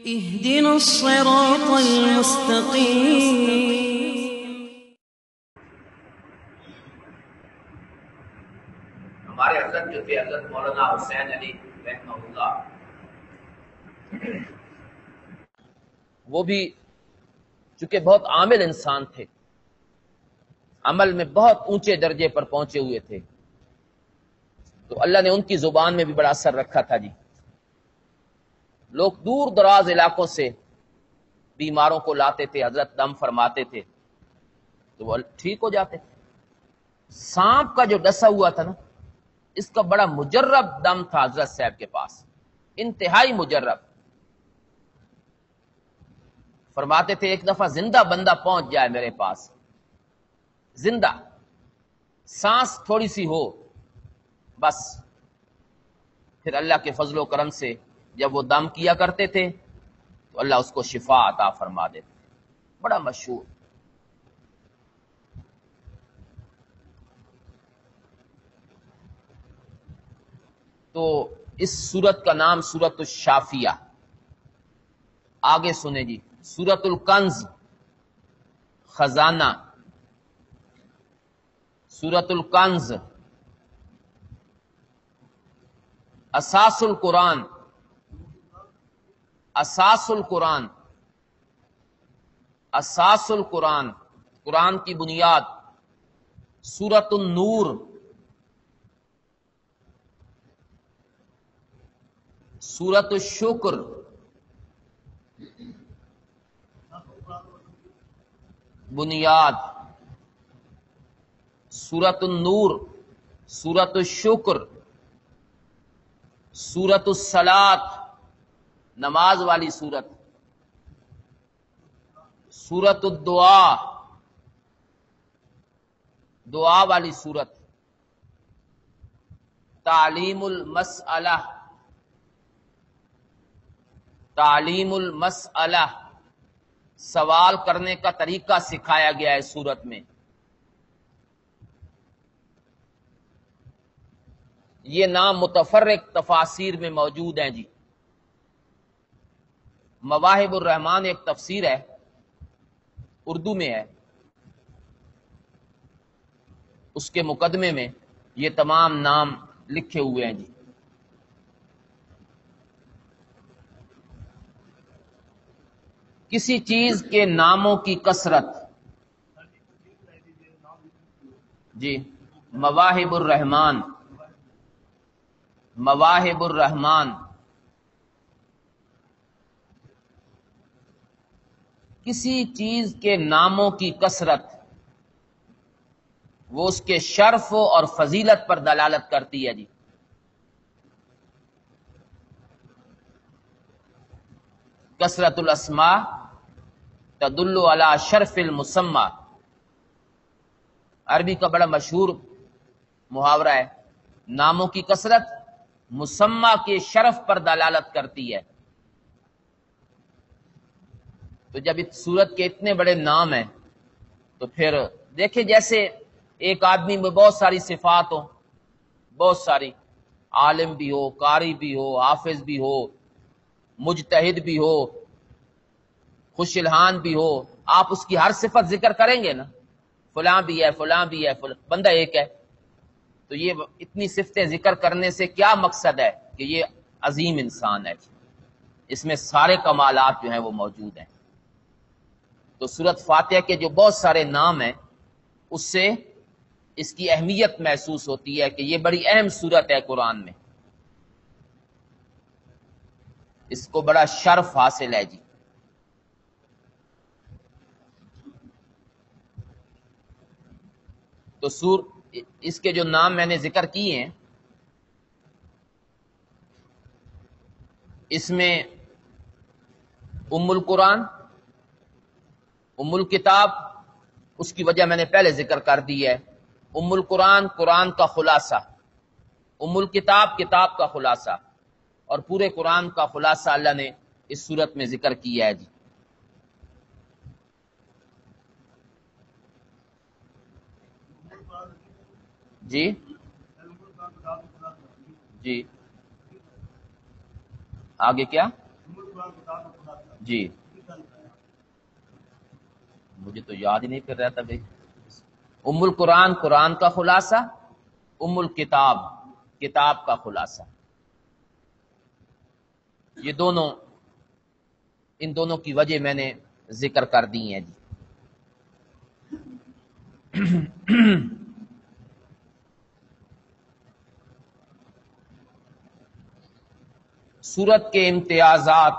اهدنا الصراط المستقيم. ہمارے حضرت جو تھے حضرت مولانا حسین علی رحمہ اللہ، وہ بھی چونکہ بہت عامل انسان تھے، عمل میں بہت اونچے درجے پر پہنچے ہوئے تھے، تو اللہ نے ان کی زبان میں بھی بڑا اثر رکھا تھا جی۔ لوگ دور دراز علاقوں سے بیماروں کو لاتے تھے، حضرت دم فرماتے تھے تو وہ ٹھیک ہو جاتے تھے۔ سانپ کا جو ڈسا ہوا تھا نا، اس کا بڑا مجرب دم تھا حضرت صاحب کے پاس، انتہائی مجرب۔ فرماتے تھے ایک دفعہ زندہ بندہ پہنچ جائے میرے پاس، زندہ سانس تھوڑی سی ہو بس، پھر اللہ کے فضل و کرم سے جب وہ دم کیا کرتے تھے تو اللہ اس کو شفا عطا فرما دیتے تھے۔ بڑا مشہور۔ تو اس سورت کا نام سورت الشافیہ۔ آگے سنیں جی، سورت الکنز خزانہ، سورت الکنز اساس القرآن، اساس القرآن، اساس القرآن، قرآن کی بنیاد۔ سورت النور، سورت الشکر، بنیاد۔ سورت النور، سورت الشکر، سورت الصلاۃ، نماز والی سورت، سورت الدعاء، دعا والی سورت، تعلیم المسئلہ، تعلیم المسئلہ، سوال کرنے کا طریقہ سکھایا گیا ہے سورت میں۔ یہ نام متفرق تفاسیر میں موجود ہیں جی۔ مواہب الرحمان ایک تفسیر ہے، اردو میں ہے، اس کے مقدمے میں یہ تمام نام لکھے ہوئے ہیں جی۔ کسی چیز کے ناموں کی کثرت، جی مواہب الرحمان، مواہب الرحمان، کسی چیز کے ناموں کی کثرت وہ اس کے شرف اور فضیلت پر دلالت کرتی ہے جی۔ کثرت الاسماء تدل علی شرف المسمى، عربی کا بڑا مشہور محاورہ ہے، ناموں کی کثرت مسمى کے شرف پر دلالت کرتی ہے۔ تو جب اس سورت کے اتنے بڑے نام ہیں تو پھر دیکھیں جیسے ایک آدمی میں بہت ساری صفات ہوں، بہت ساری، عالم بھی ہو، قاری بھی ہو، حافظ بھی ہو، مجتہد بھی ہو، خوش الحان بھی ہو، آپ اس کی ہر صفت ذکر کریں گے نا، فلاں بھی ہے، فلاں بھی ہے، بندہ ایک ہے، تو یہ اتنی صفتیں ذکر کرنے سے کیا مقصد ہے کہ یہ عظیم انسان ہے، اس میں سارے کمالات جو ہیں وہ موجود ہیں۔ تو سورت فاتحہ کے جو بہت سارے نام ہیں اس سے اس کی اہمیت محسوس ہوتی ہے کہ یہ بڑی اہم سورت ہے قرآن میں، اس کو بڑا شرف حاصل ہے جی۔ تو اس کے جو نام میں نے ذکر کیے ہیں، اس میں ام القرآن، ام الکتاب، اس کی وجہ میں نے پہلے ذکر کر دی ہے۔ ام القرآن قرآن کا خلاصہ، ام الکتاب کتاب کا خلاصہ، اور پورے قرآن کا خلاصہ اللہ نے اس صورت میں ذکر کیا ہے جی۔ جی جی آگے کیا؟ جی مجھے تو یاد ہی نہیں کر رہا تھا بھائی. ام القرآن قرآن کا خلاصہ، ام الکتاب کتاب کا خلاصہ. یہ دونوں، ان دونوں کی وجہ میں نے ذکر کر دی ہیں جی. سورت کے امتیازات،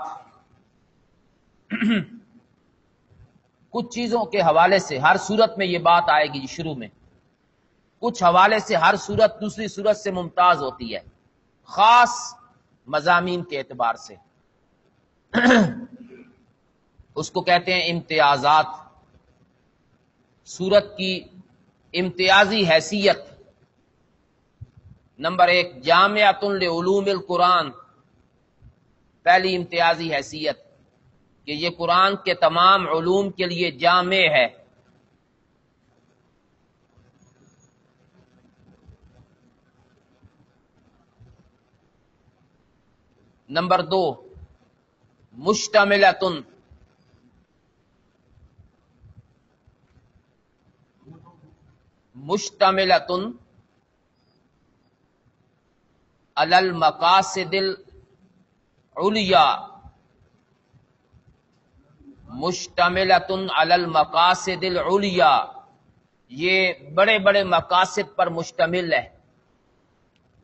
کچھ چیزوں کے حوالے سے ہر سورت میں یہ بات آئے گی جی. شروع میں کچھ حوالے سے ہر سورت دوسری سورت سے ممتاز ہوتی ہے، خاص مضامین کے اعتبار سے. اس کو کہتے ہیں امتیازات. سورت کی امتیازی حیثیت: نمبر 1، جامعۃ لعلوم القرآن. پہلی امتیازی حیثیت کہ یہ قرآن کے تمام علوم کے لیے جامع ہے. نمبر 2، مشتملۃ علی المقاصد العلیا. مشتملۃ علی المقاصد العلیا، یہ بڑے بڑے مقاصد پر مشتمل ہے.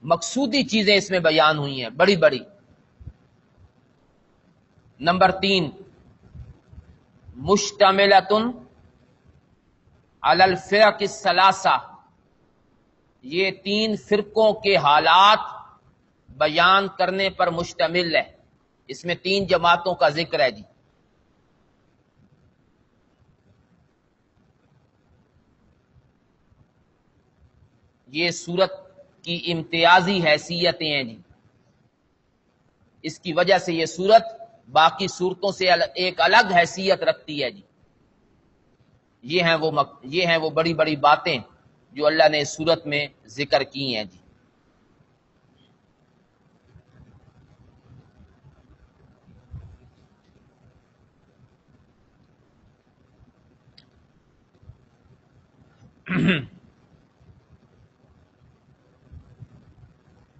مقصودی چیزیں اس میں بیان ہوئی ہیں، بڑی بڑی. نمبر 3، مشتملۃ علی الفرق الثلاثہ. یہ 3 فرقوں کے حالات بیان کرنے پر مشتمل ہے. اس میں 3 جماعتوں کا ذکر ہے جی. یہ سورت کی امتیازی حیثیتیں ہیں جی. اس کی وجہ سے یہ سورت باقی صورتوں سے ایک الگ حیثیت رکھتی ہے جی. یہ ہیں وہ بڑی بڑی باتیں جو اللہ نے اس سورت میں ذکر کی ہیں جی.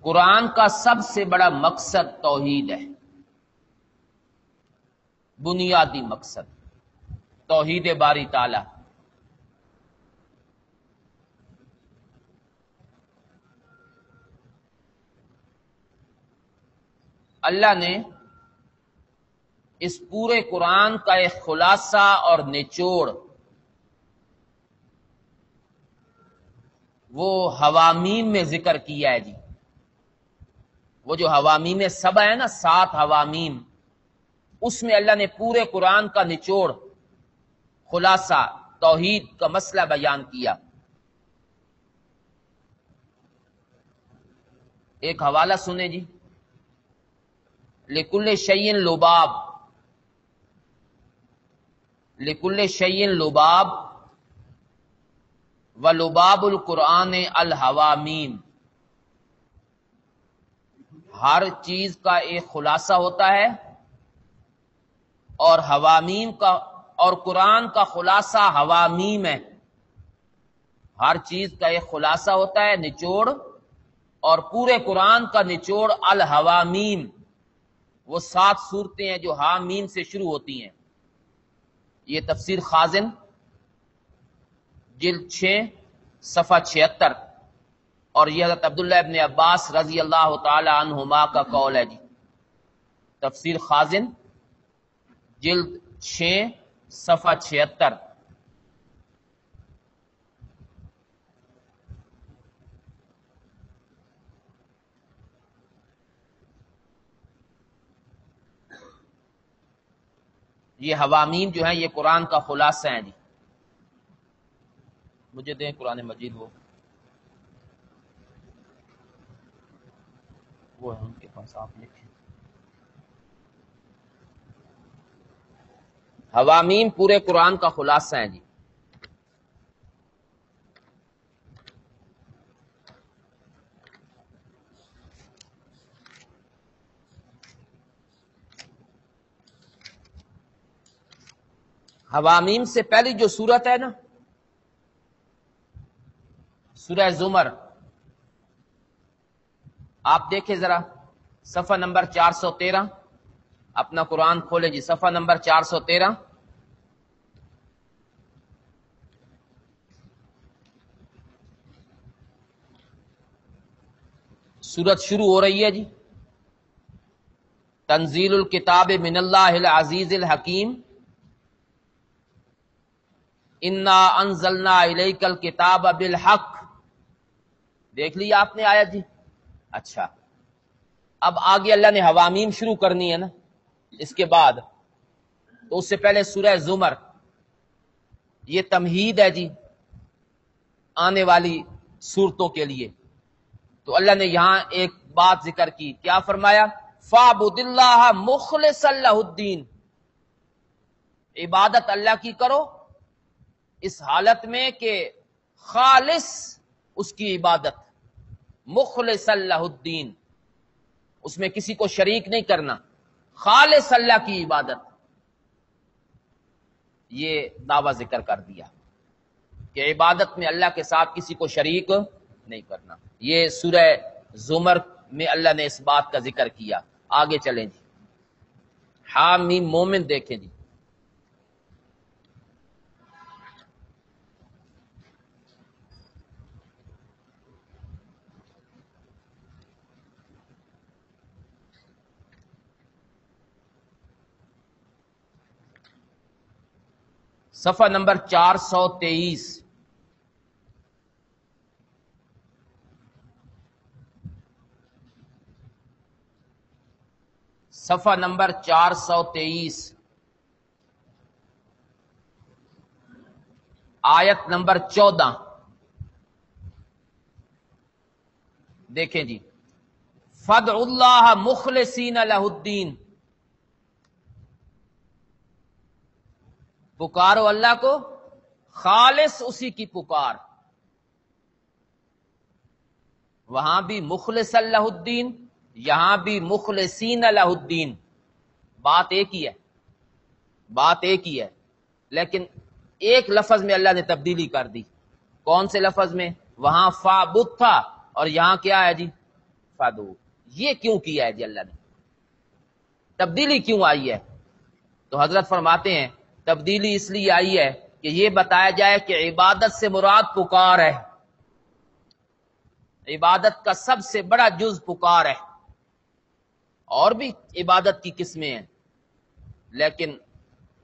قرآن کا سب سے بڑا مقصد توحید ہے، بنیادی مقصد توحید باری تعالی. اللہ نے اس پورے قرآن کا ایک خلاصہ اور نچوڑ وہ حوامیم میں ذکر کیا ہے جی. وہ جو حوامیم سبع ہے نا، 7 حوامیم، اس میں اللہ نے پورے قرآن کا نچوڑ، خلاصہ، توحید کا مسئلہ بیان کیا. ایک حوالہ سنیں جی. لکل شیء لباب، لکل شیء لباب و لباب القرآن الحوامیم. ہر چیز کا ایک خلاصہ ہوتا ہے، اور حوامیم کا، اور قرآن کا خلاصہ حوامیم ہے. ہر چیز کا ایک خلاصہ ہوتا ہے، نچوڑ، اور پورے قرآن کا نچوڑ الحوامیم. وہ 7 صورتیں ہیں جو حامیم سے شروع ہوتی ہیں. یہ تفسیر خازن جلد 6 صفحہ 76، اور یہ حضرت عبداللہ ابن عباس رضی اللہ تعالی عنہما کا قول ہے جی. تفسیر خازن جلد 6 صفحہ 76. یہ حوامیم جو ہیں یہ قرآن کا خلاصہ ہیں جی. مجھے دیں قرآن مجید، وہ ہے ان کے پاس، آپ لکھیں. حوامیم پورے قرآن کا خلاصہ ہیں جی. حوامیم سے پہلی جو سورت ہے نا، سورہ زمر، آپ دیکھیں ذرا صفحہ نمبر 413، اپنا قرآن کھولیں جی، صفحہ نمبر 413۔ سورت شروع ہو رہی ہے جی، تنزیل الکتاب من اللہ العزیز الحکیم، انا انزلنا الیک الکتاب بالحق۔ دیکھ لی آپ نے آیت جی؟ اچھا، اب آگے اللہ نے حوامیم شروع کرنی ہے نا اس کے بعد، تو اس سے پہلے سورہ زمر، یہ تمہید ہے جی آنے والی صورتوں کے لیے۔ تو اللہ نے یہاں ایک بات ذکر کی، کیا فرمایا؟ فَاعْبُدِ اللَّهَ مُخْلِصًا لَهُ الدِّينَ، عبادت اللہ کی کرو اس حالت میں کہ خالص اس کی عبادت، مخلص اللہ الدین، اس میں کسی کو شریک نہیں کرنا، خالص اللہ کی عبادت۔ یہ دعویٰ ذکر کر دیا کہ عبادت میں اللہ کے ساتھ کسی کو شریک نہیں کرنا۔ یہ سورہ زمر میں اللہ نے اس بات کا ذکر کیا۔ آگے چلیں جی، حامیم مومن دیکھیں جی، صفحہ نمبر 423۔ صفحہ نمبر 423، آیت نمبر 14 دیکھیں جی، فَادْعُوا اللَّهَ مُخْلِصِينَ لَهُ الدِّينَ، پکارو اللہ کو خالص اسی کی پکار۔ وہاں بھی مخلص اللہ الدین، یہاں بھی مخلصین اللہ الدین، بات ایک ہی ہے، بات ایک ہی ہے، لیکن ایک لفظ میں اللہ نے تبدیلی کر دی۔ کون سے لفظ میں؟ وہاں فَعْبُدْ تھا اور یہاں کیا ہے جی؟ فَدُو۔ یہ کیوں کیا ہے جی اللہ نے؟ تبدیلی کیوں آئی ہے؟ تو حضرت فرماتے ہیں تبدیلی اس لیے آئی ہے کہ یہ بتایا جائے کہ عبادت سے مراد پکار ہے، عبادت کا سب سے بڑا جز پکار ہے۔ اور بھی عبادت کی قسمیں ہیں، لیکن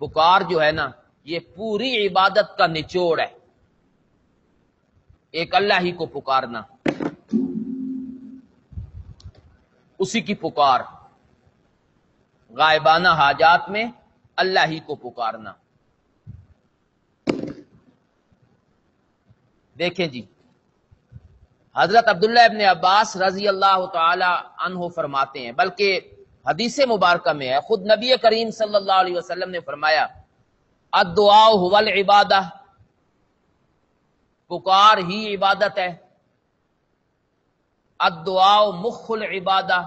پکار جو ہے نا یہ پوری عبادت کا نچوڑ ہے، ایک اللہ ہی کو پکارنا، اسی کی پکار، غائبانہ حاجات میں اللہ ہی کو پکارنا۔ دیکھیں جی، حضرت عبداللہ ابن عباس رضی اللہ تعالی عنہ فرماتے ہیں، بلکہ حدیث مبارکہ میں ہے، خود نبی کریم صلی اللہ علیہ وسلم نے فرمایا الدعاء هو العبادہ، پکار ہی عبادت ہے، الدعاء مخ العبادہ،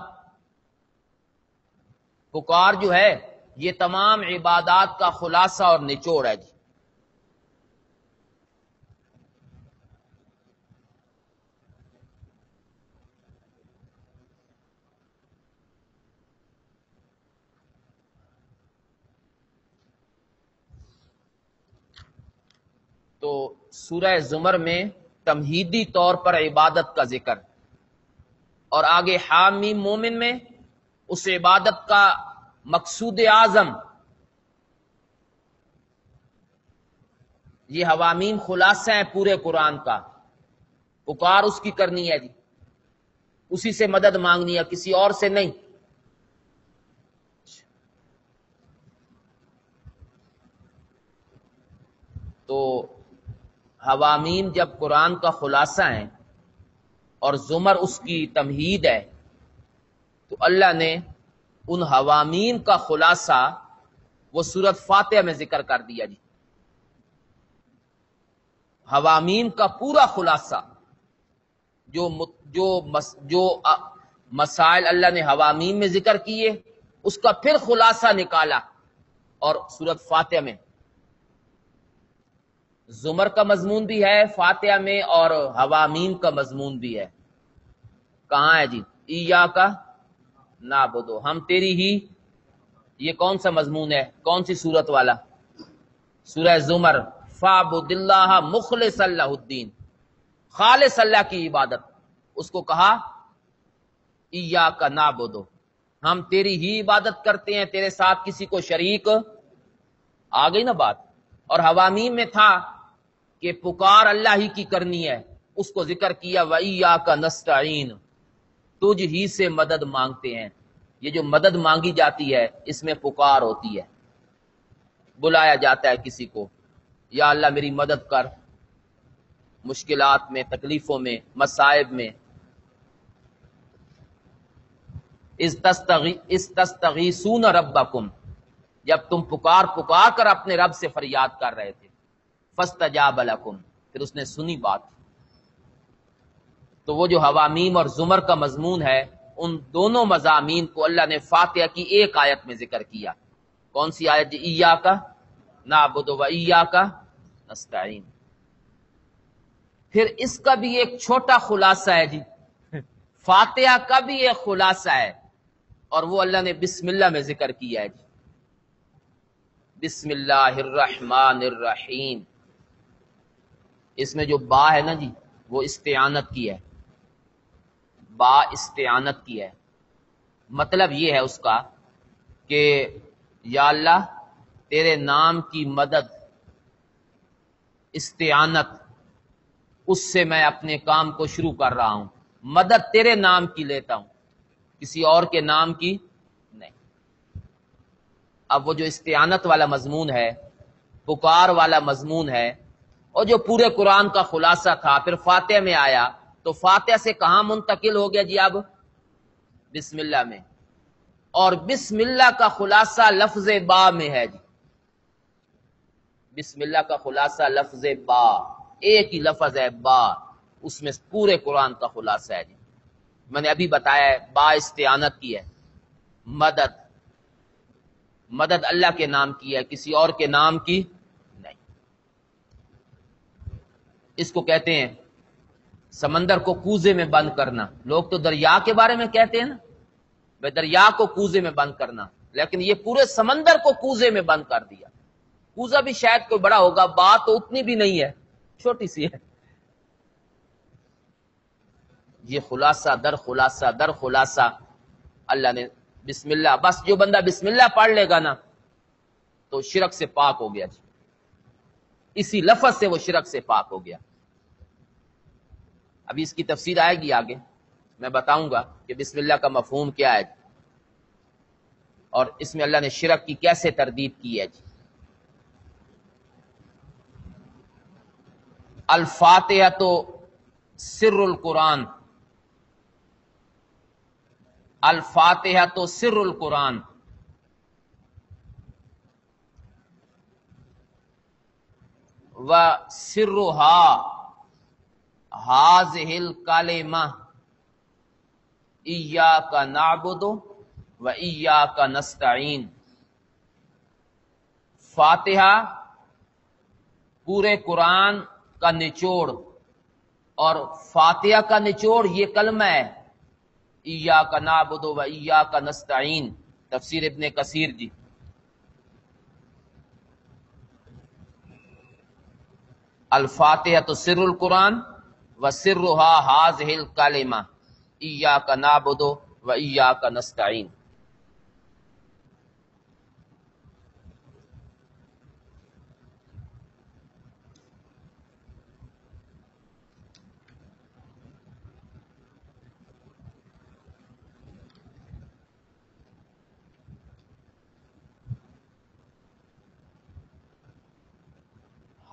پکار جو ہے یہ تمام عبادات کا خلاصہ اور نچوڑ ہے جی۔ تو سورہ زمر میں تمہیدی طور پر عبادت کا ذکر، اور آگے حامیم مومن میں اس عبادت کا مقصود اعظم، یہ حوامیم خلاصہ ہے پورے قرآن کا، پکار اس کی کرنی ہے جی، اسی سے مدد مانگنی ہے، کسی اور سے نہیں۔ تو حوامیم جب قرآن کا خلاصہ ہیں اور زمر اس کی تمہید ہے، تو اللہ نے ان حوامیم کا خلاصہ وہ سورت فاتحہ میں ذکر کر دیا جی۔ حوامیم کا پورا خلاصہ، جو مسائل اللہ نے حوامیم میں ذکر کیے اس کا پھر خلاصہ نکالا اور سورت فاتحہ میں زمر کا مضمون بھی ہے فاتحہ میں اور حوامیم کا مضمون بھی ہے. کہاں ہے جی؟ ایاک نعبدو، ہم تیری ہی. یہ کون سا مضمون ہے؟ کون سی سورت والا؟ سورہ زمر. فاعبد اللہ مخلص اللہ الدین، خالص اللہ کی عبادت. اس کو کہا ایاک نعبدو، ہم تیری ہی عبادت کرتے ہیں، تیرے ساتھ کسی کو شریک. آ گئی نا بات. اور حوامیم میں تھا کہ پکار اللہ ہی کی کرنی ہے، اس کو ذکر کیا وَإِيَّاكَ نَسْتَعِينُ، تجھ ہی سے مدد مانگتے ہیں. یہ جو مدد مانگی جاتی ہے اس میں پکار ہوتی ہے، بلایا جاتا ہے کسی کو، یا اللہ میری مدد کر مشکلات میں، تکلیفوں میں، مصائب میں. اذ تستغیثون ربکم، جب تم پکار کر اپنے رب سے فریاد کر رہے تھے. فاستجاب لکم، پھر اس نے سنی بات. تو وہ جو حوامیم اور زمر کا مضمون ہے، ان دونوں مضامین کو اللہ نے فاتحہ کی ایک آیت میں ذکر کیا. کون سی آیت؟ ایاک نعبد و ایاک نستعین. پھر اس کا بھی ایک چھوٹا خلاصہ ہے جی، فاتحہ کا بھی ایک خلاصہ ہے، اور وہ اللہ نے بسم اللہ میں ذکر کیا ہے جی. بسم اللہ الرحمن الرحیم. اس میں جو با ہے نا جی، وہ استعانت کی ہے، با استعانت کی ہے. مطلب یہ ہے اس کا کہ یا اللہ تیرے نام کی مدد، استعانت، اس سے میں اپنے کام کو شروع کر رہا ہوں. مدد تیرے نام کی لیتا ہوں، کسی اور کے نام کی نہیں. اب وہ جو استعانت والا مضمون ہے، پکار والا مضمون ہے، اور جو پورے قرآن کا خلاصہ تھا، پھر فاتحہ میں آیا تو فاتحہ سے کہاں منتقل ہو گیا جی؟ اب بسم اللہ میں. اور بسم اللہ کا خلاصہ لفظ با میں ہے جی. بسم اللہ کا خلاصہ لفظ با، ایک ہی لفظ ہے با، اس میں پورے قرآن کا خلاصہ ہے جی. میں نے ابھی بتایا ہے با استعانت کی ہے. مدد اللہ کے نام کی ہے، کسی اور کے نام کی نہیں. اس کو کہتے ہیں سمندر کو کوزے میں بند کرنا. لوگ تو دریا کے بارے میں کہتے ہیں نا، بھائی دریا کو کوزے میں بند کرنا، لیکن یہ پورے سمندر کو کوزے میں بند کر دیا. کوزہ بھی شاید کوئی بڑا ہوگا، بات تو اتنی بھی نہیں ہے، چھوٹی سی ہے. یہ خلاصہ در خلاصہ در خلاصہ اللہ نے بسم اللہ. بس جو بندہ بسم اللہ پڑھ لے گا نا تو شرک سے پاک ہو گیا جی. اسی لفظ سے وہ شرک سے پاک ہو گیا. ابھی اس کی تفسیر آئے گی آگے، میں بتاؤں گا کہ بسم اللہ کا مفہوم کیا ہے اور اس میں اللہ نے شرک کی کیسے تردید کی ہے جی. الفاتحہ تو سر القرآن، الفاتحہ تو سر القرآن. وسرها هذه الکلمہ ایاک نعبد و ایاک نستعین. فاتحہ پورے قرآن کا نچوڑ، اور فاتحہ کا نچوڑ یہ کلمہ ہے ایاک نعبد و ایاک نستعین. تفسیر ابن کثیر جی. الفاتحہ سر القرآن وسرها هذه الکلمہ ایاک نعبد و ایاک نستعین.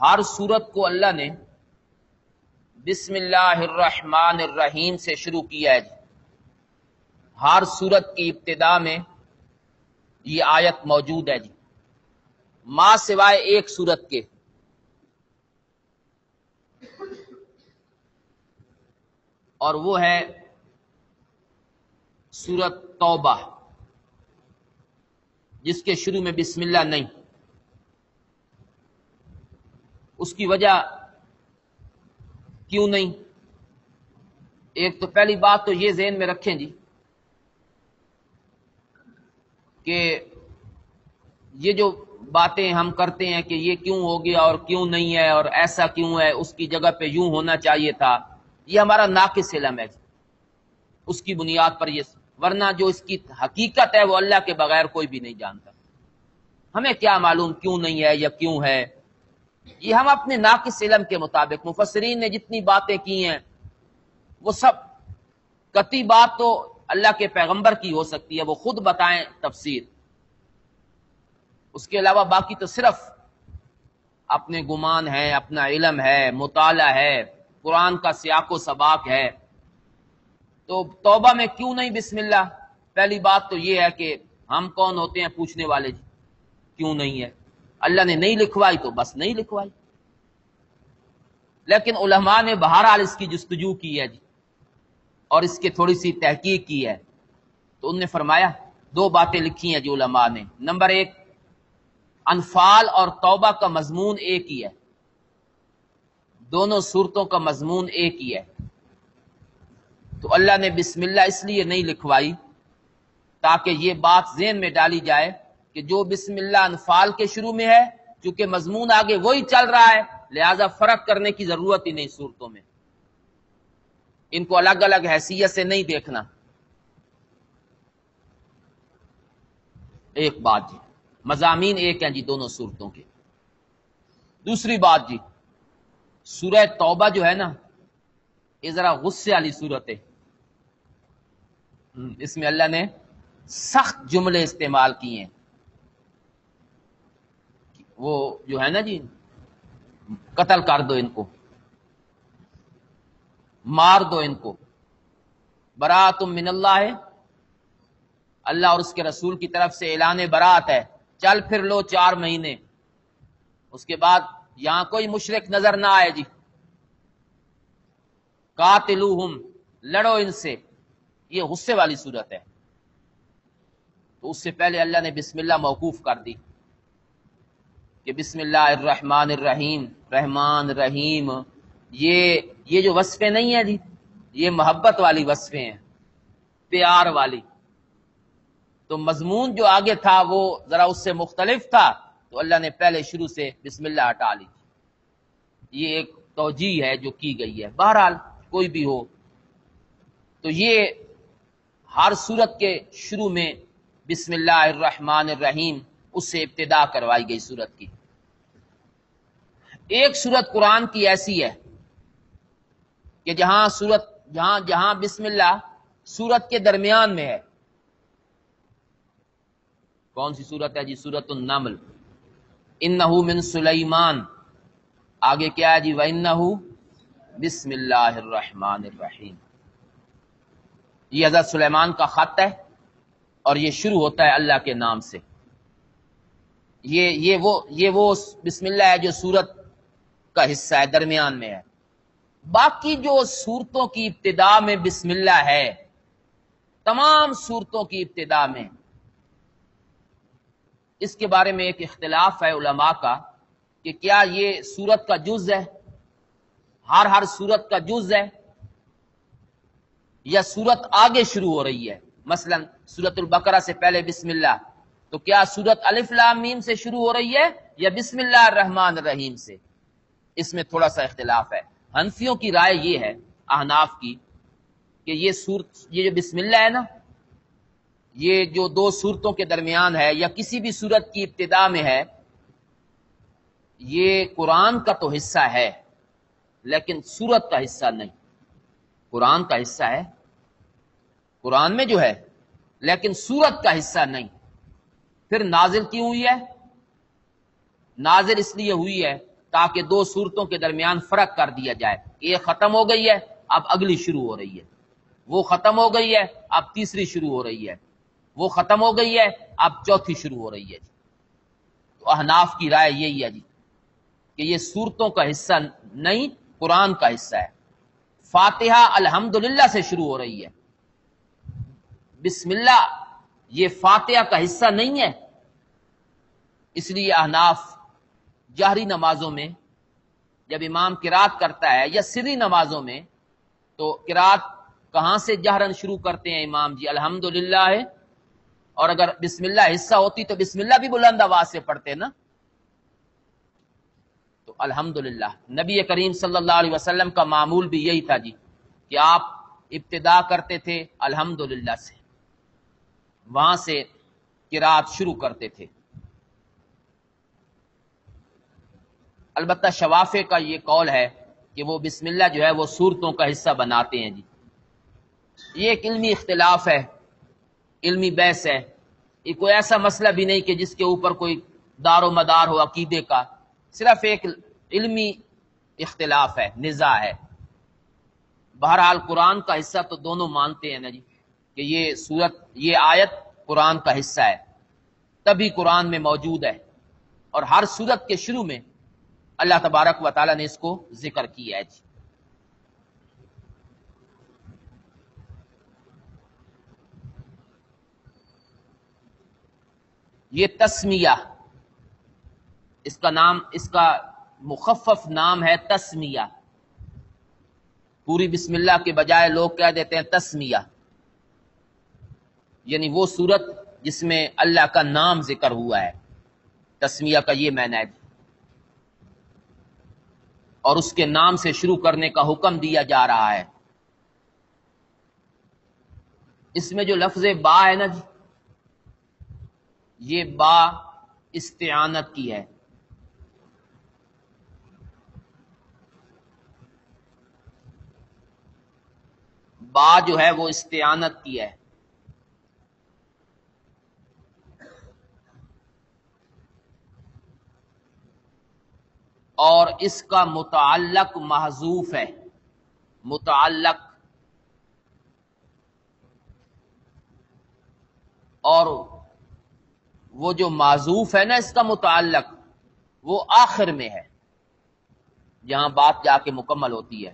ہر سورت کو اللہ نے بسم اللہ الرحمن الرحیم سے شروع کیا ہے. ہر سورت کی ابتدا میں یہ آیت موجود ہے جی، ما سوائے ایک سورت کے. اور وہ ہے سورت توبہ، جس کے شروع میں بسم اللہ نہیں. اس کی وجہ کیوں نہیں؟ ایک تو پہلی بات تو یہ ذہن میں رکھیں جی کہ یہ جو باتیں ہم کرتے ہیں کہ یہ کیوں ہو گیا اور کیوں نہیں ہے اور ایسا کیوں ہے، اس کی جگہ پہ یوں ہونا چاہیے تھا، یہ ہمارا ناقص علم ہے، اس کی بنیاد پر یہ، ورنہ جو اس کی حقیقت ہے وہ اللہ کے بغیر کوئی بھی نہیں جانتا۔ ہمیں کیا معلوم کیوں نہیں ہے یا کیوں ہے، یہ ہم اپنے ناقص علم کے مطابق، مفسرین نے جتنی باتیں کی ہیں وہ سب قطعی بات تو اللہ کے پیغمبر کی ہو سکتی ہے، وہ خود بتائیں تفسیر، اس کے علاوہ باقی تو صرف اپنے گمان ہے، اپنا علم ہے، مطالعہ ہے، قرآن کا سیاق و سباق ہے۔ تو توبہ میں کیوں نہیں بسم اللہ؟ پہلی بات تو یہ ہے کہ ہم کون ہوتے ہیں پوچھنے والے جی کیوں نہیں ہے؟ اللہ نے نہیں لکھوائی تو بس نہیں لکھوائی، لیکن علماء نے بہرحال اس کی جستجو کی ہے جی اور اس کے تھوڑی سی تحقیق کی ہے، تو انہوں نے فرمایا دو باتیں لکھی ہیں جی علماء نے۔ نمبر ایک، انفال اور توبہ کا مضمون ایک ہی ہے، دونوں صورتوں کا مضمون ایک ہی ہے، تو اللہ نے بسم اللہ اس لیے نہیں لکھوائی تاکہ یہ بات ذہن میں ڈالی جائے کہ جو بسم اللہ انفال کے شروع میں ہے، چونکہ مضمون آگے وہی چل رہا ہے، لہذا فرق کرنے کی ضرورت ہی نہیں صورتوں میں، ان کو الگ الگ حیثیت سے نہیں دیکھنا۔ ایک بات جی، مضامین ایک ہیں جی دونوں صورتوں کے۔ دوسری بات جی، سورہ توبہ جو ہے نا، یہ ذرا غصے والی صورت ہے، اس میں اللہ نے سخت جملے استعمال کیے ہیں، وہ جو ہے نا جی، قتل کر دو ان کو، مار دو ان کو، برات من اللہ ہے، اللہ اور اس کے رسول کی طرف سے اعلان برات ہے، چل پھر لو 4 مہینے، اس کے بعد یہاں کوئی مشرک نظر نہ آئے جی، قاتلوہم، لڑو ان سے، یہ غصے والی صورت ہے، تو اس سے پہلے اللہ نے بسم اللہ موقوف کر دی کہ بسم اللہ الرحمن الرحیم، رحمان رحیم، یہ جو وصفیں نہیں ہیں جی، یہ محبت والی وصفیں ہیں، پیار والی، تو مضمون جو آگے تھا وہ ذرا اس سے مختلف تھا، تو اللہ نے پہلے شروع سے بسم اللہ ہٹا لی، یہ ایک توجیہ ہے جو کی گئی ہے۔ بہرحال کوئی بھی ہو، تو یہ ہر سورت کے شروع میں بسم اللہ الرحمن الرحیم، اس سے ابتدا کروائی گئی سورت کی۔ ایک سورت قرآن کی ایسی ہے کہ جہاں بسم اللہ سورت کے درمیان میں ہے، کون سی سورت ہے جی؟ سورت النمل، انہ من سلیمان، آگے کیا ہے جی؟ وَإِنَّهُ بسم اللہ الرحمن الرحیم، یہ حضرت سلیمان کا خط ہے اور یہ شروع ہوتا ہے اللہ کے نام سے، یہ وہ بسم اللہ ہے جو سورت کا حصہ ہے، درمیان میں ہے۔ باقی جو سورتوں کی ابتدا میں بسم اللہ ہے، تمام سورتوں کی ابتدا میں، اس کے بارے میں ایک اختلاف ہے علماء کا کہ کیا یہ سورت کا جز ہے، ہر سورت کا جز ہے، یا سورت آگے شروع ہو رہی ہے؟ مثلا سورت البقرہ سے پہلے بسم اللہ، تو کیا سورت الف لام میم سے شروع ہو رہی ہے یا بسم اللہ الرحمن الرحیم سے؟ اس میں تھوڑا سا اختلاف ہے۔ حنفیوں کی رائے یہ ہے، احناف کی، کہ یہ جو بسم اللہ ہے نا، یہ جو 2 سورتوں کے درمیان ہے یا کسی بھی سورت کی ابتدا میں ہے، یہ قرآن کا تو حصہ ہے لیکن سورت کا حصہ نہیں۔ قرآن کا حصہ ہے، قرآن میں جو ہے، لیکن سورت کا حصہ نہیں۔ پھر نازل کیوں ہوئی ہے؟ نازل اس لیے ہوئی ہے تاکہ 2 سورتوں کے درمیان فرق کر دیا جائے کہ یہ ختم ہو گئی ہے، اب اگلی شروع ہو رہی ہے، وہ ختم ہو گئی ہے، اب تیسری شروع ہو رہی ہے، وہ ختم ہو گئی ہے، اب چوتھی شروع ہو رہی ہے جی۔ تو احناف کی رائے یہی ہے جی کہ یہ سورتوں کا حصہ نہیں، قرآن کا حصہ ہے۔ فاتحہ الحمدللہ سے شروع ہو رہی ہے، بسم اللہ یہ فاتحہ کا حصہ نہیں ہے، اس لیے احناف جہری نمازوں میں جب امام قرات کرتا ہے یا سری نمازوں میں تو قرات کہاں سے جہرن شروع کرتے ہیں امام جی؟ الحمدللہ ہے، اور اگر بسم اللہ حصہ ہوتی تو بسم اللہ بھی بلند آواز سے پڑھتے نا. تو الحمدللہ نبی کریم صلی اللہ علیہ وسلم کا معمول بھی یہی تھا جی کہ آپ ابتدا کرتے تھے الحمدللہ سے، وہاں سے قرات شروع کرتے تھے. البتہ شوافع کا یہ قول ہے کہ وہ بسم اللہ جو ہے وہ سورتوں کا حصہ بناتے ہیں جی. یہ ایک علمی اختلاف ہے، علمی بحث ہے، یہ کوئی ایسا مسئلہ بھی نہیں کہ جس کے اوپر کوئی دار و مدار ہو عقیدے کا، صرف ایک علمی اختلاف ہے، نزاع ہے. بہرحال قرآن کا حصہ تو دونوں مانتے ہیں نا جی کہ یہ سورت، یہ آیت قرآن کا حصہ ہے، تبھی قرآن میں موجود ہے، اور ہر سورت کے شروع میں اللہ تبارک و تعالی نے اس کو ذکر کیا ہے جی. یہ تسمیہ، اس کا نام، اس کا مخفف نام ہے تسمیہ. پوری بسم اللہ کے بجائے لوگ کہہ دیتے ہیں تسمیہ، یعنی وہ سورت جس میں اللہ کا نام ذکر ہوا ہے. تسمیہ کا یہ معنی ہے، اور اس کے نام سے شروع کرنے کا حکم دیا جا رہا ہے. اس میں جو لفظ با ہے نا جی، یہ با استعانت کی ہے. با جو ہے وہ استعانت کی ہے. اور اس کا متعلق محذوف ہے. متعلق، اور وہ جو معذوف ہے نا اس کا متعلق، وہ آخر میں ہے جہاں بات جا کے مکمل ہوتی ہے.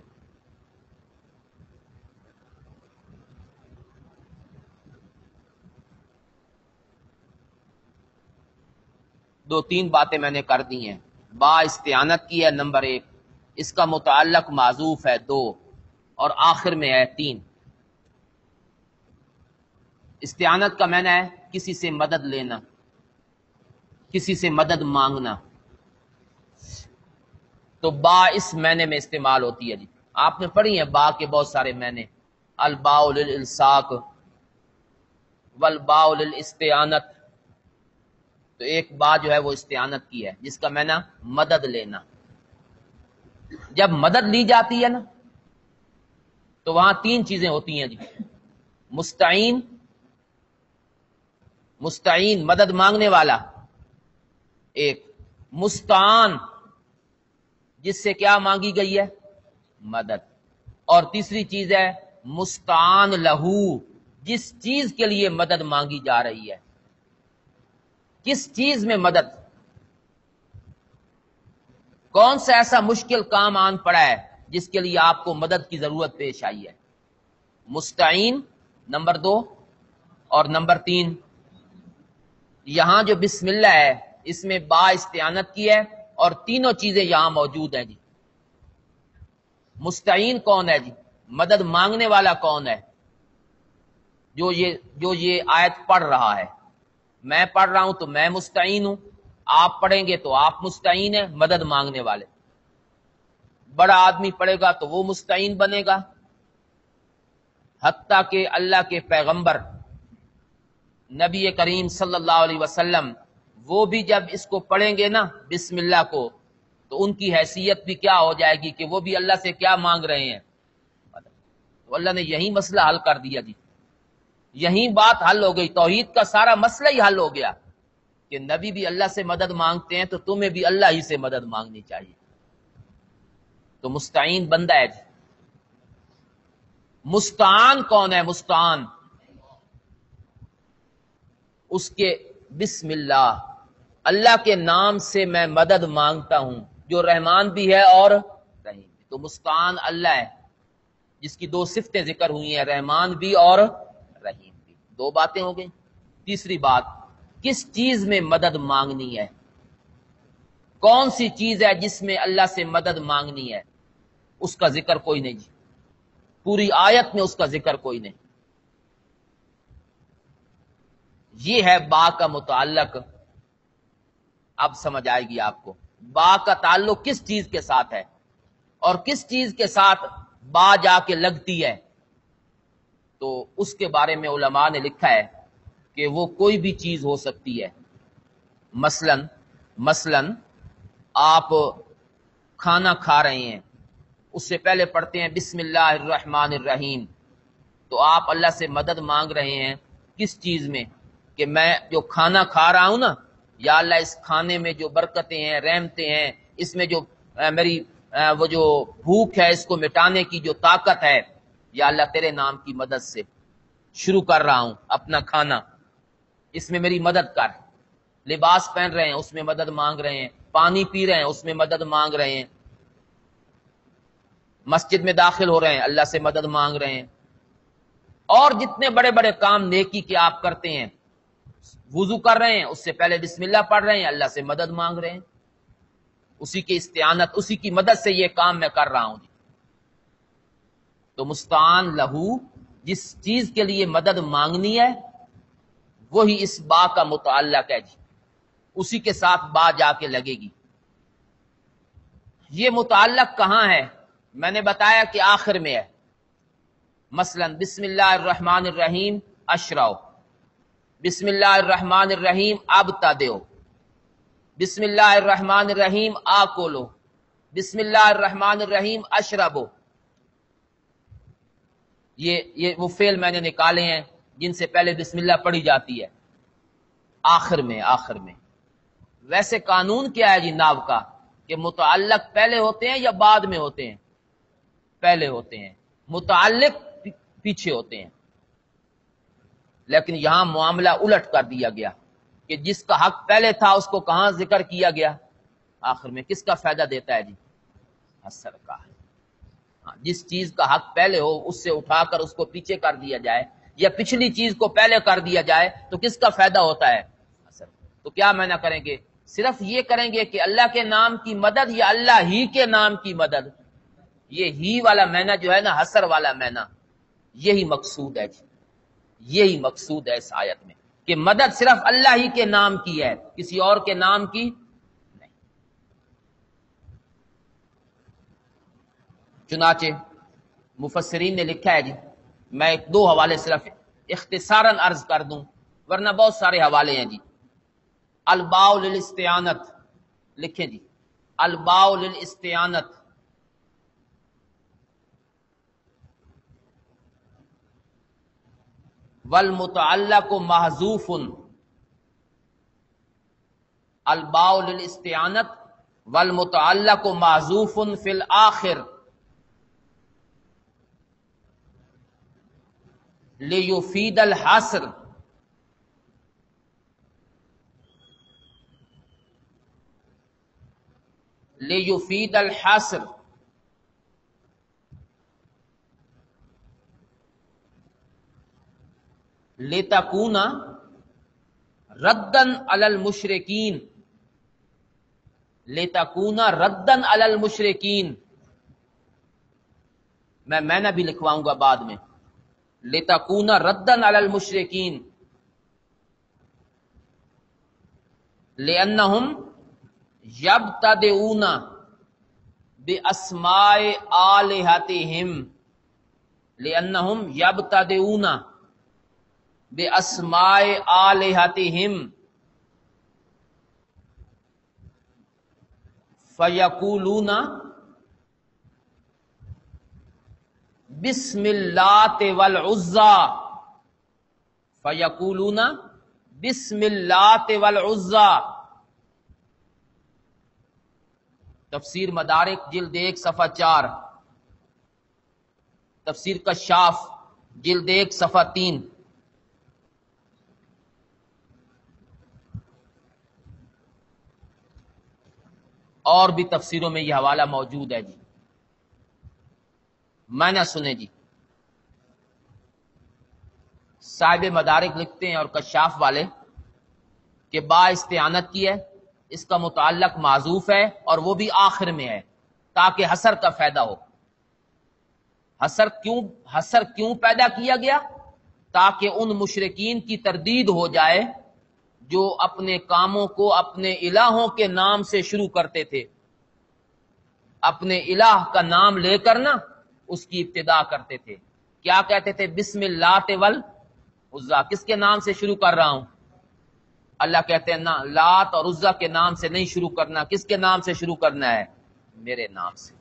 دو تین باتیں میں نے کر دی ہیں. با استعانت کی ہے نمبر 1، اس کا متعلق معذوف ہے 2، اور آخر میں ہے 3. استعانت کا معنی ہے کسی سے مدد لینا، کسی سے مدد مانگنا. تو با اس معنی میں استعمال ہوتی ہے جی. آپ نے پڑھی ہیں با کے بہت سارے معنی، الباء للالصاق والباء للاستعانت. تو ایک با جو ہے وہ استعانت کی ہے جس کا معنی مدد لینا. جب مدد لی جاتی ہے نا تو وہاں 3 چیزیں ہوتی ہیں جی. مستعین، مستعین مدد مانگنے والا ایک، مستعان جس سے کیا مانگی گئی ہے؟ مدد. اور تیسری چیز ہے مستعان لہو، جس چیز کے لیے مدد مانگی جا رہی ہے. کس چیز میں مدد؟ کون سا ایسا مشکل کام آن پڑا ہے جس کے لیے آپ کو مدد کی ضرورت پیش آئی ہے؟ مستعین نمبر 2، اور نمبر 3 یہاں جو بسم اللہ ہے اس میں با استعانت کی ہے، اور تینوں چیزیں یہاں موجود ہیں جی. مستعین کون ہے جی؟ مدد مانگنے والا کون ہے؟ جو یہ آیت پڑھ رہا ہے. میں پڑھ رہا ہوں تو میں مستعین ہوں، آپ پڑھیں گے تو آپ مستعین ہیں، مدد مانگنے والے. بڑا آدمی پڑھے گا تو وہ مستعین بنے گا. حتیٰ کہ اللہ کے پیغمبر نبی کریم صلی اللہ علیہ وسلم وہ بھی جب اس کو پڑھیں گے نا بسم اللہ کو، تو ان کی حیثیت بھی کیا ہو جائے گی کہ وہ بھی اللہ سے کیا مانگ رہے ہیں. تو اللہ نے یہی مسئلہ حل کر دیا جی. یہی بات حل ہو گئی، توحید کا سارا مسئلہ ہی حل ہو گیا کہ نبی بھی اللہ سے مدد مانگتے ہیں تو تمہیں بھی اللہ ہی سے مدد مانگنی چاہیے. تو مستعین بندہ ہے جی. مستعان کون ہے؟ مستعان اس کے بسم اللہ، اللہ کے نام سے میں مدد مانگتا ہوں جو رحمان بھی ہے اور رحیم بھی. تو مستعان اللہ ہے جس کی 2 صفتیں ذکر ہوئی ہیں، رحمان بھی اور رحیم بھی. 2 باتیں ہو گئیں. تیسری بات، کس چیز میں مدد مانگنی ہے؟ کون سی چیز ہے جس میں اللہ سے مدد مانگنی ہے؟ اس کا ذکر کوئی نہیں جی، پوری آیت میں اس کا ذکر کوئی نہیں۔ یہ ہے با کا متعلق۔ اب سمجھ آئے گی آپ کو با کا تعلق کس چیز کے ساتھ ہے اور کس چیز کے ساتھ با جا کے لگتی ہے۔ تو اس کے بارے میں علماء نے لکھا ہے کہ وہ کوئی بھی چیز ہو سکتی ہے۔ مثلا آپ کھانا کھا رہے ہیں، اس سے پہلے پڑھتے ہیں بسم اللہ الرحمن الرحیم، تو آپ اللہ سے مدد مانگ رہے ہیں کس چیز میں؟ کہ میں جو کھانا کھا رہا ہوں نا، یا اللہ اس کھانے میں جو برکتیں ہیں، رحمتیں ہیں، اس میں جو میری وہ جو بھوک ہے اس کو مٹانے کی جو طاقت ہے، یا اللہ تیرے نام کی مدد سے شروع کر رہا ہوں اپنا کھانا، اس میں میری مدد کر۔ لباس پہن رہے ہیں، اس میں مدد مانگ رہے ہیں، پانی پی رہے ہیں، اس میں مدد مانگ رہے ہیں، مسجد میں داخل ہو رہے ہیں، اللہ سے مدد مانگ رہے ہیں، اور جتنے بڑے بڑے کام نیکی کے آپ کرتے ہیں، وضو کر رہے ہیں، اس سے پہلے بسم اللہ پڑھ رہے ہیں، اللہ سے مدد مانگ رہے ہیں، اسی کی استعانت، اسی کی مدد سے یہ کام میں کر رہا ہوں جی۔ تو مستعان لہو، جس چیز کے لیے مدد مانگنی ہے وہی اس با کا متعلق ہے جی، اسی کے ساتھ با جا کے لگے گی۔ یہ متعلق کہاں ہے؟ میں نے بتایا کہ آخر میں ہے۔ مثلا بسم اللہ الرحمن الرحیم اشرعوا، بسم اللہ الرحمن الرحیم ابتدعوا، بسم اللہ الرحمن الرحیم آکلوا، بسم اللہ الرحمن الرحیم اشربوا۔ یہ وہ فعل میں نے نکالے ہیں جن سے پہلے بسم اللہ پڑھی جاتی ہے، آخر میں۔ ویسے قانون کیا ہے جی ناو کا، کہ متعلق پہلے ہوتے ہیں یا بعد میں ہوتے ہیں؟ پہلے ہوتے ہیں، متعلق پیچھے ہوتے ہیں۔ لیکن یہاں معاملہ الٹ کر دیا گیا کہ جس کا حق پہلے تھا اس کو کہاں ذکر کیا گیا؟ آخر میں۔ کس کا فائدہ دیتا ہے جی؟ حسر کا۔ جس چیز کا حق پہلے ہو اس سے اٹھا کر اس کو پیچھے کر دیا جائے، یا پچھلی چیز کو پہلے کر دیا جائے تو کس کا فائدہ ہوتا ہے؟ حسر۔ تو کیا معنی کریں گے؟ صرف یہ کریں گے کہ اللہ کے نام کی مدد یا اللہ ہی کے نام کی مدد۔ یہ ہی والا معنی جو ہے نا، حسر والا معنی، یہی مقصود ہے جی، یہی مقصود ہے اس آیت میں، کہ مدد صرف اللہ ہی کے نام کی ہے، کسی اور کے نام کی نہیں۔ چنانچہ مفسرین نے لکھا ہے جی، میں ایک دو حوالے صرف اختصاراً عرض کر دوں ورنہ بہت سارے حوالے ہیں جی۔ الباء للاستعانت لکھیں جی، الباء للاستعانت، والمتعلق محذوف، الباء للاستعانت والمتعلق محذوف فی الآخر لیفید الحصر، لیفید الحصر، لتکون ردن علی المشرکین، لتکون ردن علی المشرکین، میں معنی بھی لکھواؤں گا بعد میں، لتکون ردن علی المشرکین، لأنہم یبتدئون باسماء آلہتہم، لأنہم یبتدئون باسماء آلہتہم فیقولون بسم اللات والعزى، فیقولون بسم اللات والعزى۔ تفسیر مدارک جلد 1 صفحہ 4، تفسیر کشاف جلد 1 صفحہ 3۔ اور بھی تفسیروں میں یہ حوالہ موجود ہے جی، معنی سنیں جی۔ صاحب مدارک لکھتے ہیں اور کشاف والے کہ با استعانت کی ہے، اس کا متعلق معذوف ہے اور وہ بھی آخر میں ہے تاکہ حصر کا فائدہ ہو۔ حصر کیوں پیدا کیا گیا؟ تاکہ ان مشرکین کی تردید ہو جائے جو اپنے کاموں کو اپنے الہوں کے نام سے شروع کرتے تھے، اپنے الہ کا نام لے کر نا اس کی ابتدا کرتے تھے۔ کیا کہتے تھے؟ بسم اللہ والعزیٰ، کس کے نام سے شروع کر رہا ہوں؟ اللہ کہتے ہیں نا، لات اور عزیٰ کے نام سے نہیں شروع کرنا، کس کے نام سے شروع کرنا ہے؟ میرے نام سے۔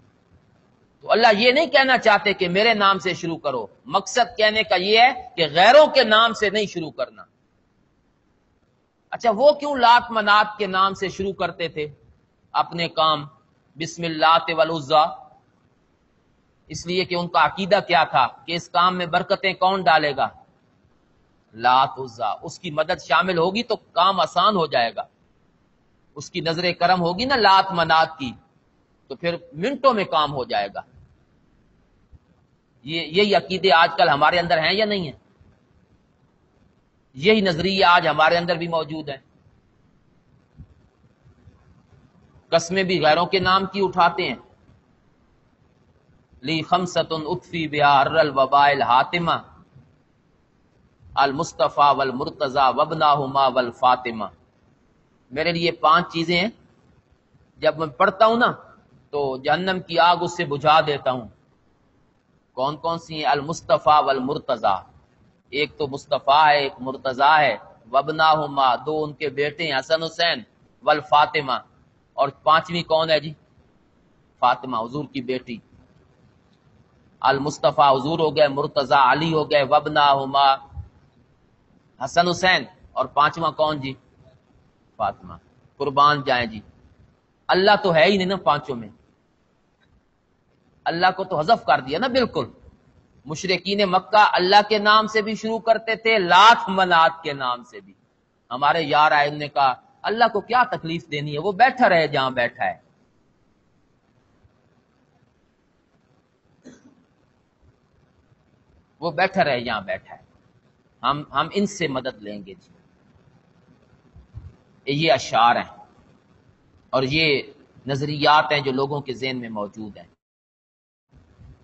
تو اللہ یہ نہیں کہنا چاہتے کہ میرے نام سے شروع کرو، مقصد کہنے کا یہ ہے کہ غیروں کے نام سے نہیں شروع کرنا۔ اچھا، وہ کیوں لات منات کے نام سے شروع کرتے تھے اپنے کام؟ بسم اللہ والعزیٰ، اس لیے کہ ان کا عقیدہ کیا تھا کہ اس کام میں برکتیں کون ڈالے گا؟ لات عزیٰ، اس کی مدد شامل ہوگی تو کام آسان ہو جائے گا، اس کی نظر کرم ہوگی نا لات منات کی، تو پھر منٹوں میں کام ہو جائے گا۔ یہی عقیدے آج کل ہمارے اندر ہیں یا نہیں ہیں؟ یہی نظریہ آج ہمارے اندر بھی موجود ہے۔ قسمیں بھی غیروں کے نام کی اٹھاتے ہیں، لی خمسۃ اطفی بہا حر الوباء الحاتمہ المصطفیٰ والمرتضیٰ وابناہما والفاطمہ۔ میرے لیے 5 چیزیں ہیں، جب میں پڑھتا ہوں نا تو جہنم کی آگ اس سے بجھا دیتا ہوں۔ کون کون سی ہیں؟ المصطفیٰ والمرتضیٰ، ایک تو مصطفیٰ ہے، ایک مرتضیٰ ہے، وابناہما، 2 ان کے بیٹے ہیں حسن حسین، والفاطمہ، اور 5ویں کون ہے جی؟ فاطمہ، حضور کی بیٹی۔ المصطفیٰ حضور ہو گئے، مرتضیٰ علی ہو گئے، وابناہما حسن حسین، اور 5واں کون جی؟ فاطمہ۔ قربان جائیں جی، اللہ تو ہے ہی نہیں نا 5 میں، اللہ کو تو حذف کر دیا نا بالکل۔ مشرکین مکہ اللہ کے نام سے بھی شروع کرتے تھے، لات منات کے نام سے بھی۔ ہمارے یار آئے، نے کہا اللہ کو کیا تکلیف دینی ہے، وہ بیٹھا رہے جہاں بیٹھا ہے۔ وہ بیٹھا رہے جہاں بیٹھا ہے، ہم ان سے مدد لیں گے جی۔ یہ اشعار ہیں اور یہ نظریات ہیں جو لوگوں کے ذہن میں موجود ہیں۔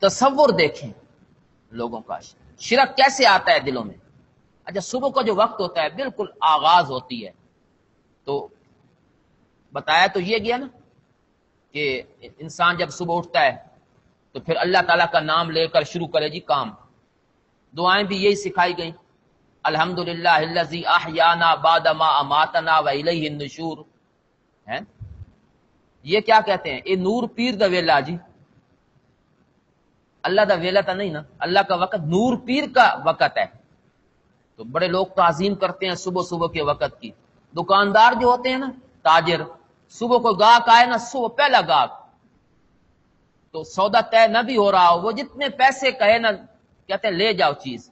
تصور دیکھیں لوگوں کا، شرک کیسے آتا ہے دلوں میں۔ اچھا، صبح کا جو وقت ہوتا ہے، بالکل آغاز ہوتی ہے، تو بتایا تو یہ گیا نا کہ انسان جب صبح اٹھتا ہے تو پھر اللہ تعالیٰ کا نام لے کر شروع کرے جی کام۔ دعائیں بھی یہی سکھائی گئیں، الحمدللہ الذی احیانا بعد ما اماتنا والیہ النشور ہے۔ یہ کیا کہتے ہیں؟ اے نور پیر دا ویلا جی، اللہ دا ویلا تا نہیں نا، اللہ کا وقت نور پیر کا وقت ہے۔ تو بڑے لوگ تعظیم کرتے ہیں صبح صبح کے وقت کی۔ دکاندار جو ہوتے ہیں نا، تاجر، صبح کو گاہک آئے نا، صبح پہلا گاہک، تو سودا طے نہ بھی ہو رہا ہو، وہ جتنے پیسے کہے نا، کہتے ہیں لے جاؤ چیز،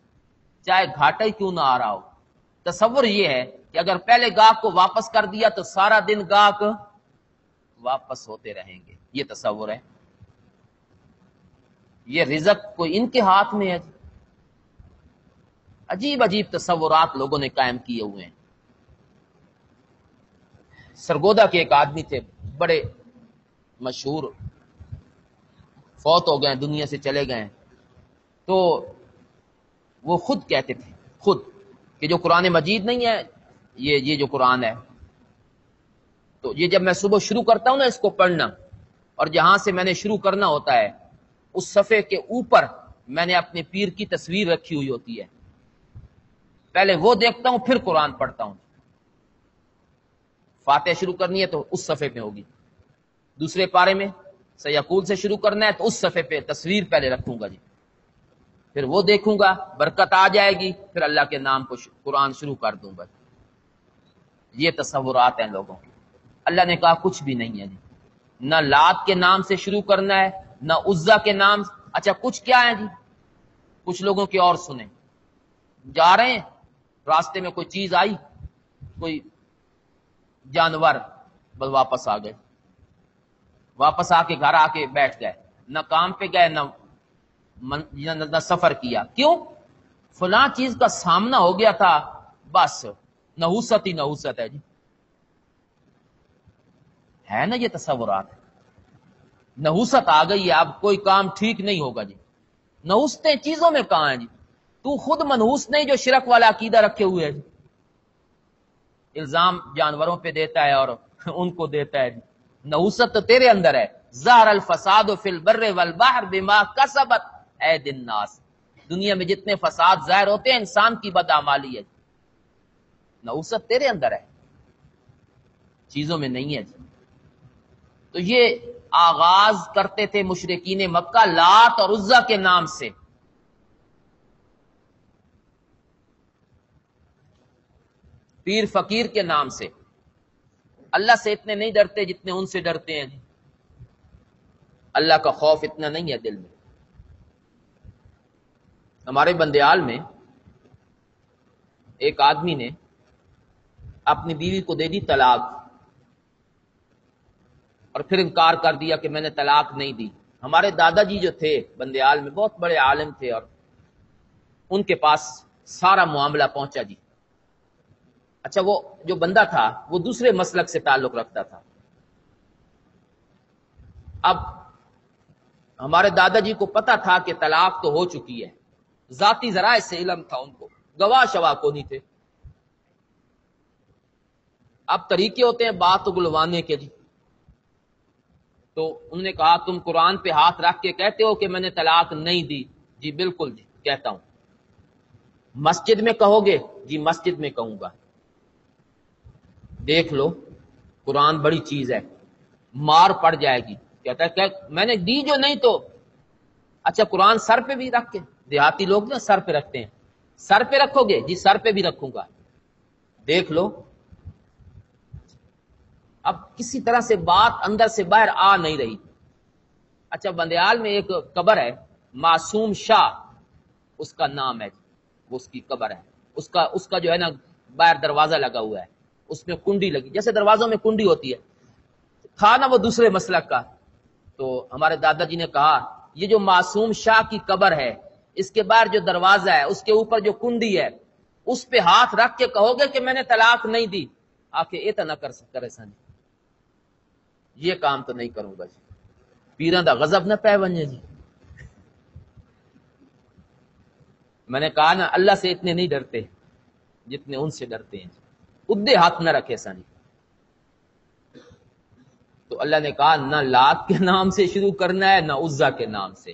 چاہے گھاٹا ہی کیوں نہ آ رہا ہو۔ تصور یہ ہے کہ اگر پہلے گاہک کو واپس کر دیا تو سارا دن گاہک واپس ہوتے رہیں گے۔ یہ تصور ہے، یہ رزق کوئی ان کے ہاتھ میں ہے۔ عجیب عجیب تصورات لوگوں نے قائم کیے ہوئے ہیں۔ سرگودا کے ایک آدمی تھے، بڑے مشہور، فوت ہو گئے، دنیا سے چلے گئے، تو وہ خود کہتے تھے خود کہ جو قرآن مجید نہیں ہے، یہ جو قرآن ہے، تو یہ جب میں صبح شروع کرتا ہوں نا اس کو پڑھنا، اور جہاں سے میں نے شروع کرنا ہوتا ہے اس صفحے کے اوپر میں نے اپنے پیر کی تصویر رکھی ہوئی ہوتی ہے، پہلے وہ دیکھتا ہوں پھر قرآن پڑھتا ہوں۔ فاتحہ شروع کرنی ہے تو اس صفحے پہ ہوگی، دوسرے پارے میں سیقول سے شروع کرنا ہے تو اس صفحے پہ تصویر پہلے رکھوں گا جی، پھر وہ دیکھوں گا، برکت آ جائے گی، پھر اللہ کے نام کو قرآن شروع کر دوں گا۔ یہ تصورات ہیں لوگوں کے۔ اللہ نے کہا کچھ بھی نہیں ہے جی، نہ لات کے نام سے شروع کرنا ہے، نہ عزا کے نام۔ اچھا کچھ کیا ہے جی؟ کچھ لوگوں کی اور سنیں، جا رہے ہیں راستے میں کوئی چیز آئی، کوئی جانور، بس واپس آ گئے، واپس آ کے گھر آ کے بیٹھ گئے، نہ کام پہ گئے نہ سفر کیا۔ کیوں؟ فلاں چیز کا سامنا ہو گیا تھا، بس نحوست ہی نحوست ہے جی۔ ہے نا یہ تصورات. نحوست آ گئی ہے، اب کوئی کام ٹھیک نہیں ہوگا جی. نحوستیں چیزوں میں کہاں ہیں جی؟ تو خود منحوس نہیں جو شرک والا عقیدہ رکھے ہوئے ہے جی. الزام جانوروں پہ دیتا ہے اور ان کو دیتا ہے جی. نحوست تو تیرے اندر ہے. ظہر الفساد فی البر والبحر بما کسبت ایدی الناس. دنیا میں جتنے فساد ظاہر ہوتے ہیں انسان کی بدعمالی ہے. نحوست تیرے اندر ہے، چیزوں میں نہیں ہے جی. تو یہ آغاز کرتے تھے مشرکین مکہ لات اور عزا کے نام سے. پیر فقیر کے نام سے. اللہ سے اتنے نہیں ڈرتے جتنے ان سے ڈرتے ہیں. اللہ کا خوف اتنا نہیں ہے دل میں. ہمارے بندیال میں ایک آدمی نے اپنی بیوی کو دے دی طلاق اور پھر انکار کر دیا کہ میں نے طلاق نہیں دی. ہمارے دادا جی جو تھے بندیال میں بہت بڑے عالم تھے اور ان کے پاس سارا معاملہ پہنچا جی. اچھا وہ جو بندہ تھا وہ دوسرے مسلک سے تعلق رکھتا تھا. اب ہمارے دادا جی کو پتا تھا کہ طلاق تو ہو چکی ہے، ذاتی ذرائع سے علم تھا ان کو، گواہ شواہ کو نہیں تھے. اب طریقے ہوتے ہیں بات اگلوانے کے جی. تو انہوں نے کہا تم قرآن پہ ہاتھ رکھ کے کہتے ہو کہ میں نے طلاق نہیں دی. جی بالکل جی کہتا ہوں. مسجد میں کہو گے؟ جی مسجد میں کہوں گا. دیکھ لو قرآن بڑی چیز ہے، مار پڑ جائے گی. کہتا ہے کہ میں نے دی جو نہیں تو. اچھا قرآن سر پہ بھی رکھ کے، دیہاتی لوگ نا سر پہ رکھتے ہیں، سر پہ رکھو گے؟ جی سر پہ بھی رکھوں گا. دیکھ لو. اب کسی طرح سے بات اندر سے باہر آ نہیں رہی. اچھا بندیال میں ایک قبر ہے معصوم شاہ اس کا نام ہے، وہ اس کی قبر ہے. اس کا جو ہے نا باہر دروازہ لگا ہوا ہے، اس میں کنڈی لگی، جیسے دروازوں میں کنڈی ہوتی ہے. تھا نا وہ دوسرے مسلک کا. تو ہمارے دادا جی نے کہا یہ جو معصوم شاہ کی قبر ہے اس کے باہر جو دروازہ ہے اس کے اوپر جو کنڈی ہے اس پہ ہاتھ رکھ کے کہو گے کہ میں نے طلاق نہیں دی؟ آکے ایتا نہ کر سکتا سانی، یہ کام تو نہیں کروں گا جی. پیران دا غضب نہ پہ ونجے جی. میں نے کہا نا اللہ سے اتنے نہیں ڈرتے جتنے ان سے ڈرتے ہیں. ادھے ہاتھ نہ رکھے سانی. تو اللہ نے کہا نہ لات کے نام سے شروع کرنا ہے نہ عزا کے نام سے.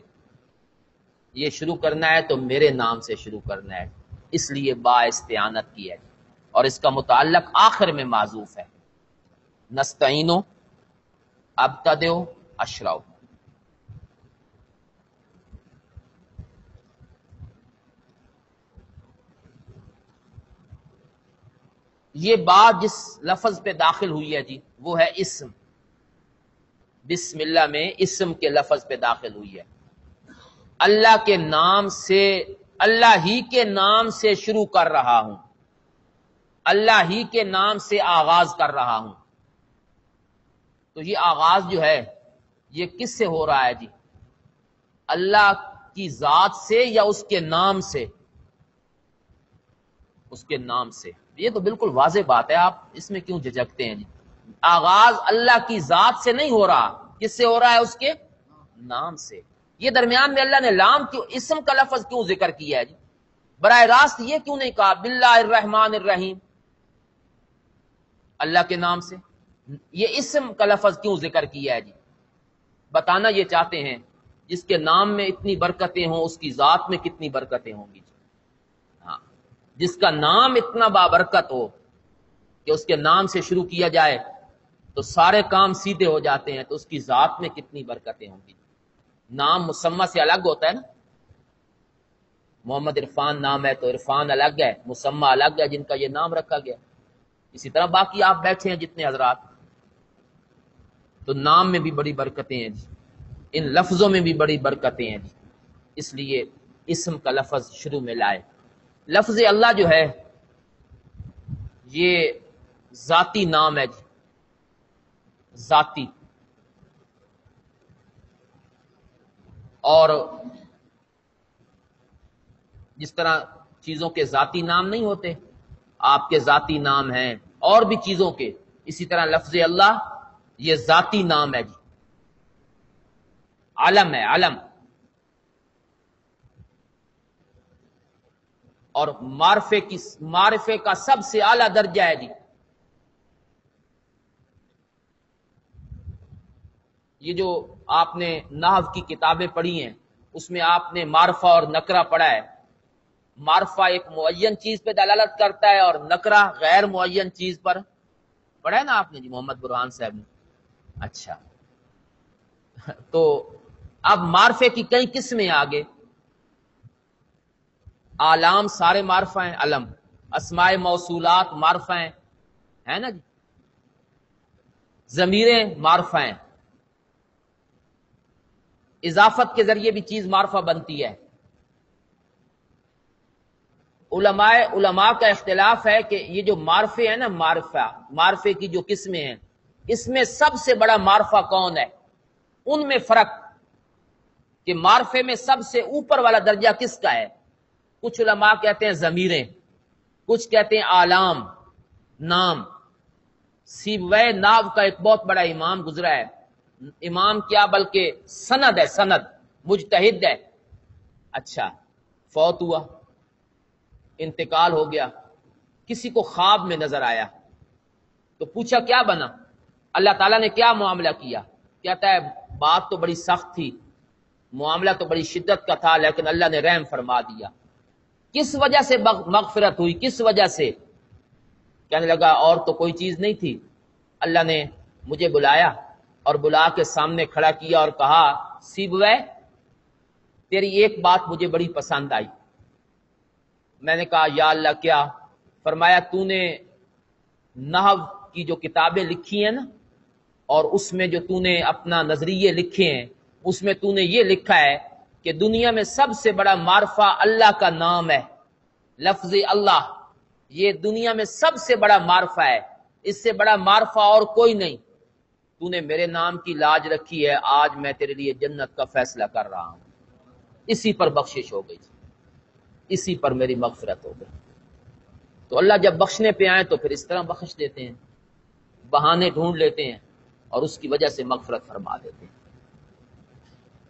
یہ شروع کرنا ہے تو میرے نام سے شروع کرنا ہے. اس لیے با استعانت کی ہے اور اس کا متعلق آخر میں معذوف ہے. نستعینو ابتدئو اشرعو. یہ بات جس لفظ پہ داخل ہوئی ہے جی وہ ہے اسم. بسم اللہ میں اسم کے لفظ پہ داخل ہوئی ہے. اللہ کے نام سے، اللہ ہی کے نام سے شروع کر رہا ہوں، اللہ ہی کے نام سے آغاز کر رہا ہوں. تو یہ آغاز جو ہے یہ کس سے ہو رہا ہے جی؟ اللہ کی ذات سے یا اس کے نام سے؟ اس کے نام سے. یہ تو بالکل واضح بات ہے، آپ اس میں کیوں جھجکتے ہیں جی؟ آغاز اللہ کی ذات سے نہیں ہو رہا، کس سے ہو رہا ہے؟ اس کے نام سے. یہ درمیان میں اللہ نے لام کیوں، اسم کا لفظ کیوں ذکر کیا ہے جی؟ براہ راست یہ کیوں نہیں کہا باللہ الرحمن الرحیم اللہ کے نام سے؟ یہ اسم کا لفظ کیوں ذکر کیا ہے جی؟ بتانا یہ چاہتے ہیں جس کے نام میں اتنی برکتیں ہوں اس کی ذات میں کتنی برکتیں ہوں گی جی. ہاں جس کا نام اتنا بابرکت ہو کہ اس کے نام سے شروع کیا جائے تو سارے کام سیدھے ہو جاتے ہیں، تو اس کی ذات میں کتنی برکتیں ہوں گی. نام مسمى سے الگ ہوتا ہے نا. محمد عرفان نام ہے تو عرفان الگ ہے، مسمى الگ ہے جن کا یہ نام رکھا گیا. اسی طرح باقی آپ بیٹھے ہیں جتنے حضرات، تو نام میں بھی بڑی برکتیں ہیں جی، ان لفظوں میں بھی بڑی برکتیں ہیں جی. اس لیے اسم کا لفظ شروع میں لائے. لفظ اللہ جو ہے یہ ذاتی نام ہے جی، ذاتی. اور جس طرح چیزوں کے ذاتی نام نہیں ہوتے، آپ کے ذاتی نام ہیں اور بھی چیزوں کے، اسی طرح لفظ اللہ یہ ذاتی نام ہے جی، علم ہے، علم. اور معرفے کا سب سے اعلیٰ درجہ ہے جی. یہ جو آپ نے نحو کی کتابیں پڑھی ہیں اس میں آپ نے معرفہ اور نکرہ پڑھا ہے. معرفہ ایک معین چیز پہ دلالت کرتا ہے اور نکرہ غیر معین چیز پر. پڑھا ہے نا آپ نے جی محمد برہان صاحب نے؟ اچھا. تو اب معرفے کی کئی قسمیں آگے. آلام سارے معرفہ ہیں، علم. اسماء موصولات معرفہ ہیں، ہے نا جی. ضمیریں معرفہ ہیں. اضافت کے ذریعے بھی چیز معرفہ بنتی ہے. علماء کا اختلاف ہے کہ یہ جو معرفے ہیں نا، معرفے کی جو قسمیں ہیں، اس میں سب سے بڑا معرفہ کون ہے؟ ان میں فرق کہ معرفے میں سب سے اوپر والا درجہ کس کا ہے. کچھ علماء کہتے ہیں ضمیریں، کچھ کہتے ہیں آلام، نام. سیبویہ نحو کا ایک بہت بڑا امام گزرا ہے. امام کیا بلکہ سند ہے، سند، مجتہد ہے. اچھا، فوت ہوا، انتقال ہو گیا. کسی کو خواب میں نظر آیا تو پوچھا کیا بنا؟ اللہ تعالیٰ نے کیا معاملہ کیا؟ کہتا ہے بات تو بڑی سخت تھی، معاملہ تو بڑی شدت کا تھا، لیکن اللہ نے رحم فرما دیا. کس وجہ سے مغفرت ہوئی؟ کس وجہ سے؟ کہنے لگا اور تو کوئی چیز نہیں تھی، اللہ نے مجھے بلایا اور بلا کے سامنے کھڑا کیا اور کہا سیبویہ تیری ایک بات مجھے بڑی پسند آئی. میں نے کہا یا اللہ کیا؟ فرمایا تو نے نحو کی جو کتابیں لکھی ہیں نا، اور اس میں جو تو نے اپنا نظریے لکھے ہیں، اس میں تو نے یہ لکھا ہے کہ دنیا میں سب سے بڑا معرفہ اللہ کا نام ہے. لفظ اللہ یہ دنیا میں سب سے بڑا معرفہ ہے، اس سے بڑا معرفہ اور کوئی نہیں. تو نے میرے نام کی لاج رکھی ہے، آج میں تیرے لیے جنت کا فیصلہ کر رہا ہوں. اسی پر بخشش ہو گئی، اسی پر میری مغفرت ہو گئی. تو اللہ جب بخشنے پہ آئے تو پھر اس طرح بخش دیتے ہیں، بہانے ڈھونڈ لیتے ہیں اور اس کی وجہ سے مغفرت فرما دیتے ہیں.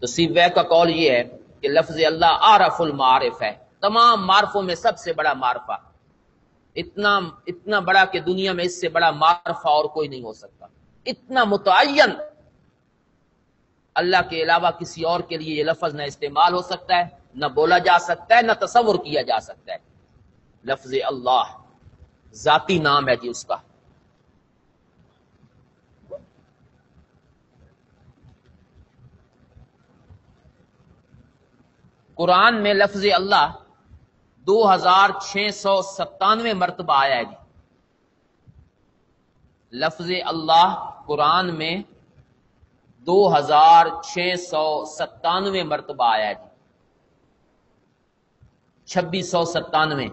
تو سیبویہ کا قول یہ ہے کہ لفظ اللہ عارف المعارف ہے، تمام معرفوں میں سب سے بڑا معرفہ. اتنا بڑا کہ دنیا میں اس سے بڑا معرفہ اور کوئی نہیں ہو سکتا. اتنا متعین، اللہ کے علاوہ کسی اور کے لیے یہ لفظ نہ استعمال ہو سکتا ہے، نہ بولا جا سکتا ہے، نہ تصور کیا جا سکتا ہے. لفظ اللہ ذاتی نام ہے جی اس کا. قرآن میں لفظ اللہ 2697 مرتبہ آیا ہے جی. لفظ اللہ قرآن میں 2697 مرتبہ آیا ہے جی. 2697.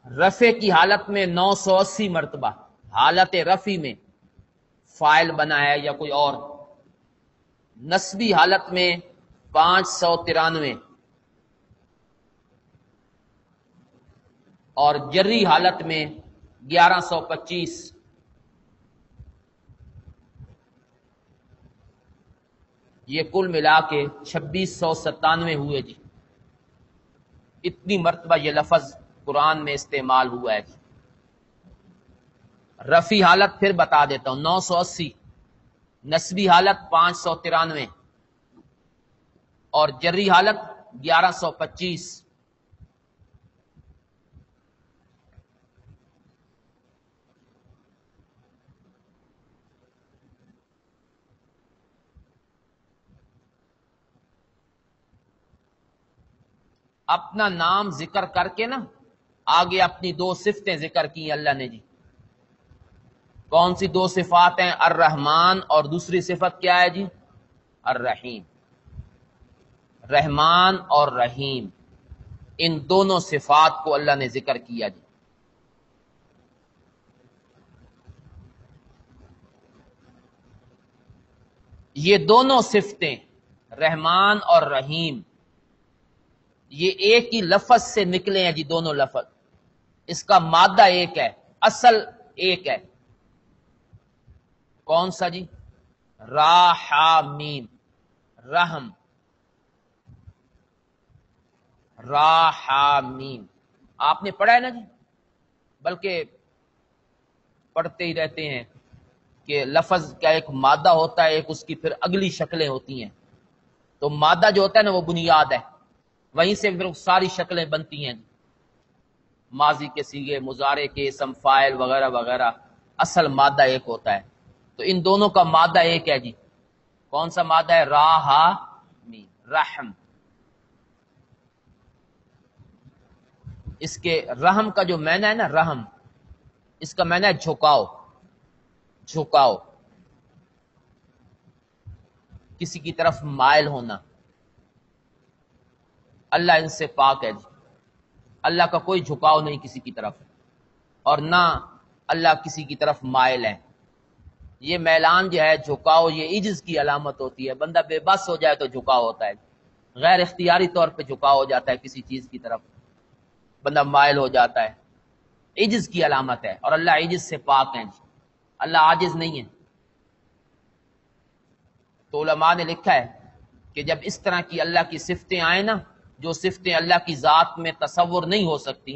رفع کی حالت میں 980 مرتبہ، حالت رفع میں فاعل بنا ہے یا کوئی اور. نسبی حالت میں 593 اور جری حالت میں 1125. یہ کل ملا کے 2697 ہوئے جی. اتنی مرتبہ یہ لفظ قرآن میں استعمال ہوا ہے جی. رفعی حالت پھر بتا دیتا ہوں 980، نسبی حالت 593 اور جری حالت 1125. اپنا نام ذکر کر کے نا آگے اپنی دو صفتیں ذکر کی اللہ نے جی. کون سی دو صفات ہیں؟ الرحمن اور دوسری صفت کیا ہے جی؟ الرحیم. رحمان اور رحیم، ان دونوں صفات کو اللہ نے ذکر کیا جی. یہ دونوں صفتیں رحمان اور رحیم یہ ایک ہی لفظ سے نکلے ہیں جی دونوں لفظ، اس کا مادہ ایک ہے، اصل ایک ہے۔ کون سا جی؟ راحمین، رحم، راحمین آپ نے پڑھا ہے نا جی، بلکہ پڑھتے ہی رہتے ہیں کہ لفظ کا ایک مادہ ہوتا ہے، ایک اس کی پھر اگلی شکلیں ہوتی ہیں۔ تو مادہ جو ہوتا ہے نا وہ بنیاد ہے، وہیں سے پھر ساری شکلیں بنتی ہیں، ماضی کے صیغے، مضارع کے اسم فاعل وغیرہ وغیرہ، اصل مادہ ایک ہوتا ہے۔ تو ان دونوں کا مادہ ایک ہے جی، کون سا مادہ ہے؟ راحمین، رحم۔ اس کے رحم کا جو معنی ہے نا، رحم، اس کا معنی ہے جھکاؤ، جھکاؤ، کسی کی طرف مائل ہونا۔ اللہ ان سے پاک ہے جی، اللہ کا کوئی جھکاؤ نہیں کسی کی طرف، اور نہ اللہ کسی کی طرف مائل ہے۔ یہ میلان جو ہے، جھکاؤ، یہ عجز کی علامت ہوتی ہے۔ بندہ بے بس ہو جائے تو جھکاؤ ہوتا ہے، غیر اختیاری طور پہ جھکاؤ ہو جاتا ہے کسی چیز کی طرف، بندہ مائل ہو جاتا ہے، عجز کی علامت ہے، اور اللہ عجز سے پاک ہیں جی، اللہ عاجز نہیں ہے۔ تو علماء نے لکھا ہے کہ جب اس طرح کی اللہ کی صفتیں آئیں نا، جو صفتیں اللہ کی ذات میں تصور نہیں ہو سکتی،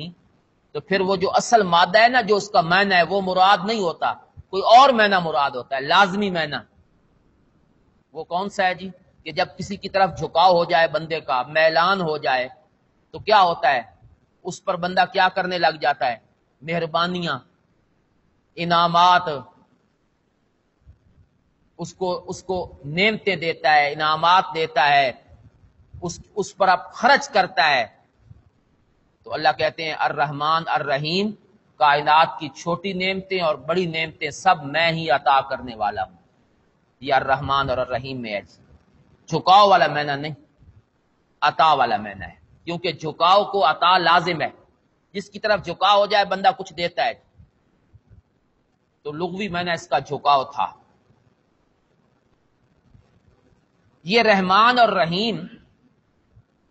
تو پھر وہ جو اصل مادہ ہے نا، جو اس کا معنی ہے، وہ مراد نہیں ہوتا، کوئی اور معنی مراد ہوتا ہے، لازمی معنی۔ وہ کون سا ہے جی؟ کہ جب کسی کی طرف جھکاؤ ہو جائے بندے کا، میلان ہو جائے، تو کیا ہوتا ہے؟ اس پر بندہ کیا کرنے لگ جاتا ہے؟ مہربانیاں، انعامات، اس کو نعمتیں دیتا ہے، انعامات دیتا ہے، اس پر اب خرچ کرتا ہے۔ تو اللہ کہتے ہیں الرحمن الرحیم، کائنات کی چھوٹی نعمتیں اور بڑی نعمتیں سب میں ہی عطا کرنے والا ہوں۔ یہ الرحمن اور الرحیم میں ہے، جھکاؤ والا معنی نہیں، عطا والا معنی ہے، کیونکہ جھکاؤ کو عطا لازم ہے، جس کی طرف جھکاؤ ہو جائے بندہ کچھ دیتا ہے۔ تو لغوی معنی اس کا جھکاؤ تھا۔ یہ رحمان اور رحیم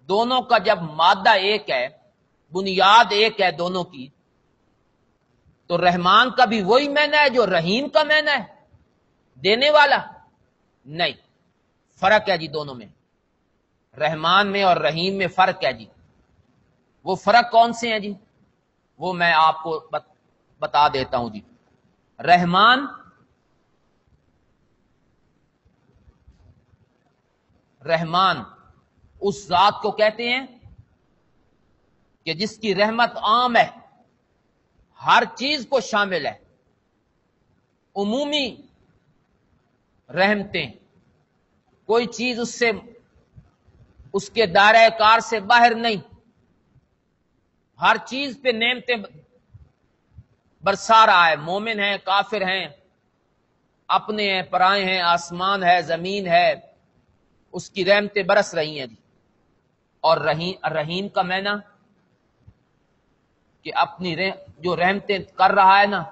دونوں کا جب مادہ ایک ہے، بنیاد ایک ہے دونوں کی، تو رحمان کا بھی وہی معنی ہے جو رحیم کا معنی ہے، دینے والا نہیں، فرق ہے جی دونوں میں، رحمان میں اور رحیم میں فرق ہے جی۔ وہ فرق کون سے ہیں جی؟ وہ میں آپ کو بتا دیتا ہوں جی۔ رحمان، رحمان اس ذات کو کہتے ہیں کہ جس کی رحمت عام ہے، ہر چیز کو شامل ہے، عمومی رحمتیں، کوئی چیز اس کے دائرہ کار سے باہر نہیں، ہر چیز پہ نعمتیں برسا رہا ہے، مومن ہیں، کافر ہیں، اپنے ہیں، پرائے ہیں، آسمان ہے، زمین ہے، اس کی رحمتیں برس رہی ہیں جی۔ اور رحیم کا معنی کہ اپنی جو رحمتیں کر رہا ہے نا،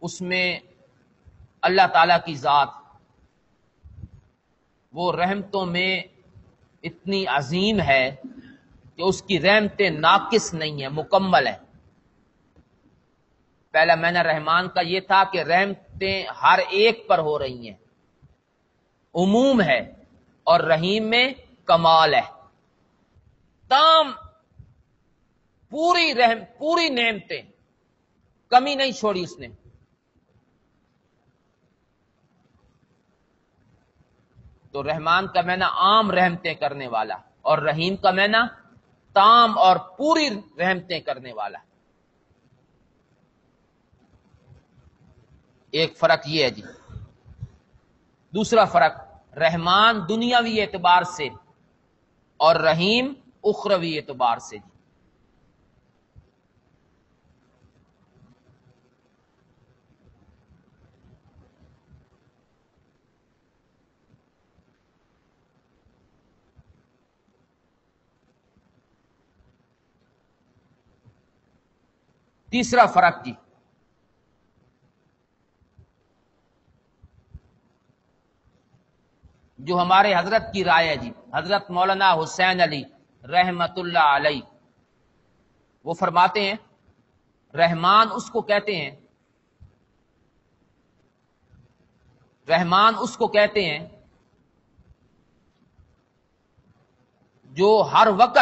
اس میں اللہ تعالی کی ذات وہ رحمتوں میں اتنی عظیم ہے کہ اس کی رحمتیں ناقص نہیں ہیں، مکمل ہیں۔ پہلا معنی رحمان کا یہ تھا کہ رحمتیں ہر ایک پر ہو رہی ہیں، عموم ہے، اور رحیم میں کمال ہے، تام پوری نعمتیں، کمی نہیں چھوڑی اس نے۔ تو رحمان کا معنی عام رحمتیں کرنے والا، اور رحیم کا معنی تام اور پوری رحمتیں کرنے والا۔ ایک فرق یہ ہے جی۔ دوسرا فرق، رحمان دنیاوی اعتبار سے اور رحیم اخروی اعتبار سے جی۔ تیسرا فرق جی، جو ہمارے حضرت کی رائے ہے جی، حضرت مولانا حسین علی رحمت اللہ علیہ، وہ فرماتے ہیں رحمان اس کو کہتے ہیں، رحمان اس کو کہتے ہیں جو ہر وقت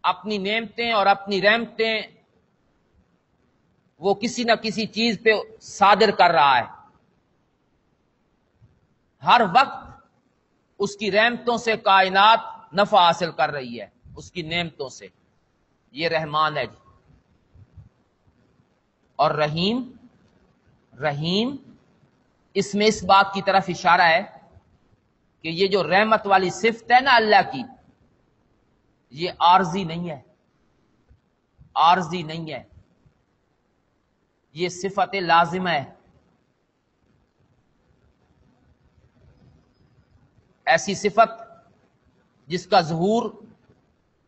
اپنی نعمتیں اور اپنی رحمتیں وہ کسی نہ کسی چیز پہ صادر کر رہا ہے، ہر وقت اس کی رحمتوں سے کائنات نفع حاصل کر رہی ہے، اس کی نعمتوں سے، یہ رحمان ہے جی۔ اور رحیم اس میں اس بات کی طرف اشارہ ہے کہ یہ جو رحمت والی صفت ہے نا اللہ کی، یہ عارضی نہیں ہے، عارضی نہیں ہے، یہ صفت لازمہ ہے۔ ایسی صفت جس کا ظہور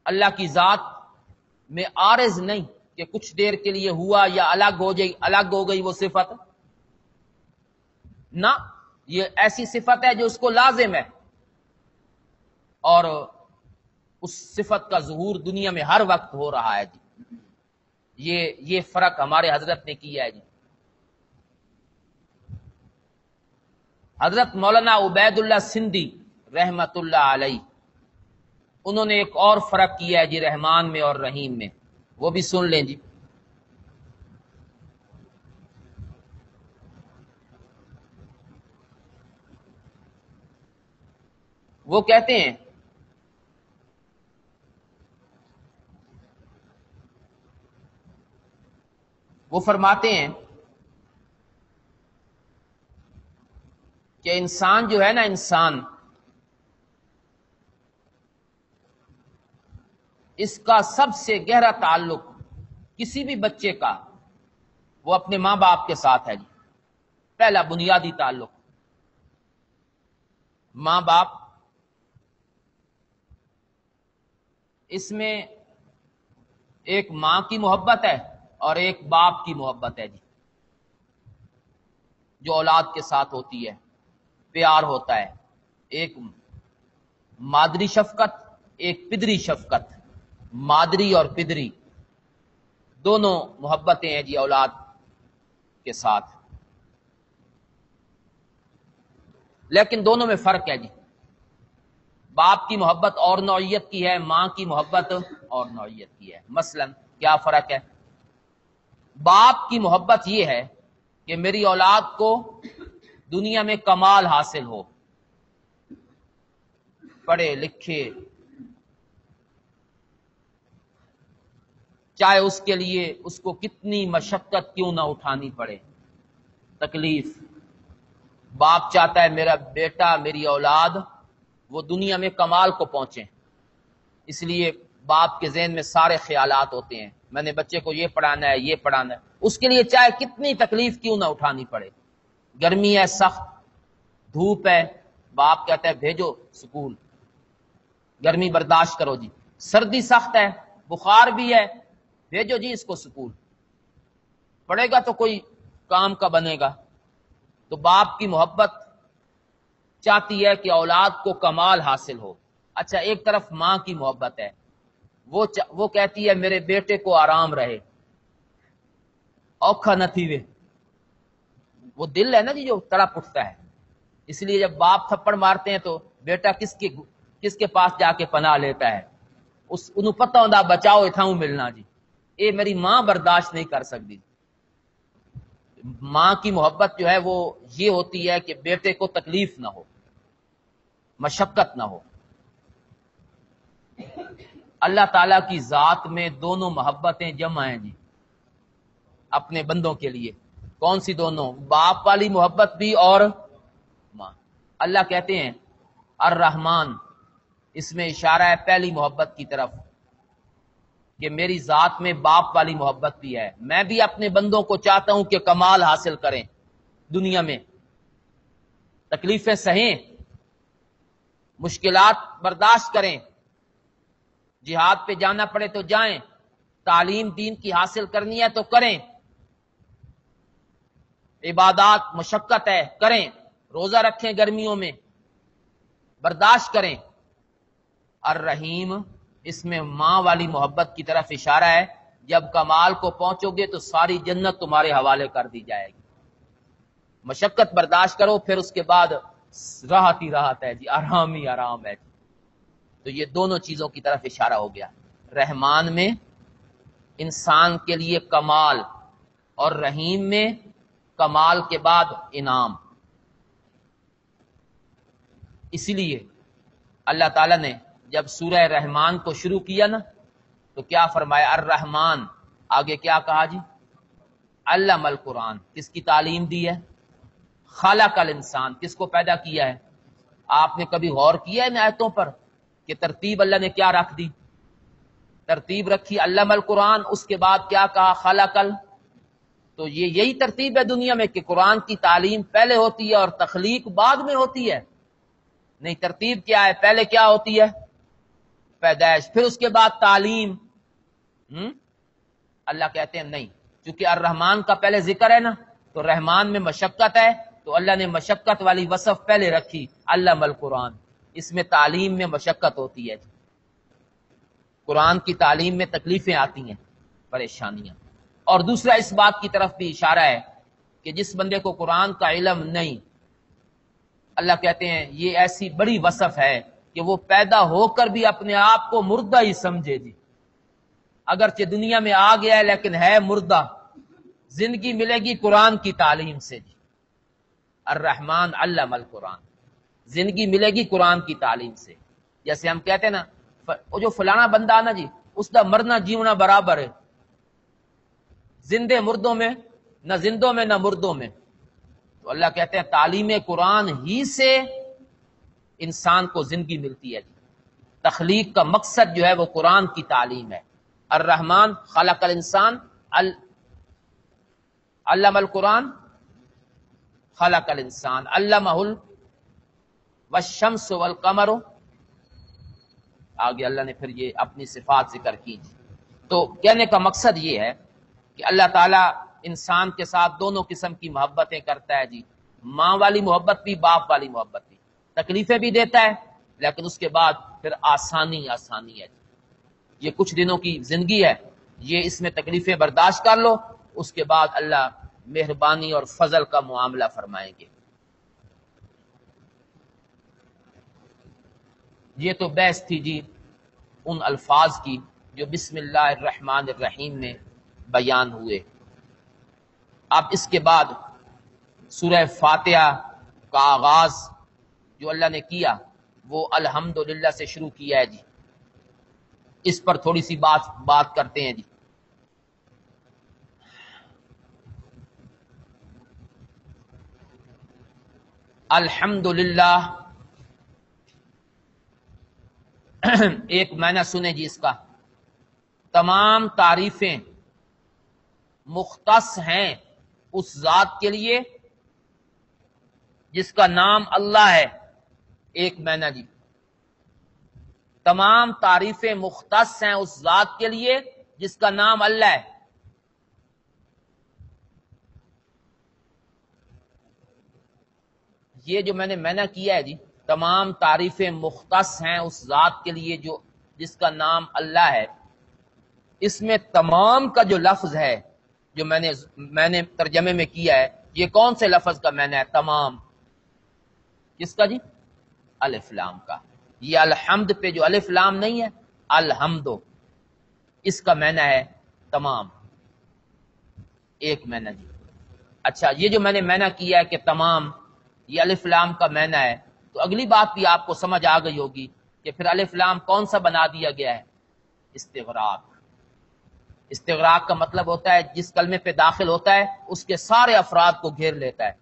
اللہ کی ذات میں عارض نہیں کہ کچھ دیر کے لیے ہوا یا الگ ہو گئی وہ صفت، نہ، یہ ایسی صفت ہے جو اس کو لازم ہے، اور اس صفت کا ظہور دنیا میں ہر وقت ہو رہا ہے جی۔ یہ فرق ہمارے حضرت نے کیا ہے جی۔ حضرت مولانا عبید اللہ سندھی رحمت اللہ علیہ، انہوں نے ایک اور فرق کیا ہے جی رحمان میں اور رحیم میں، وہ بھی سن لیں جی۔ وہ کہتے ہیں وہ فرماتے ہیں کہ انسان جو ہے نا، انسان اس کا سب سے گہرا تعلق کسی بھی بچے کا وہ اپنے ماں باپ کے ساتھ ہے جی، پہلا بنیادی تعلق ماں باپ، اس میں ایک ماں کی محبت ہے اور ایک باپ کی محبت ہے جی، جو اولاد کے ساتھ ہوتی ہے، پیار ہوتا ہے، ایک مادری شفقت، ایک پدری شفقت، مادری اور پدری دونوں محبتیں ہیں جی اولاد کے ساتھ، لیکن دونوں میں فرق ہے جی۔ باپ کی محبت اور نوعیت کی ہے، ماں کی محبت اور نوعیت کی ہے۔ مثلا کیا فرق ہے؟ باپ کی محبت یہ ہے کہ میری اولاد کو دنیا میں کمال حاصل ہو، پڑھے لکھے، چاہے اس کے لیے اس کو کتنی مشقت کیوں نہ اٹھانی پڑے، تکلیف، باپ چاہتا ہے میرا بیٹا، میری اولاد وہ دنیا میں کمال کو پہنچے، اس لیے باپ کے ذہن میں سارے خیالات ہوتے ہیں، میں نے بچے کو یہ پڑھانا ہے، یہ پڑھانا ہے، اس کے لیے چاہے کتنی تکلیف کیوں نہ اٹھانی پڑے، گرمی ہے سخت، دھوپ ہے، باپ کہتا ہے بھیجو سکول، گرمی برداشت کرو جی، سردی سخت ہے، بخار بھی ہے، بھیجو جی اس کو سکول، پڑھے گا تو کوئی کام کا بنے گا۔ تو باپ کی محبت چاہتی ہے کہ اولاد کو کمال حاصل ہو۔ اچھا، ایک طرف ماں کی محبت ہے، وہ کہتی ہے میرے بیٹے کو آرام رہے، اوکھا نہ تھی وے، وہ دل ہے نا جی جو تڑپ اٹھتا ہے، اس لیے جب باپ تھپڑ مارتے ہیں تو بیٹا کس کے پاس جا کے پناہ لیتا ہے، انہوں پتہ ہوندا بچاؤ اتھاؤں ملنا جی، اے میری ماں برداشت نہیں کر سکتی۔ ماں کی محبت جو ہے وہ یہ ہوتی ہے کہ بیٹے کو تکلیف نہ ہو، مشقت نہ ہو۔ اللہ تعالیٰ کی ذات میں دونوں محبتیں جمع ہیں جی اپنے بندوں کے لیے۔ کون سی دونوں؟ باپ والی محبت بھی اور ماں۔ اللہ کہتے ہیں الرحمن، اس میں اشارہ ہے پہلی محبت کی طرف کہ میری ذات میں باپ والی محبت بھی ہے، میں بھی اپنے بندوں کو چاہتا ہوں کہ کمال حاصل کریں، دنیا میں تکلیفیں سہیں، مشکلات برداشت کریں، جہاد پہ جانا پڑے تو جائیں، تعلیم دین کی حاصل کرنی ہے تو کریں، عبادات مشقت ہے کریں، روزہ رکھیں گرمیوں میں، برداشت کریں۔ الرحیم، اس میں ماں والی محبت کی طرف اشارہ ہے، جب کمال کو پہنچو گے تو ساری جنت تمہارے حوالے کر دی جائے گی۔ مشقت برداشت کرو، پھر اس کے بعد راحت ہی راحت ہے جی، آرام ہی آرام ہے جی۔ تو یہ دونوں چیزوں کی طرف اشارہ ہو گیا، رحمان میں انسان کے لیے کمال اور رحیم میں کمال کے بعد انعام۔ اسی لیے اللہ تعالیٰ نے جب سورہ رحمان کو شروع کیا نا تو کیا فرمایا؟ الرحمن، آگے کیا کہا جی؟ علم القرآن، کس کی تعلیم دی ہے؟ خلق الانسان، کس کو پیدا کیا ہے؟ آپ نے کبھی غور کیا ہے ان آیتوں پر کہ ترتیب اللہ نے کیا رکھ دی؟ ترتیب رکھی علم القرآن، اس کے بعد کیا کہا؟ خلق تو یہی ترتیب ہے دنیا میں کہ قرآن کی تعلیم پہلے ہوتی ہے اور تخلیق بعد میں ہوتی ہے؟ نہیں، ترتیب کیا ہے؟ پہلے کیا ہوتی ہے؟ پیدائش، پھر اس کے بعد تعلیم۔ اللہ کہتے ہیں نہیں، چونکہ الرحمن کا پہلے ذکر ہے نا، تو رحمان میں مشقت ہے تو اللہ نے مشقت والی وصف پہلے رکھی، علم القرآن۔ اس میں تعلیم میں مشقت ہوتی ہے، قرآن کی تعلیم میں تکلیفیں آتی ہیں، پریشانیاں۔ اور دوسرا اس بات کی طرف بھی اشارہ ہے کہ جس بندے کو قرآن کا علم نہیں، اللہ کہتے ہیں یہ ایسی بڑی وصف ہے کہ وہ پیدا ہو کر بھی اپنے آپ کو مردہ ہی سمجھے جی، اگرچہ دنیا میں آ گیا ہے لیکن ہے مردہ۔ زندگی ملے گی قرآن کی تعلیم سے جی، الرحمن علم القرآن، زندگی ملے گی قرآن کی تعلیم سے۔ جیسے ہم کہتے ہیں نا وہ جو فلانا بندہ نا جی، اس کا مرنا جیونا برابر ہے، زندے مردوں میں نہ، زندوں میں نہ مردوں میں۔ تو اللہ کہتے ہیں تعلیم قرآن ہی سے انسان کو زندگی ملتی ہے جی۔ تخلیق کا مقصد جو ہے وہ قرآن کی تعلیم ہے۔ الرحمن خلق الانسان، علم القرآن، خلق الانسان، علمہ والشمس والقمر، آگے اللہ نے پھر یہ اپنی صفات ذکر کی جی۔ تو کہنے کا مقصد یہ ہے کہ اللہ تعالیٰ انسان کے ساتھ دونوں قسم کی محبتیں کرتا ہے جی، ماں والی محبت بھی، باپ والی محبت بھی، تکلیفیں بھی دیتا ہے لیکن اس کے بعد پھر آسانی ہے جی۔ یہ کچھ دنوں کی زندگی ہے، یہ اس میں تکلیفیں برداشت کر لو، اس کے بعد اللہ مہربانی اور فضل کا معاملہ فرمائیں گے۔ یہ تو بحث تھی جی ان الفاظ کی جو بسم اللہ الرحمن الرحیم میں بیان ہوئے۔ اب اس کے بعد سورہ فاتحہ کا آغاز جو اللہ نے کیا وہ الحمدللہ سے شروع کیا ہے جی، اس پر تھوڑی سی بات کرتے ہیں جی۔ الحمدللہ ایک معنی سنیں جی اس کا، تمام تعریفیں مختص ہیں اس ذات کے لیے جس کا نام اللہ ہے۔ ایک معنی جی، تمام تعریفیں مختص ہیں اس ذات کے لیے جس کا نام اللہ ہے۔ یہ جو میں نے معنی کیا ہے جی، تمام تعریفیں مختص ہیں اس ذات کے لیے جس کا نام اللہ ہے، اس میں تمام کا جو لفظ ہے جو میں نے ترجمے میں کیا ہے، یہ کون سے لفظ کا معنی ہے؟ تمام، کس کا جی؟ الف لام کا۔ یہ الحمد پہ جو الف لام نہیں ہے، الحمد، اس کا معنی ہے تمام، ایک معنی جی۔ اچھا، یہ جو میں نے معنی کیا ہے کہ تمام یہ الف لام کا معنی ہے، تو اگلی بات بھی آپ کو سمجھ آ گئی ہوگی کہ پھر الف لام کون سا بنا دیا گیا ہے؟ استغراق۔ استغراق کا مطلب ہوتا ہے جس کلمے پہ داخل ہوتا ہے اس کے سارے افراد کو گھیر لیتا ہے۔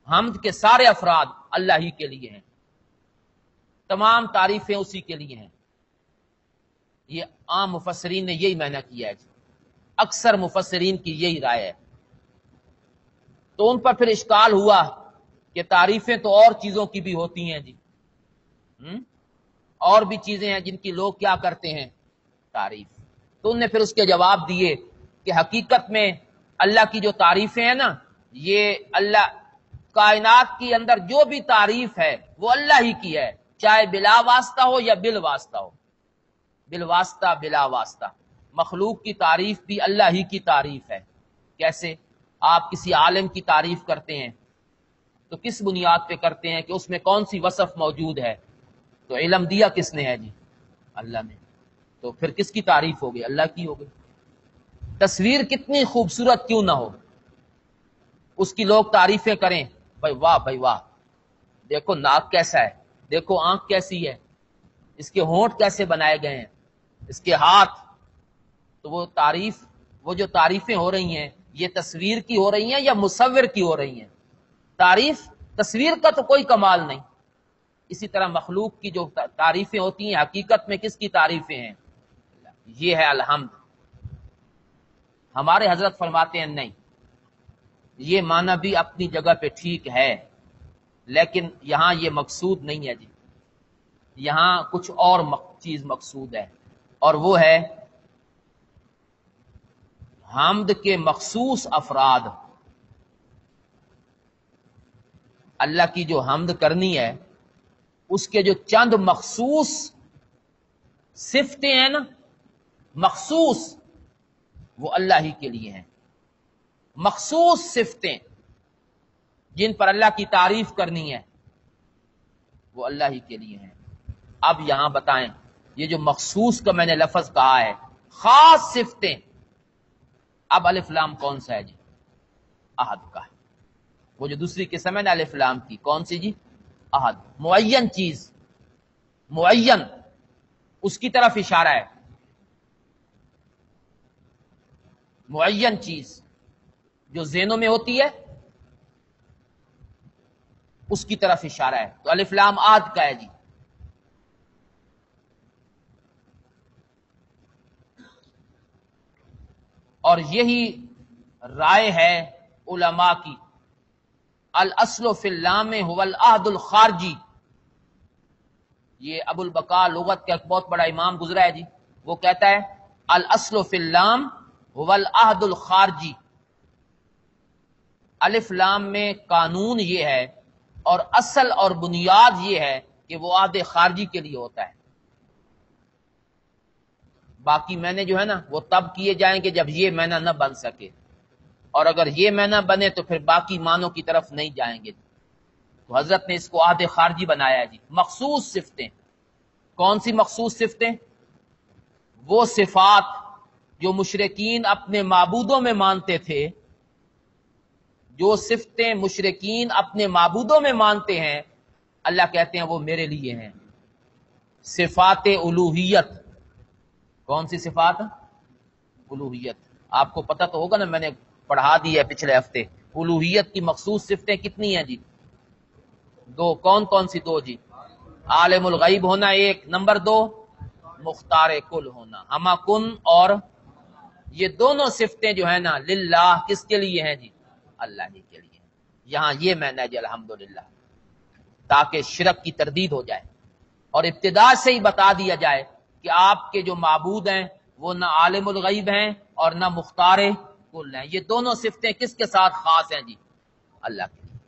حمد کے سارے افراد اللہ ہی کے لیے ہیں، تمام تعریفیں اسی کے لیے ہیں۔ یہ عام مفسرین نے یہی معنی کیا ہے، اکثر مفسرین کی یہی رائے ہے۔ تو ان پر پھر اشکال ہوا کہ تعریفیں تو اور چیزوں کی بھی ہوتی ہیں جی، اور بھی چیزیں ہیں جن کی لوگ کیا کرتے ہیں؟ تعریف۔ تو انہوں نے پھر اس کے جواب دیے کہ حقیقت میں اللہ کی جو تعریفیں ہیں نا، یہ اللہ کائنات کی اندر جو بھی تعریف ہے وہ اللہ ہی کی ہے، چاہے بلا واسطہ ہو یا بال واسطہ ہو، بالواسطہ بلا واسطہ۔ مخلوق کی تعریف بھی اللہ ہی کی تعریف ہے۔ کیسے؟ آپ کسی عالم کی تعریف کرتے ہیں تو کس بنیاد پہ کرتے ہیں کہ اس میں کون سی وصف موجود ہے؟ تو علم دیا کس نے ہے جی؟ اللہ نے۔ تو پھر کس کی تعریف ہوگی؟ اللہ کی ہوگی۔ تصویر کتنی خوبصورت کیوں نہ ہو، اس کی لوگ تعریفیں کریں، بھائی واہ بھائی واہ، دیکھو ناک کیسا ہے، دیکھو آنکھ کیسی ہے، اس کے ہونٹ کیسے بنائے گئے ہیں، اس کے ہاتھ۔ تو وہ جو تعریفیں ہو رہی ہیں یہ تصویر کی ہو رہی ہیں یا مصور کی ہو رہی ہیں؟ تصویر کا تو کوئی کمال نہیں۔ اسی طرح مخلوق کی جو تعریفیں ہوتی ہیں حقیقت میں کس کی تعریفیں ہیں؟ یہ ہے الحمد۔ ہمارے حضرت فرماتے ہیں نہیں، یہ معنی بھی اپنی جگہ پہ ٹھیک ہے، لیکن یہاں یہ مقصود نہیں ہے جی، یہاں کچھ اور چیز مقصود ہے، اور وہ ہے حمد کے مخصوص افراد۔ اللہ کی جو حمد کرنی ہے اس کے جو چند مخصوص صفتیں ہیں نا، مخصوص، وہ اللہ ہی کے لیے ہیں۔ مخصوص صفتیں جن پر اللہ کی تعریف کرنی ہے وہ اللہ ہی کے لیے ہیں۔ اب یہاں بتائیں، یہ جو مخصوص کا میں نے لفظ کہا ہے، خاص صفتیں، اب الف لام کون سا ہے جی؟ احد کا ہے۔ وہ جو دوسری قسم ہے نا الف لام کی، کون سی جی؟ احد۔ معین چیز، معین، اس کی طرف اشارہ ہے۔ معین چیز جو ذہنوں میں ہوتی ہے اس کی طرف اشارہ ہے، تو الف لام احد کا ہے جی۔ اور یہی رائے ہے علماء کی، الاصل فی اللام هو العہد الخارجی۔ یہ ابو البقاء لغت کا ایک بہت بڑا امام گزرا ہے جی، وہ کہتا ہے الاصل فی اللام هو العہد الخارجی۔ الف لام میں قانون یہ ہے اور اصل اور بنیاد یہ ہے کہ وہ عہد خارجی کے لیے ہوتا ہے۔ باقی معنی جو ہے نا وہ تب کیے جائیں گے جب یہ معنی نہ بن سکے، اور اگر یہ معنی بنے تو پھر باقی معنوں کی طرف نہیں جائیں گے۔ تو حضرت نے اس کو عہد خارجی بنایا ہے جی۔ مخصوص صفتیں، کون سی مخصوص صفتیں؟ وہ صفات جو مشرکین اپنے معبودوں میں مانتے تھے، جو صفتیں مشرکین اپنے معبودوں میں مانتے ہیں، اللہ کہتے ہیں وہ میرے لیے ہیں۔ صفات الوہیت، کون سی صفات؟ الوہیت۔ آپ کو پتہ تو ہوگا نا، میں نے پڑھا دی ہے پچھلے ہفتے، الوہیت کی مخصوص صفتیں کتنی ہیں جی؟ دو۔ کون کون سی دو جی؟ عالم الغیب ہونا ایک، نمبر دو مختار کل ہونا، ہما کن، اور یہ دونوں صفتیں جو ہیں نا للہ، کس کے لیے ہیں جی؟ اللہ ہی کے لیے۔ یہاں یہ معنی ہے جی الحمدللہ، تاکہ شرک کی تردید ہو جائے اور ابتدا سے ہی بتا دیا جائے کہ آپ کے جو معبود ہیں وہ نہ عالم الغیب ہیں اور نہ مختار کل ہیں۔ یہ دونوں صفتیں کس کے ساتھ خاص ہیں جی؟ اللہ کے لیے۔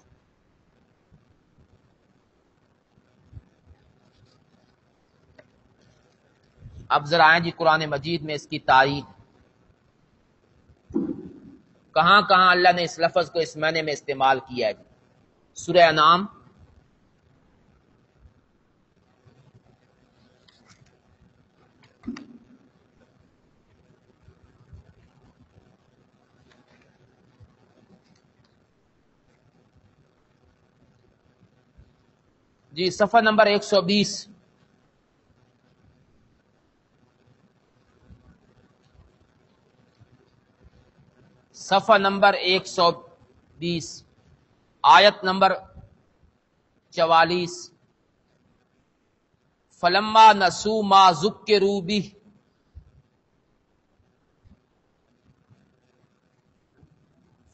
اب ذرا آئیں جی قرآن مجید میں اس کی تائید، کہاں کہاں اللہ نے اس لفظ کو اس معنی میں استعمال کیا ہے جی؟ سورہ انعام جی، صفحہ نمبر 120۔ صفحہ نمبر 120، آیت نمبر 44۔ فلما نسوا ما ذکروا بہ،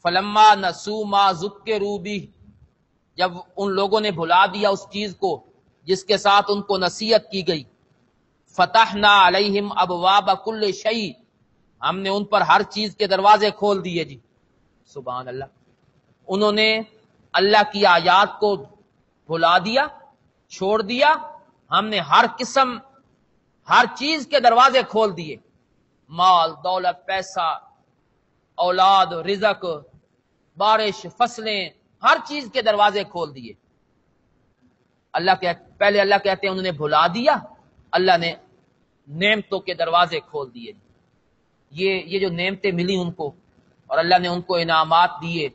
فلما نسوا ما ذکروا بہ، جب ان لوگوں نے بھلا دیا اس چیز کو جس کے ساتھ ان کو نصیحت کی گئی، فتحنا علیہم ابواب کل شیء، ہم نے ان پر ہر چیز کے دروازے کھول دیے جی۔ سبحان اللہ، انہوں نے اللہ کی آیات کو بھلا دیا، چھوڑ دیا، ہم نے ہر قسم ہر چیز کے دروازے کھول دیے، مال دولت پیسہ اولاد رزق بارش فصلیں، ہر چیز کے دروازے کھول دیے۔ پہلے اللہ کہتے ہیں انہوں نے بھلا دیا، اللہ نے نعمتوں کے دروازے کھول دیے۔ یہ جو نعمتیں ملی ان کو اور اللہ نے ان کو انعامات دیے،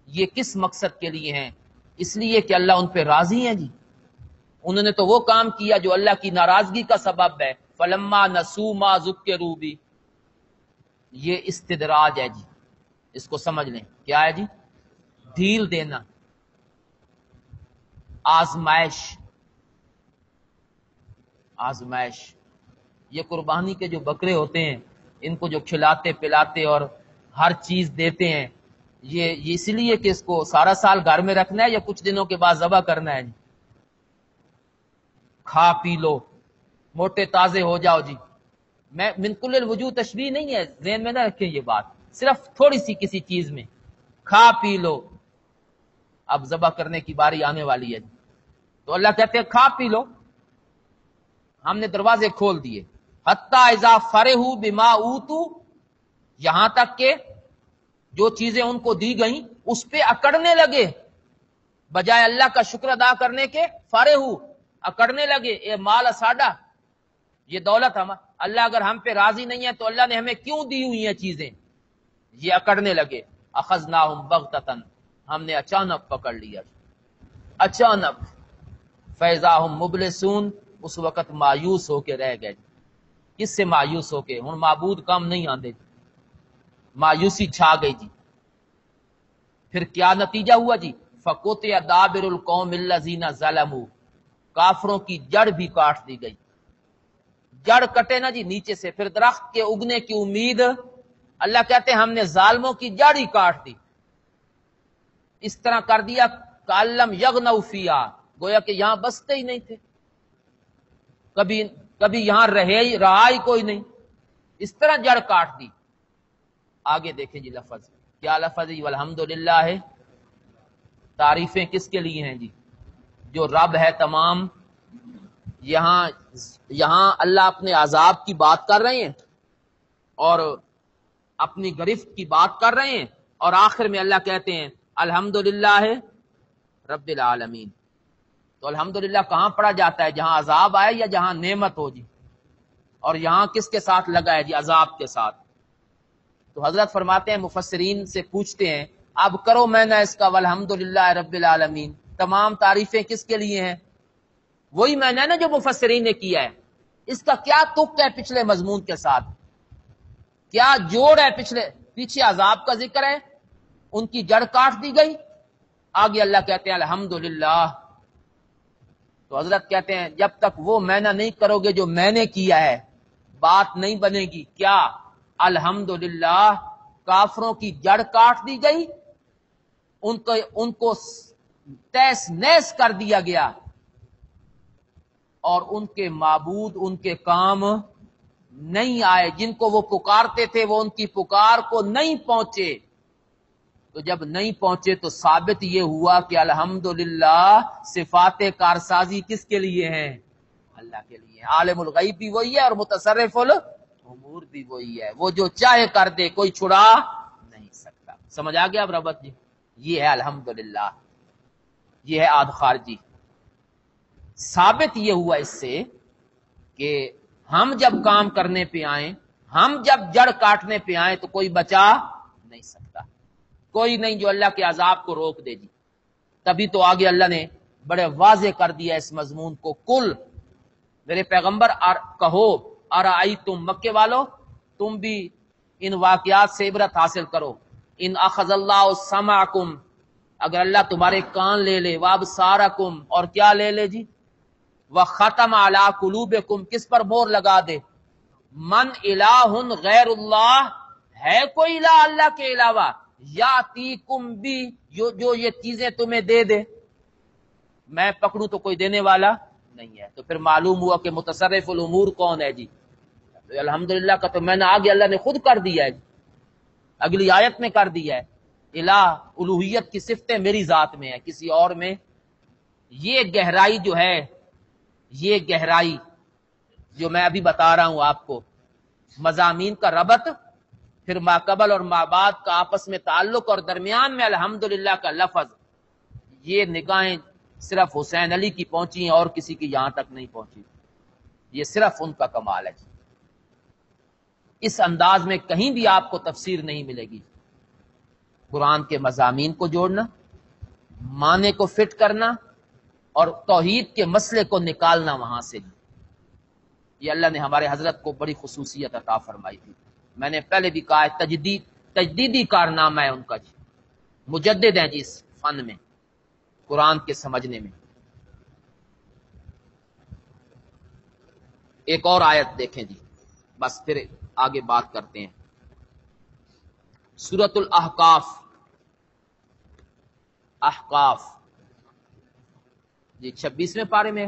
یہ کس مقصد کے لیے ہیں؟ اس لیے کہ اللہ ان پہ راضی ہیں جی۔ انہوں نے تو وہ کام کیا جو اللہ کی ناراضگی کا سبب ہے۔ فلما نسوا ما ذکروا بہ، یہ استدراج ہے جی، اس کو سمجھ لیں۔ کیا ہے جی؟ ڈھیل دینا، آزمائش۔ یہ قربانی کے جو بکرے ہوتے ہیں، ان کو جو کھلاتے پلاتے اور ہر چیز دیتے ہیں، یہ اس لیے کہ اس کو سارا سال گھر میں رکھنا ہے یا کچھ دنوں کے بعد ذبح کرنا ہے جی؟ کھا پی لو، موٹے تازے ہو جاؤ جی۔ میں من کل الوجوہ تشبیہ نہیں ہے، ذہن میں نہ رکھیں یہ بات، صرف تھوڑی سی کسی چیز میں کھا پی لو، اب ذبح کرنے کی باری آنے والی ہے جی۔ تو اللہ کہتے ہیں کھا پی لو، ہم نے دروازے کھول دیے۔ حتی اذا فرحوا بما اوتوا، یہاں تک کہ جو چیزیں ان کو دی گئیں اس پہ اکڑنے لگے، بجائے اللہ کا شکر ادا کرنے کے فرحوا، اکڑنے لگے۔ اے مال اساڈا، یہ دولت ہم، اللہ اگر ہم پہ راضی نہیں ہے تو اللہ نے ہمیں کیوں دی ہوئی ہیں چیزیں؟ یہ اکڑنے لگے۔ اخذناہم بغتۃ، ہم نے اچانک پکڑ لیا، اچانک۔ فاذا ہم مبلسون، اس وقت مایوس ہو کے رہ گئے۔ کس سے مایوس ہو کے؟ ہن معبود کام نہیں آندے جی، مایوسی چھا گئی جی۔ پھر کیا نتیجہ ہوا جی؟ فقطع دابر القوم الذین ظلموا، کافروں کی جڑ بھی کاٹ دی گئی۔ جڑ کٹے نا جی نیچے سے، پھر درخت کے اگنے کی امید، اللہ کہتے ہیں ہم نے ظالموں کی جڑ ہی کاٹ دی، اس طرح کر دیا کالم یغنوا فیہا، گویا کہ یہاں بستے ہی نہیں تھے، کبھی یہاں رہا ہی کوئی نہیں، اس طرح جڑ کاٹ دی۔ آگے دیکھیں جی لفظ، کیا لفظ ہے؟ والحمدللہ ہے۔ تعریفیں کس کے لیے ہیں جی؟ جو رب ہے تمام۔ یہاں اللہ اپنے عذاب کی بات کر رہے ہیں اور اپنی گرفت کی بات کر رہے ہیں، اور آخر میں اللہ کہتے ہیں الحمدللہ رب العالمین۔ تو الحمدللہ کہاں پڑھا جاتا ہے؟ جہاں عذاب آئے یا جہاں نعمت ہو جی؟ اور یہاں کس کے ساتھ لگا ہے جی؟ عذاب کے ساتھ۔ تو حضرت فرماتے ہیں، مفسرین سے پوچھتے ہیں اب کرو میں نے اس کا والحمدللہ رب العالمین، تمام تعریفیں کس کے لیے ہیں؟ وہی میں نے نا جو مفسرین نے کیا ہے۔ اس کا کیا تک ہے پچھلے مضمون کے ساتھ؟ کیا جوڑ ہے؟ پیچھے عذاب کا ذکر ہے، ان کی جڑ کاٹ دی گئی، آگے اللہ کہتے ہیں الحمدللہ۔ تو حضرت کہتے ہیں جب تک وہ معنی نہیں کرو گے جو میں نے کیا ہے، بات نہیں بنے گی۔ کیا؟ الحمدللہ، کافروں کی جڑ کاٹ دی گئی، ان کو تیس نیس کر دیا گیا، اور ان کے معبود ان کے کام نہیں آئے، جن کو وہ پکارتے تھے وہ ان کی پکار کو نہیں پہنچے۔ تو جب نہیں پہنچے تو ثابت یہ ہوا کہ الحمدللہ صفات کارسازی کس کے لیے ہیں؟ اللہ کے لیے۔ عالم الغیب بھی وہی ہے اور متصرف الامور بھی وہی ہے، وہ جو چاہے کر دے، کوئی چھڑا نہیں سکتا۔ سمجھ آ گیا اب ربط جی؟ یہ ہے الحمدللہ، یہ ہے آد خارجی۔ ثابت یہ ہوا اس سے کہ ہم جب کام کرنے پہ آئیں، ہم جب جڑ کاٹنے پہ آئیں تو کوئی بچا نہیں سکتا، کوئی نہیں جو اللہ کے عذاب کو روک دے جی۔ تبھی تو آگے اللہ نے بڑے واضح کر دیا اس مضمون کو، کل میرے پیغمبر کہو ارائیتم، مکے والو تم بھی ان واقعات سے عبرت حاصل کرو، ان اخذ اللہ سمعکم، اگر اللہ تمہارے کان لے لے، وابصارکم، اور کیا لے لے جی؟ وختم علی قلوبکم، کس پر مہر لگا دے؟ من الہ غیر اللہ، ہے کوئی الہ اللہ کے علاوہ؟ یاتیکم بھی، جو یہ چیزیں تمہیں دے دے، میں پکڑوں تو کوئی دینے والا نہیں ہے۔ تو پھر معلوم ہوا کہ متصرف الامور کون ہے جی؟ تو الحمدللہ کا تو میں نے آگے اللہ نے خود کر دیا ہے جی، اگلی آیت میں کر دیا ہے۔ الہ الوہیت کی صفتیں میری ذات میں ہے، کسی اور میں۔ یہ گہرائی جو ہے، یہ گہرائی جو میں ابھی بتا رہا ہوں آپ کو، مضامین کا ربط، پھر ما قبل اور ما بعد کا آپس میں تعلق، اور درمیان میں الحمدللہ کا لفظ، یہ نگاہیں صرف حسین علی کی پہنچی ہیں اور کسی کی یہاں تک نہیں پہنچی. یہ صرف ان کا کمال ہے. اس انداز میں کہیں بھی آپ کو تفسیر نہیں ملے گی. قرآن کے مضامین کو جوڑنا، معنی کو فٹ کرنا، اور توحید کے مسئلے کو نکالنا وہاں سے. یہ اللہ نے ہمارے حضرت کو بڑی خصوصیت عطا فرمائی تھی. میں نے پہلے بھی کہا ہے تجدیدی کارنامہ ہے ان کا جی، مجدد ہیں جی اس فن میں، قرآن کے سمجھنے میں. ایک اور آیت دیکھیں جی، بس پھر آگے بات کرتے ہیں. سورۃ الاحقاف، احقاف جی 26ویں پارے میں.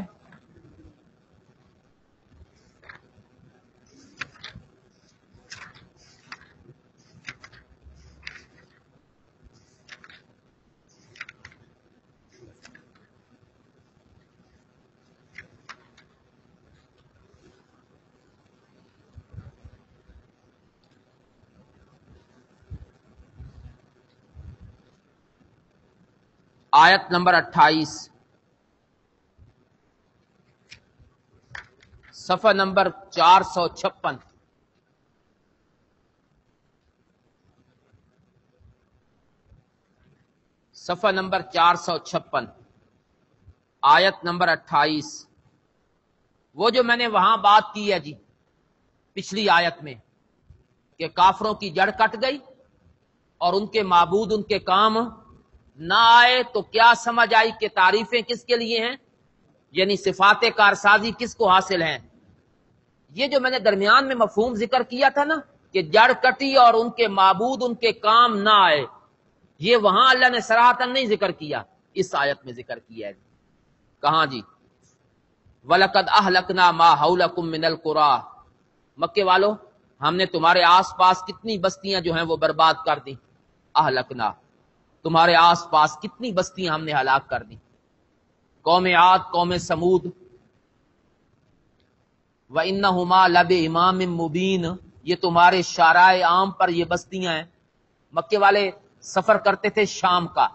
آیت نمبر 28، صفحہ نمبر 456. صفحہ نمبر 456، آیت نمبر 28. وہ جو میں نے وہاں بات کی ہے جی پچھلی آیت میں کہ کافروں کی جڑ کٹ گئی اور ان کے معبود ان کے کام نہ آئے، تو کیا سمجھ آئی کہ تعریفیں کس کے لیے ہیں، یعنی صفات کارسازی کس کو حاصل ہیں. یہ جو میں نے درمیان میں مفہوم ذکر کیا تھا نا کہ جڑ کٹی اور ان کے معبود ان کے کام نہ آئے، یہ وہاں اللہ نے صراحتاً نہیں ذکر کیا، اس آیت میں ذکر کیا ہے. کہاں جی؟ وَلَقَدْ أَهْلَكْنَا مَا حَوْلَكُم مِّنَ الْقُرَىٰ، مکے والو ہم نے تمہارے آس پاس کتنی بستیاں جو ہیں وہ برباد کر دی. اہلکنا، تمہارے آس پاس کتنی بستیاں ہم نے ہلاک کر دی. قوم عاد، قوم سمود. وَإِنَّهُمَا لَبِإِمَامٍ مُّبِينٍ، یہ تمہارے شارع عام پر یہ بستیاں ہیں. مکے والے سفر کرتے تھے شام کا،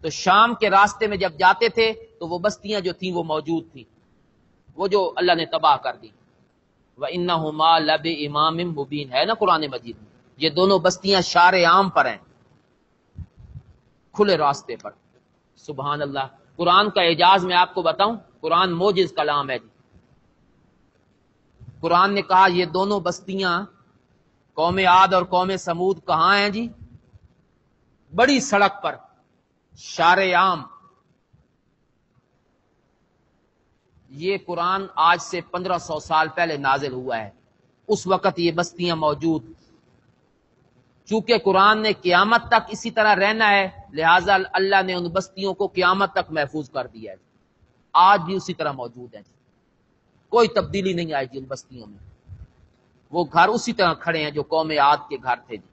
تو شام کے راستے میں جب جاتے تھے تو وہ بستیاں جو تھیں وہ موجود تھیں، وہ جو اللہ نے تباہ کر دی. وَإِنَّهُمَا لَبِإِمَامٍ مُّبِينٍ ہے نا قرآن مجید میں. یہ دونوں بستیاں شارع عام پر ہیں، کھلے راستے پر. سبحان اللہ. قرآن کا اعجاز میں آپ کو بتاؤں، قرآن موجز کلام ہے جی. قرآن نے کہا یہ دونوں بستیاں قوم عاد اور قوم سمود کہاں ہیں جی؟ بڑی سڑک پر، شارع عام. یہ قرآن آج سے 1500 سال پہلے نازل ہوا ہے، اس وقت یہ بستیاں موجود. چونکہ قرآن نے قیامت تک اسی طرح رہنا ہے، لہذا اللہ نے ان بستیوں کو قیامت تک محفوظ کر دیا ہے. آج بھی اسی طرح موجود ہیں، کوئی تبدیلی نہیں آئی جی ان بستیوں میں. وہ گھر اسی طرح کھڑے ہیں جو قوم عاد کے گھر تھے جی،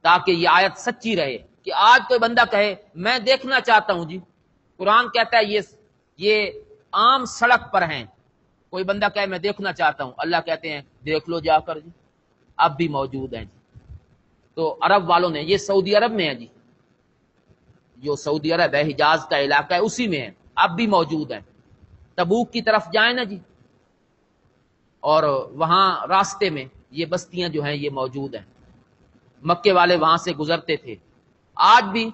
تاکہ یہ آیت سچی رہے کہ آج کوئی بندہ کہے میں دیکھنا چاہتا ہوں جی، قرآن کہتا ہے یہ عام سڑک پر ہیں، کوئی بندہ کہے میں دیکھنا چاہتا ہوں، اللہ کہتے ہیں دیکھ لو جا کر جی، اب بھی موجود ہیں جی. تو عرب والوں نے، یہ سعودی عرب میں ہے جی، جو سعودی عرب ہے حجاز کا علاقہ ہے اسی میں ہے، اب بھی موجود ہیں. تبوک کی طرف جائیں نا جی، اور وہاں راستے میں یہ بستیاں جو ہیں یہ موجود ہیں. مکے والے وہاں سے گزرتے تھے. آج بھی،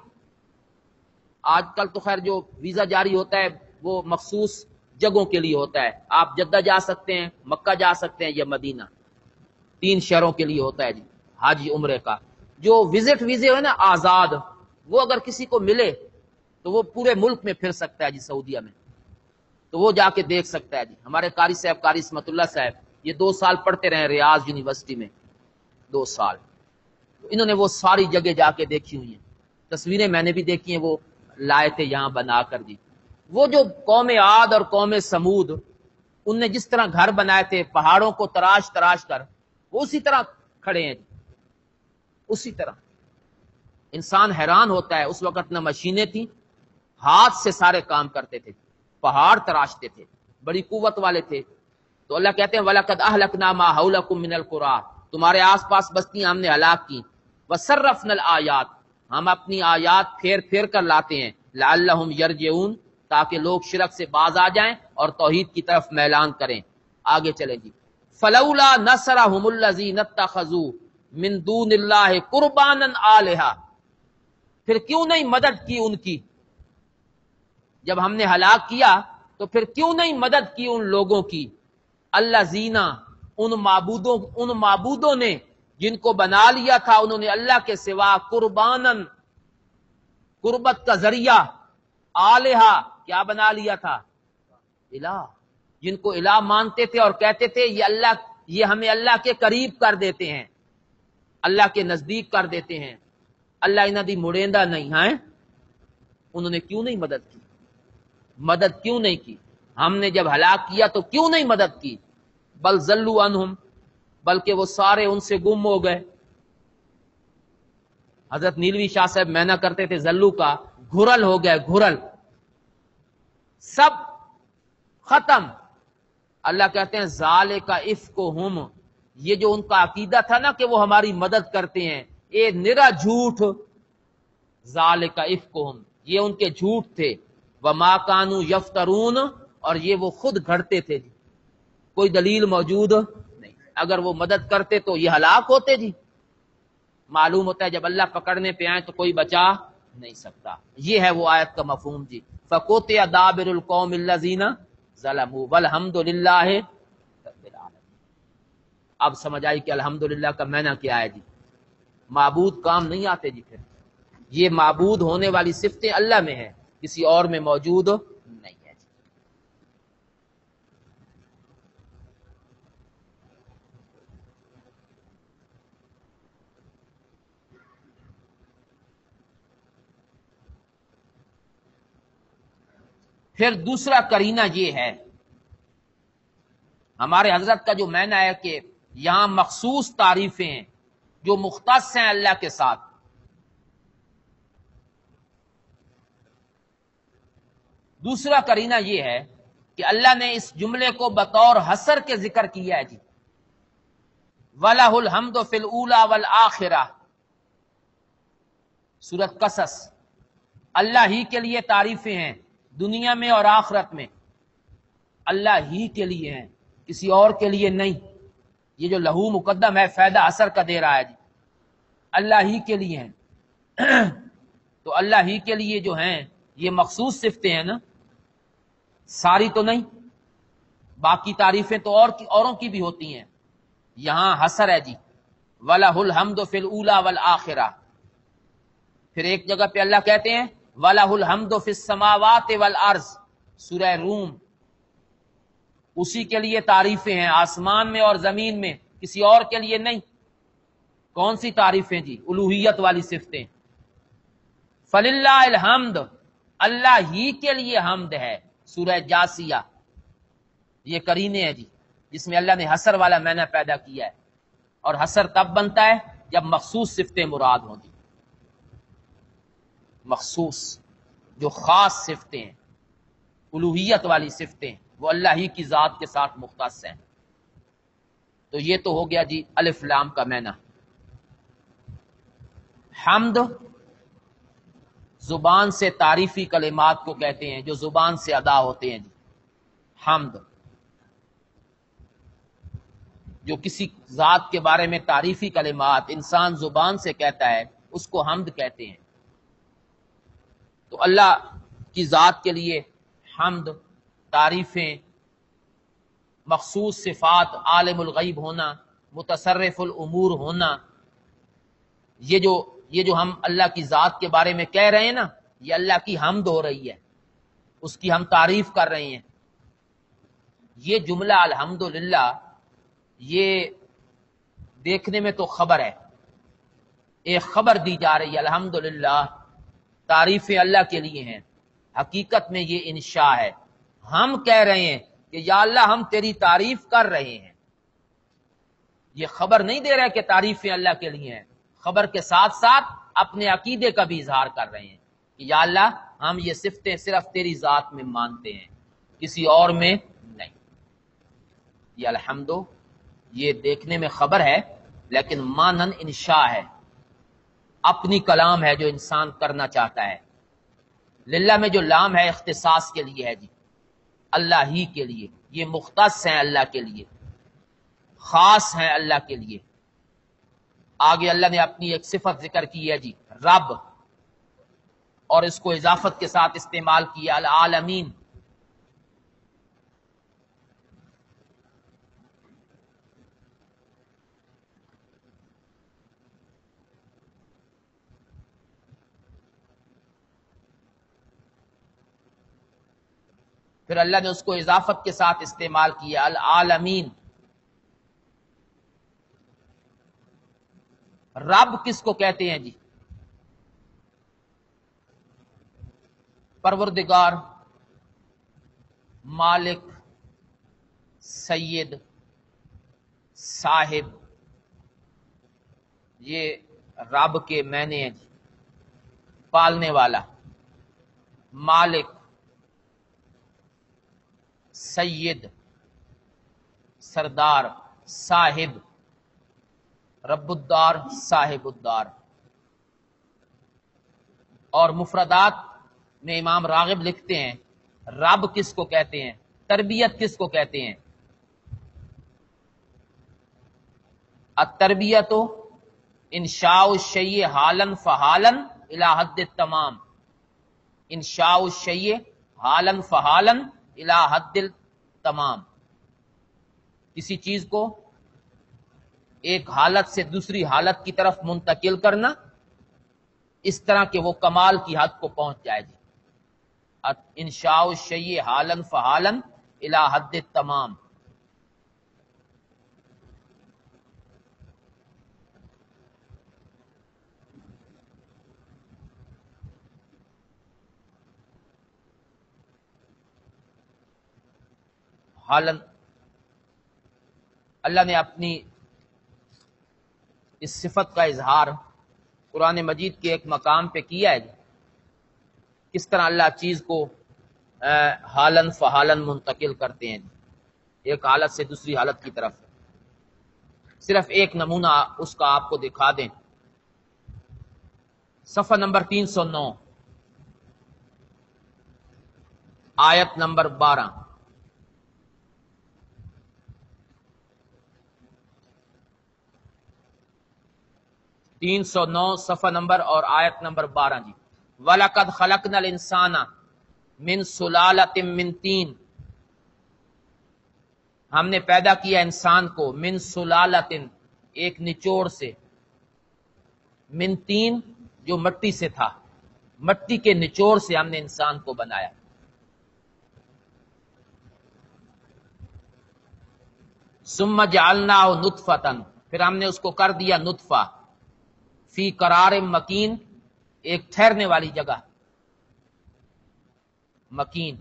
آج کل تو خیر جو ویزا جاری ہوتا ہے وہ مخصوص جگہوں کے لیے ہوتا ہے. آپ جدہ جا سکتے ہیں، مکہ جا سکتے ہیں یا مدینہ، 3 شہروں کے لیے ہوتا ہے جی حج عمرے کا. جو وزٹ ویزے ہوئے نا آزاد، وہ اگر کسی کو ملے تو وہ پورے ملک میں پھر سکتا ہے جی سعودیہ میں، تو وہ جا کے دیکھ سکتا ہے جی. ہمارے قاری صاحب، قاری اسمت اللہ صاحب، یہ 2 سال پڑھتے رہے ریاض یونیورسٹی میں، 2 سال. تو انہوں نے وہ ساری جگہ جا کے دیکھی ہوئی ہیں، تصویریں میں نے بھی دیکھی ہیں، وہ لائے تھے یہاں بنا کر جی. وہ جو قوم عاد اور قوم سمود، ان نے جس طرح گھر بنائے تھے پہاڑوں کو تراش تراش کر، وہ اسی طرح کھڑے ہیں جی، اسی طرح. انسان حیران ہوتا ہے، اس وقت نہ مشینیں تھیں، ہاتھ سے سارے کام کرتے تھے، پہاڑ تراشتے تھے. بڑی قوت والے تھے. تو اللہ کہتے ہیں وَلَقَدْ أَهْلَكْنَا مَا حَوْلَكُم مِّنَ الْقُرَىٰ، تمہارے آس پاس بستیاں ہم نے ہلاک کی. وَصَرَّفْنَا الْآيَاتِ، ہم اپنی آیات پھیر پھیر کر لاتے ہیں. لَعَلَّهُمْ يَرْجِعُونَ، تاکہ لوگ شرک سے باز آ جائیں اور توحید کی طرف میلان کریں. آگے چلیں جی. فَلَوْلَا نَصَرَهُمُ الَّذِينَ اتَّخَذُوا مِن دُونِ اللَّهِ قُرْبَانًا آلِهَةً، پھر کیوں نہیں مدد کی ان کی؟ جب ہم نے ہلاک کیا تو پھر کیوں نہیں مدد کی ان لوگوں کی؟ الذین، ان معبودوں نے جن کو بنا لیا تھا انہوں نے اللہ کے سوا قربانن، قربت کا ذریعہ، آلہہ، کیا بنا لیا تھا؟ الہ، جن کو الہ مانتے تھے اور کہتے تھے یہ ہمیں اللہ کے قریب کر دیتے ہیں، اللہ کے نزدیک کر دیتے ہیں، اللہ انہاں دی مڑیندہ نہیں ہے. انہوں نے کیوں نہیں مدد کی؟ مدد کیوں نہیں کی؟ ہم نے جب ہلاک کیا تو کیوں نہیں مدد کی؟ بل ضلوا عنہم، بلکہ وہ سارے ان سے گم ہو گئے. حضرت نیلوی شاہ صاحب مینا کرتے تھے ذلو کا، گھرل ہو گئے، گھرل، سب ختم. اللہ کہتے ہیں ذالک افکہم، یہ جو ان کا عقیدہ تھا نا کہ وہ ہماری مدد کرتے ہیں، یہ نرا جھوٹ. ذالک افکہم، یہ ان کے جھوٹ تھے. وما کانوا یفترون، اور یہ وہ خود گھڑتے تھے جی، کوئی دلیل موجود نہیں. اگر وہ مدد کرتے تو یہ ہلاک ہوتے جی. معلوم ہوتا ہے جب اللہ پکڑنے پہ آئے تو کوئی بچا نہیں سکتا. یہ ہے وہ آیت کا مفہوم جی. فَقُطِعَ دَابِرُ الْقَوْمِ الَّذِينَ ظَلَمُوا وَالْحَمْدُ لِلَّهِ رَبِّ الْعَالَمِينَ. اب سمجھ آئی کہ الحمدللہ کا معنی کیا ہے جی. معبود کام نہیں آتے جی. پھر یہ معبود ہونے والی صفتیں اللہ میں ہیں، کسی اور میں موجود نہیں ہے جی. پھر دوسرا کرینہ یہ ہے، ہمارے حضرت کا جو معنی ہے کہ یہاں مخصوص تعریفیں ہیں جو مختص ہیں اللہ کے ساتھ. دوسرا کرینہ یہ ہے کہ اللہ نے اس جملے کو بطور حصر کے ذکر کیا ہے جی. وَلَهُ الْحَمْدُ فِي الْأُولَى وَالْآخِرَةِ، سورۃ قصص. اللہ ہی کے لیے تعریفیں ہیں دنیا میں اور آخرت میں. اللہ ہی کے لیے ہیں، کسی اور کے لیے نہیں. یہ جو لہو مقدم ہے فائدہ اثر کا دے رہا ہے جی. اللہ ہی کے لیے ہیں. تو اللہ ہی کے لیے جو ہیں یہ مخصوص صفتیں ہیں نا، ساری تو نہیں. باقی تعریفیں تو اوروں کی بھی ہوتی ہیں. یہاں حصر ہے جی. وَلَهُ الْحَمْدُ فِي الْأُولَى وَالْآخِرَةِ. پھر ایک جگہ پہ اللہ کہتے ہیں وَلَهُ الْحَمْدُ فِي السَّمَاوَاتِ وَالْأَرْضِ، سورہ روم. اسی کے لیے تعریفیں ہیں آسمان میں اور زمین میں، کسی اور کے لیے نہیں. کون سی تعریفیں جی؟ الوہیت والی صفتیں. فَلِلَّهِ الْحَمْدُ، اللہ ہی کے لیے حمد ہے، سورہ جاسیہ. یہ کرینے ہیں جی جس میں اللہ نے حصر والا معنی پیدا کیا ہے. اور حصر تب بنتا ہے جب مخصوص صفتیں مراد ہوں جی. مخصوص جو خاص صفتیں ہیں، الوہیت والی صفتیں، وہ اللہ ہی کی ذات کے ساتھ مختص ہیں. تو یہ تو ہو گیا جی الف لام کا معنی. حمد زبان سے تعریفی کلمات کو کہتے ہیں جو زبان سے ادا ہوتے ہیں جی. حمد جو کسی ذات کے بارے میں تعریفی کلمات انسان زبان سے کہتا ہے اس کو حمد کہتے ہیں. تو اللہ کی ذات کے لیے حمد، تعریفیں، مخصوص صفات، عالم الغیب ہونا، متصرف الامور ہونا، یہ جو ہم اللہ کی ذات کے بارے میں کہہ رہے ہیں نا، یہ اللہ کی حمد ہو رہی ہے، اس کی ہم تعریف کر رہے ہیں. یہ جملہ الحمدللہ یہ دیکھنے میں تو خبر ہے، ایک خبر دی جا رہی ہے الحمدللہ، تعریفیں اللہ کے لیے ہیں. حقیقت میں یہ انشاء ہے. ہم کہہ رہے ہیں کہ یا اللہ ہم تیری تعریف کر رہے ہیں. یہ خبر نہیں دے رہے کہ تعریفیں اللہ کے لیے ہیں، خبر کے ساتھ ساتھ اپنے عقیدے کا بھی اظہار کر رہے ہیں کہ یا اللہ ہم یہ صفتیں صرف تیری ذات میں مانتے ہیں، کسی اور میں یہ الحمد یہ دیکھنے میں خبر ہے لیکن مانن انشاء ہے، اپنی کلام ہے جو انسان کرنا چاہتا ہے۔ للہ میں جو لام ہے اختصاص کے لیے ہے جی، اللہ ہی کے لیے، یہ مختص ہیں اللہ کے لیے، خاص ہیں اللہ کے لیے۔ آگے اللہ نے اپنی ایک صفت ذکر کی ہے جی، رب، اور اس کو اضافت کے ساتھ استعمال کیا العالمین۔ پھر اللہ نے اس کو اضافت کے ساتھ استعمال کیا العالمین۔ رب کس کو کہتے ہیں جی؟ پروردگار، مالک، سید، صاحب، یہ رب کے معنی ہیں جی۔ پالنے والا، مالک، سید، سردار، صاحب، رب الدار، صاحب الدار۔ اور مفردات میں امام راغب لکھتے ہیں رب کس کو کہتے ہیں، تربیت کس کو کہتے ہیں؟ التربیت انشاء الشیء حالا فحالا الی حد التمام، انشاء الشیء حالا فحالا الی حد التمام، کسی چیز کو ایک حالت سے دوسری حالت کی طرف منتقل کرنا اس طرح کہ وہ کمال کی حد کو پہنچ جائے جی۔ انشاء الشیء حالا فحالا الی حد التمام۔ حالا اللہ نے اپنی اس صفت کا اظہار قرآن مجید کے ایک مقام پہ کیا ہے، کس طرح اللہ چیز کو حالن فحالن منتقل کرتے ہیں ایک حالت سے دوسری حالت کی طرف۔ صرف ایک نمونہ اس کا آپ کو دکھا دیں، صفحہ نمبر 309 آیت نمبر 12۔ 309 صفحہ نمبر اور آیت نمبر 12 جی۔ وَلَقَدْ خَلَقْنَا الْإِنسَانَ مِنْ سُلَالَةٍ مِّن طِين، ہم نے پیدا کیا انسان کو من سلالتن، ایک نچوڑ سے، من طین جو مٹی سے تھا، مٹی کے نچوڑ سے ہم نے انسان کو بنایا۔ ثم جعلناہ نطفۃ، پھر ہم نے اس کو کر دیا نطفہ، فی قرار مکین، ایک ٹھہرنے والی جگہ، مکین،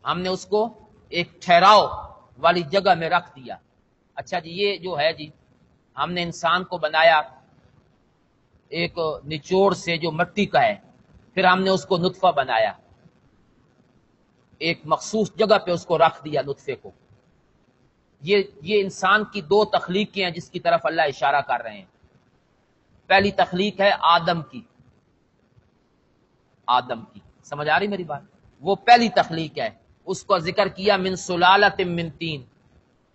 ہم نے اس کو ایک ٹھہراؤ والی جگہ میں رکھ دیا۔ اچھا جی، یہ جو ہے جی ہم نے انسان کو بنایا ایک نچوڑ سے جو مٹی کا ہے، پھر ہم نے اس کو نطفہ بنایا، ایک مخصوص جگہ پہ اس کو رکھ دیا نطفے کو۔ یہ انسان کی دو تخلیقیں ہیں جس کی طرف اللہ اشارہ کر رہے ہیں۔ پہلی تخلیق ہے آدم کی، آدم کی، سمجھ آ رہی میری بات؟ وہ پہلی تخلیق ہے، اس کو ذکر کیا من سلالۃ من طین،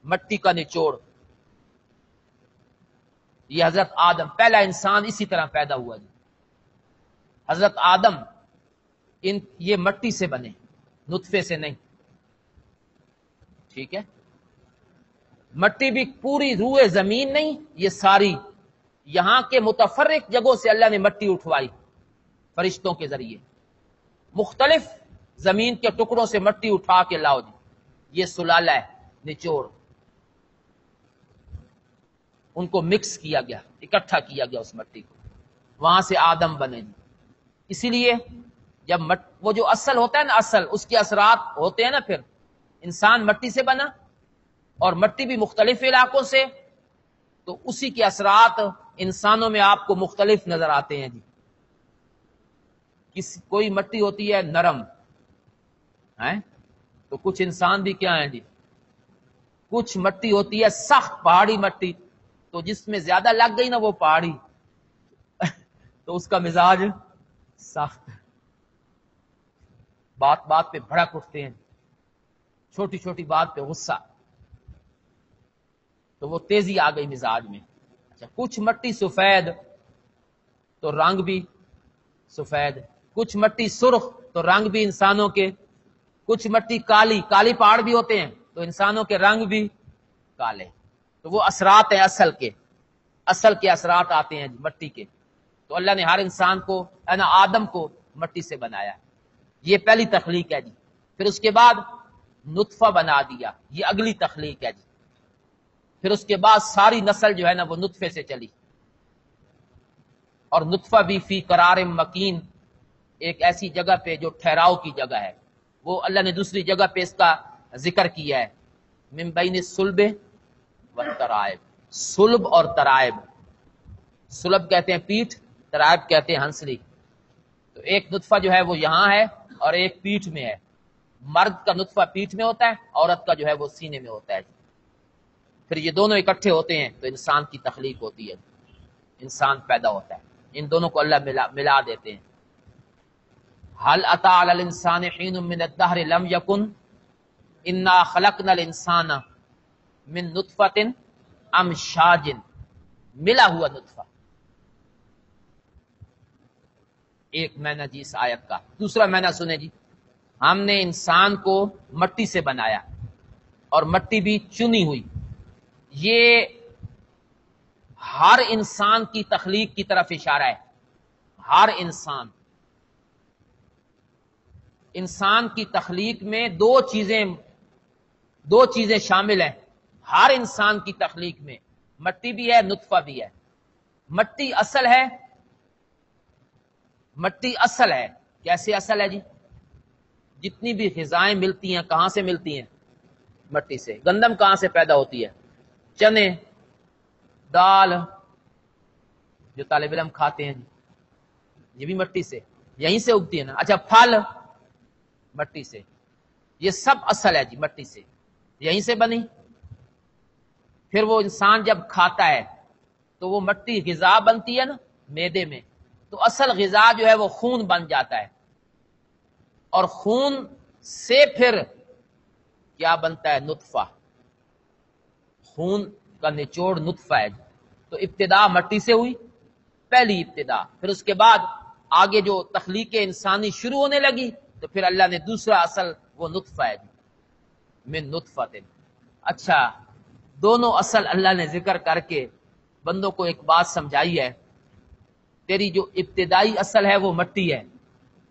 مٹی کا نچوڑ۔ یہ حضرت آدم، پہلا انسان اسی طرح پیدا ہوا جی۔ حضرت آدم یہ مٹی سے بنے، نطفے سے نہیں، ٹھیک ہے؟ مٹی بھی پوری روئے زمین نہیں، یہ ساری یہاں کے متفرق جگہوں سے اللہ نے مٹی اٹھوائی فرشتوں کے ذریعے، مختلف زمین کے ٹکڑوں سے مٹی اٹھا کے لاؤ جی، یہ سلالہ ہے، نچوڑ، ان کو مکس کیا گیا، اکٹھا کیا گیا اس مٹی کو، وہاں سے آدم بنے جی۔ اسی لیے جب وہ جو اصل ہوتا ہے نا، اصل اس کے اثرات ہوتے ہیں نا، پھر انسان مٹی سے بنا اور مٹی بھی مختلف علاقوں سے، تو اسی کے اثرات انسانوں میں آپ کو مختلف نظر آتے ہیں جی۔ کوئی مٹی ہوتی ہے نرم ہے، تو کچھ انسان بھی کیا ہیں جی، کچھ مٹی ہوتی ہے سخت پہاڑی مٹی، تو جس میں زیادہ لگ گئی نا وہ پہاڑی تو اس کا مزاج سخت، بات بات پہ بھڑک اٹھتے ہیں، چھوٹی چھوٹی بات پہ غصہ، تو وہ تیزی آ گئی مزاج میں۔ اچھا، کچھ مٹی سفید تو رنگ بھی سفید، کچھ مٹی سرخ تو رنگ بھی انسانوں کے، کچھ مٹی کالی، کالی پہاڑ بھی ہوتے ہیں تو انسانوں کے رنگ بھی کالے، تو وہ اثرات ہیں اصل کے اثرات آتے ہیں مٹی کے۔ تو اللہ نے ہر انسان کو آدم کو مٹی سے بنایا، یہ پہلی تخلیق ہے جی۔ پھر اس کے بعد نطفہ بنا دیا، یہ اگلی تخلیق ہے جی۔ پھر اس کے بعد ساری نسل جو ہے نا وہ نطفے سے چلی، اور نطفہ بھی فی قرار مکین، ایک ایسی جگہ پہ جو ٹھہراؤ کی جگہ ہے، وہ اللہ نے دوسری جگہ پہ اس کا ذکر کیا ہے، من بین الصلب والترائب، صلب اور ترائب، صلب کہتے ہیں پیٹھ، ترائب کہتے ہیں ہنسلی، تو ایک نطفہ جو ہے وہ یہاں ہے اور ایک پیٹھ میں ہے، مرد کا نطفہ پیٹھ میں ہوتا ہے، عورت کا جو ہے وہ سینے میں ہوتا ہے، پھر یہ دونوں اکٹھے ہوتے ہیں تو انسان کی تخلیق ہوتی ہے، انسان پیدا ہوتا ہے، ان دونوں کو اللہ ملا دیتے ہیں۔ هل اتى على الانسان حين من الدهر لم يكن انا خلقنا الانسان من نطفة امشاج، ملا ہوا نطفہ، ایک معنی جی اس آیت کا۔ دوسرا معنی سنیں جی، ہم نے انسان کو مٹی سے بنایا اور مٹی بھی چنی ہوئی، یہ ہر انسان کی تخلیق کی طرف اشارہ ہے، ہر انسان کی تخلیق میں دو چیزیں شامل ہیں، ہر انسان کی تخلیق میں مٹی بھی ہے، نطفہ بھی ہے۔ مٹی اصل ہے، کیسے اصل ہے جی؟ جتنی بھی غذائیں ملتی ہیں کہاں سے ملتی ہیں؟ مٹی سے۔ گندم کہاں سے پیدا ہوتی ہے؟ چنے، دال جو طالب علم کھاتے ہیں یہ بھی مٹی سے، یہیں سے اگتی ہے نا۔ اچھا، پھل مٹی سے، یہ سب اصل ہے جی، مٹی سے، یہیں سے بنی۔ پھر وہ انسان جب کھاتا ہے تو وہ مٹی غذا بنتی ہے نا معدے میں، تو اصل غذا جو ہے وہ خون بن جاتا ہے، اور خون سے پھر کیا بنتا ہے؟ نطفہ، خون کا نچوڑ نطفہ ہے۔ تو ابتدا مٹی سے ہوئی، پہلی ابتدا، پھر اس کے بعد آگے جو تخلیق انسانی شروع ہونے لگی تو پھر اللہ نے دوسرا اصل وہ نطفہ ہے من نطفہ۔ اچھا، دونوں اصل اللہ نے ذکر کر کے بندوں کو ایک بات سمجھائی ہے، تیری جو ابتدائی اصل ہے وہ مٹی ہے،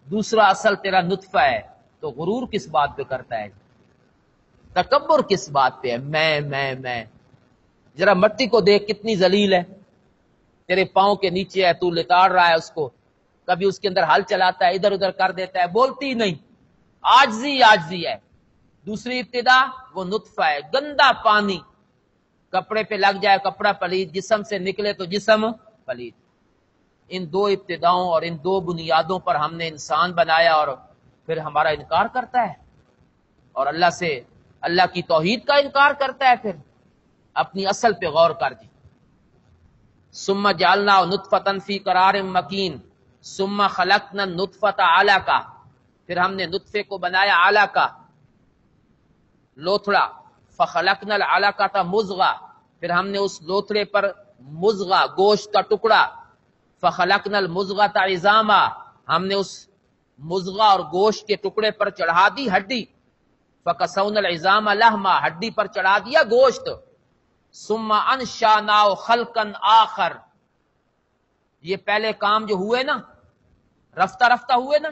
دوسرا اصل تیرا نطفہ ہے، تو غرور کس بات پہ کرتا ہے؟ تکبر کس بات پہ ہے؟ میں ذرا مٹی کو دیکھ کتنی ذلیل ہے، تیرے پاؤں کے نیچے ہے، تو لتاڑ رہا ہے اس کو، کبھی اس کے اندر ہل چلاتا ہے، ادھر ادھر کر دیتا ہے، بولتی نہیں، عاجزی ہے۔ دوسری ابتدا وہ نطفہ ہے، گندا پانی کپڑے پہ لگ جائے کپڑا پلید، جسم سے نکلے تو جسم پلید۔ ان دو ابتداؤں اور ان دو بنیادوں پر ہم نے انسان بنایا، اور پھر ہمارا انکار کرتا ہے اور اللہ کی توحید کا انکار کرتا ہے۔ پھر اپنی اصل پہ غور کر دی۔ ثم جعلنا نطفۃ فی قرار مکین ثم خلقنا النطفۃ علقہ، پھر ہم نے نطفے کو بنایا علقہ، لوتھڑا، فخلقنا العلقۃ مضغہ، پھر ہم نے اس لوتھڑے پر مضغہ گوشت کا ٹکڑا، فخلقنا المضغۃ عظاما، ہم نے اس مضغہ اور گوشت کے ٹکڑے پر چڑھا دی ہڈی، فکسونا العظام لحما، ہڈی پر چڑھا دیا گوشت، ثم انشأناه خلقا آخر، یہ پہلے کام جو ہوئے نا، رفتہ رفتہ ہوئے نا،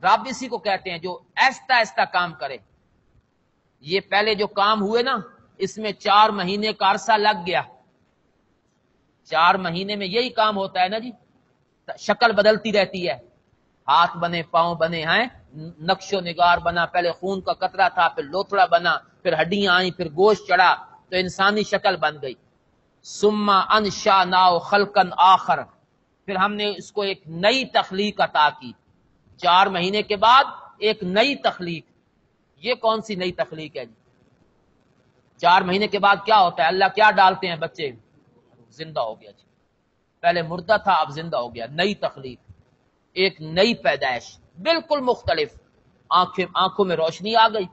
رب اسی کو کہتے ہیں جو ایستا ایستا کام کرے۔ یہ پہلے جو کام ہوئے نا اس میں 4 مہینے کا عرصہ لگ گیا، 4 مہینے میں یہی کام ہوتا ہے نا جی، شکل بدلتی رہتی ہے، ہاتھ بنے، پاؤں بنے ہیں، نقش و نگار بنا، پہلے خون کا قطرہ تھا، پھر لوتھڑا بنا، پھر ہڈیاں آئیں، پھر گوشت چڑھا تو انسانی شکل بن گئی۔ ثم انشأناه خلقا آخر، پھر ہم نے اس کو ایک نئی تخلیق عطا کی، 4 مہینے کے بعد ایک نئی تخلیق۔ یہ کون سی نئی تخلیق ہے جی؟ 4 مہینے کے بعد کیا ہوتا ہے؟ اللہ کیا ڈالتے ہیں بچے؟ زندہ ہو گیا جی، پہلے مردہ تھا اب زندہ ہو گیا، نئی تخلیق، ایک نئی پیدائش بالکل مختلف۔ آنکھوں میں روشنی آ گئی،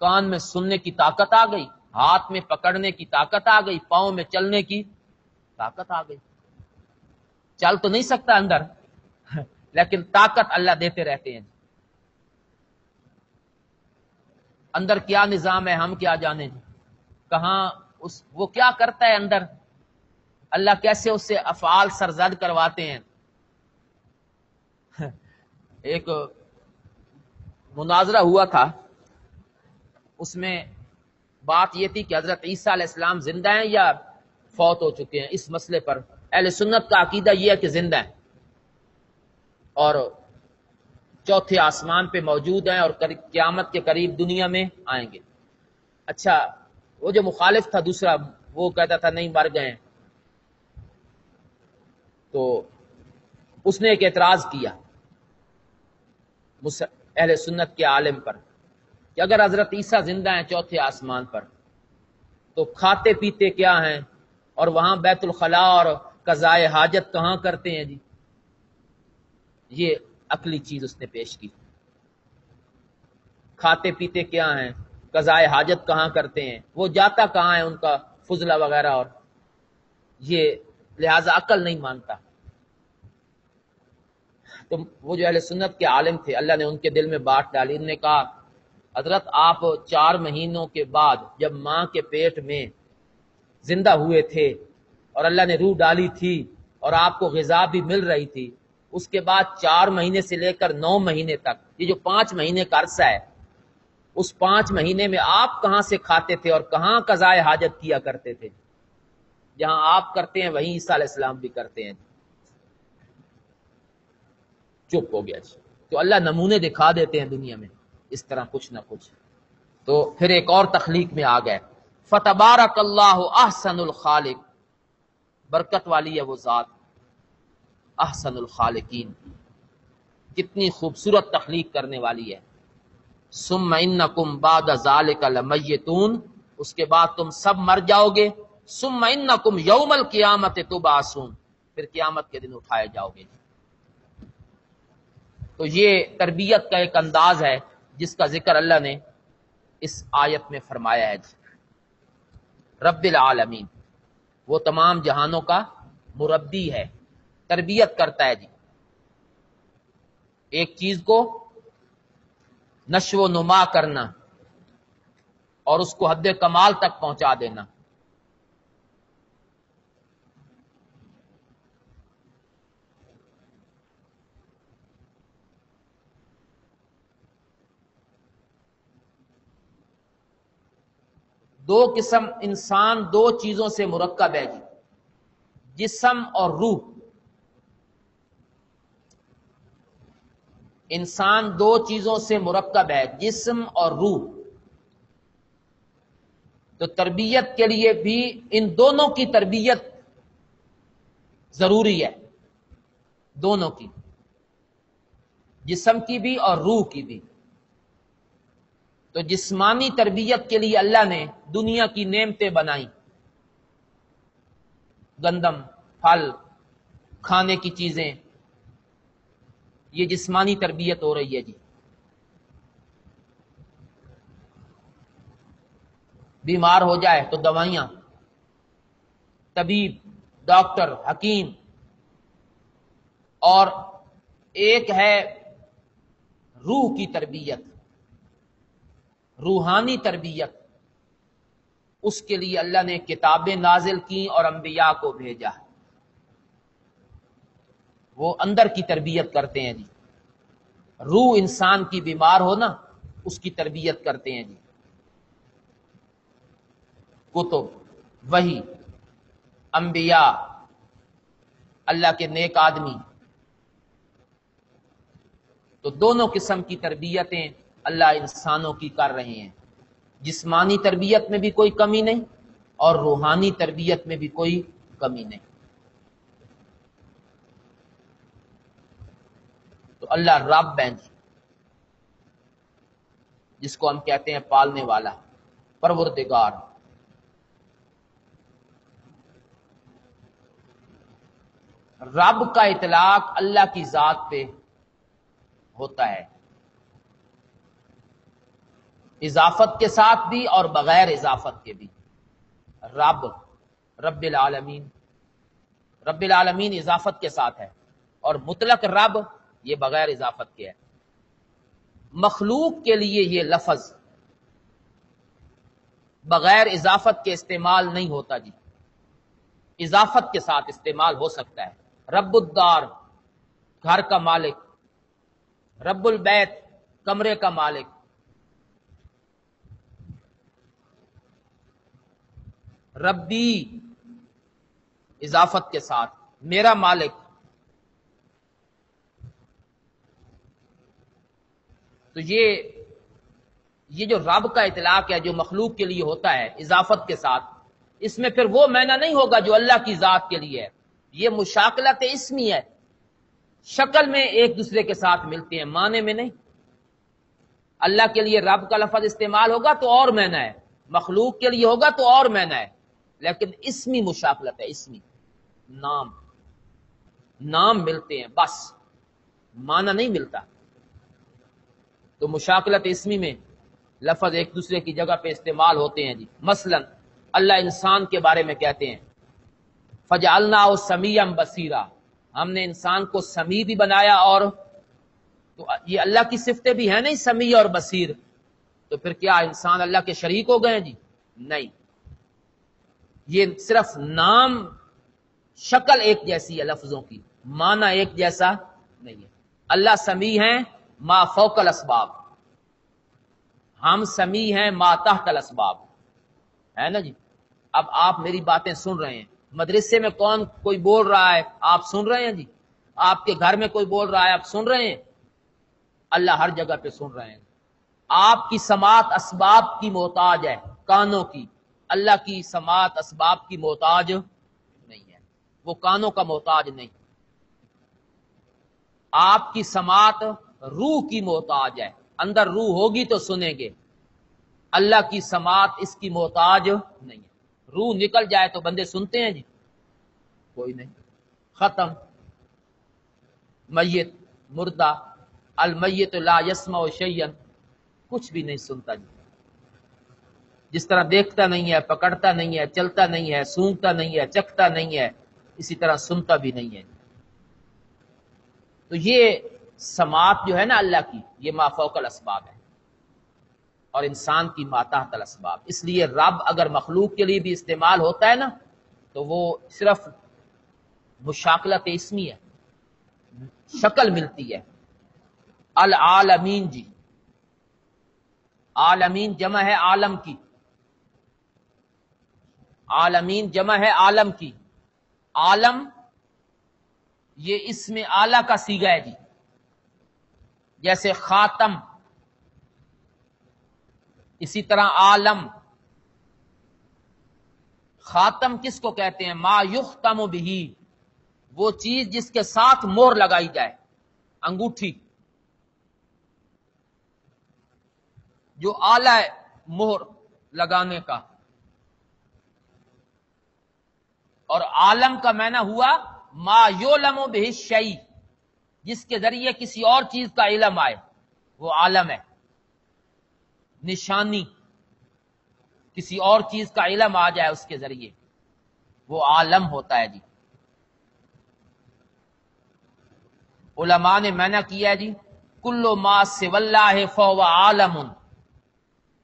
کان میں سننے کی طاقت آ گئی، ہاتھ میں پکڑنے کی طاقت آ گئی، پاؤں میں چلنے کی طاقت آ گئی۔ چل تو نہیں سکتا اندر لیکن طاقت اللہ دیتے رہتے ہیں۔ اندر کیا نظام ہے ہم کیا جانے جی، کہاں وہ کیا کرتا ہے اندر، اللہ کیسے اس سے افعال سرزد کرواتے ہیں۔ ایک مناظرہ ہوا تھا، اس میں بات یہ تھی کہ حضرت عیسیٰ علیہ السلام زندہ ہیں یا فوت ہو چکے ہیں۔ اس مسئلے پر اہل سنت کا عقیدہ یہ ہے کہ زندہ ہیں اور چوتھے آسمان پہ موجود ہیں اور قیامت کے قریب دنیا میں آئیں گے۔ اچھا، وہ جو مخالف تھا دوسرا، وہ کہتا تھا نہیں مر گئے ہیں، تو اس نے ایک اعتراض کیا اہل سنت کے عالم پر کہ اگر حضرت عیسیٰ زندہ ہیں چوتھے آسمان پر تو کھاتے پیتے کیا ہیں، اور وہاں بیت الخلاء اور قضائے حاجت کہاں کرتے ہیں جی؟ یہ عقلی چیز اس نے پیش کی، کھاتے پیتے کیا ہیں، قضائے حاجت کہاں کرتے ہیں، وہ جاتا کہاں ہے ان کا فضلہ وغیرہ، اور یہ لہذا عقل نہیں مانتا۔ تو وہ جو اہل سنت کے عالم تھے، اللہ نے ان کے دل میں بات ڈالی، انہوں نے کہا حضرت آپ 4 مہینوں کے بعد جب ماں کے پیٹ میں زندہ ہوئے تھے اور اللہ نے روح ڈالی تھی اور آپ کو غذا بھی مل رہی تھی، اس کے بعد 4 مہینے سے لے کر 9 مہینے تک، یہ جو 5 مہینے کا عرصہ ہے، اس 5 مہینے میں آپ کہاں سے کھاتے تھے اور کہاں قضائے حاجت کیا کرتے تھے؟ جہاں آپ کرتے ہیں وہیں عیسیٰ علیہ السلام بھی کرتے ہیں۔ چپ ہو گیا جی۔ تو اللہ نمونے دکھا دیتے ہیں دنیا میں اس طرح کچھ نہ کچھ۔ تو پھر ایک اور تخلیق میں آ گئے، فتبارک اللہ احسن الخالق، برکت والی ہے وہ ذات، احسن الخالقین، کتنی خوبصورت تخلیق کرنے والی ہے۔ ثم انکم بعد ذلک لمیتون، اس کے بعد تم سب مر جاؤ گے، ثم انکم یوم القیامت تبعثون، پھر قیامت کے دن اٹھائے جاؤ گے۔ تو یہ تربیت کا ایک انداز ہے جس کا ذکر اللہ نے اس آیت میں فرمایا ہے۔ رب العالمین، وہ تمام جہانوں کا مربی ہے، تربیت کرتا ہے جی، ایک چیز کو نشو و نما کرنا اور اس کو حد کمال تک پہنچا دینا۔ دو قسم انسان 2 چیزوں سے مرکب ہے جی، جسم اور روح۔ انسان 2 چیزوں سے مرکب ہے، جسم اور روح۔ تو تربیت کے لیے بھی ان دونوں کی تربیت ضروری ہے، دونوں کی، جسم کی بھی اور روح کی بھی۔ تو جسمانی تربیت کے لیے اللہ نے دنیا کی نعمتیں بنائیں، گندم، پھل، کھانے کی چیزیں، یہ جسمانی تربیت ہو رہی ہے جی۔ بیمار ہو جائے تو دوائیاں، طبیب، ڈاکٹر، حکیم۔ اور ایک ہے روح کی تربیت، روحانی تربیت، اس کے لیے اللہ نے کتابیں نازل کی اور انبیاء کو بھیجا، وہ اندر کی تربیت کرتے ہیں جی۔ روح انسان کی بیمار ہو نا، اس کی تربیت کرتے ہیں جی، کتب، وحی، انبیاء، اللہ کے نیک آدمی۔ تو دونوں قسم کی تربیتیں اللہ انسانوں کی کر رہے ہیں، جسمانی تربیت میں بھی کوئی کمی نہیں اور روحانی تربیت میں بھی کوئی کمی نہیں۔ تو اللہ رب ہے جی، جس کو ہم کہتے ہیں پالنے والا، پروردگار۔ رب کا اطلاق اللہ کی ذات پہ ہوتا ہے، اضافت کے ساتھ بھی اور بغیر اضافت کے بھی۔ رب، رب العالمین، رب العالمین اضافت کے ساتھ ہے، اور مطلق رب یہ بغیر اضافت کے ہے۔ مخلوق کے لیے یہ لفظ بغیر اضافت کے استعمال نہیں ہوتا جی، اضافت کے ساتھ استعمال ہو سکتا ہے۔ رب الدار، گھر کا مالک، رب البیت، کمرے کا مالک۔ ربی اضافت کے ساتھ، میرا مالک۔ تو یہ جو رب کا اطلاق ہے جو مخلوق کے لیے ہوتا ہے اضافت کے ساتھ، اس میں پھر وہ معنی نہیں ہوگا جو اللہ کی ذات کے لیے ہے۔ یہ مشاکلت اسمی ہے، شکل میں ایک دوسرے کے ساتھ ملتے ہیں، معنی میں نہیں۔ اللہ کے لیے رب کا لفظ استعمال ہوگا تو اور معنی ہے، مخلوق کے لیے ہوگا تو اور معنی ہے، لیکن اسمی مشاکلت ہے، اسمی نام ملتے ہیں بس، معنی نہیں ملتا۔ تو مشاکلت اسمی میں لفظ ایک دوسرے کی جگہ پہ استعمال ہوتے ہیں جی۔ مثلا اللہ انسان کے بارے میں کہتے ہیں فَجَعَلْنَاهُ سَمِيعًا بَصِيرًا، ہم نے انسان کو سمیع بھی بنایا، اور تو یہ اللہ کی صفتیں بھی ہیں نہیں، سمیع اور بصیر، تو پھر کیا انسان اللہ کے شریک ہو گئے جی؟ نہیں، یہ صرف نام، شکل ایک جیسی ہے لفظوں کی، معنی ایک جیسا نہیں ہے۔ اللہ سمیع ہیں ما فوق الاسباب، ہم سمیع ہیں ما تحت الاسباب، ہے نا جی۔ اب آپ میری باتیں سن رہے ہیں، مدرسے میں کوئی بول رہا ہے آپ سن رہے ہیں جی، آپ کے گھر میں کوئی بول رہا ہے آپ سن رہے ہیں، اللہ ہر جگہ پہ سن رہے ہیں۔ آپ کی سماعت اسباب کی محتاج ہے، کانوں کی، اللہ کی سماعت اسباب کی محتاج نہیں ہے، وہ کانوں کا محتاج نہیں۔ آپ کی سماعت روح کی محتاج ہے، اندر روح ہوگی تو سنیں گے، اللہ کی سماعت اس کی محتاج نہیں ہے۔ روح نکل جائے تو بندے سنتے ہیں جی؟ کوئی نہیں، ختم۔ میت، مردہ، المیت لا یسمع شیئا، کچھ بھی نہیں سنتا جی۔ جس طرح دیکھتا نہیں ہے، پکڑتا نہیں ہے، چلتا نہیں ہے، سونگتا نہیں ہے، چکھتا نہیں ہے، اسی طرح سنتا بھی نہیں ہے۔ تو یہ سماعت جو ہے نا اللہ کی، یہ ما فوق الاسباب ہے، اور انسان کی ما تحت الاسباب۔ اس لیے رب اگر مخلوق کے لیے بھی استعمال ہوتا ہے نا تو وہ صرف مشاکلت اسمی ہے، شکل ملتی ہے۔ العالمین جی، عالمین جمع ہے عالم کی، عالمین جمع ہے عالم کی۔ عالم یہ اسم اعلی کا صیغہ ہے جی، جیسے خاتم، اسی طرح عالم۔ خاتم کس کو کہتے ہیں؟ ما یختم بہ، وہ چیز جس کے ساتھ مہر لگائی جائے، انگوٹھی جو آلہ ہے مہر لگانے کا۔ اور عالم کا معنی ہوا ما یعلم بہ الشیء، جس کے ذریعے کسی اور چیز کا علم آئے، وہ عالم ہے۔ نشانی، کسی اور چیز کا علم آ جائے اس کے ذریعے، وہ عالم ہوتا ہے جی۔ علماء نے معنی کیا ہے جی کل ما سوی اللہ فہو عالم،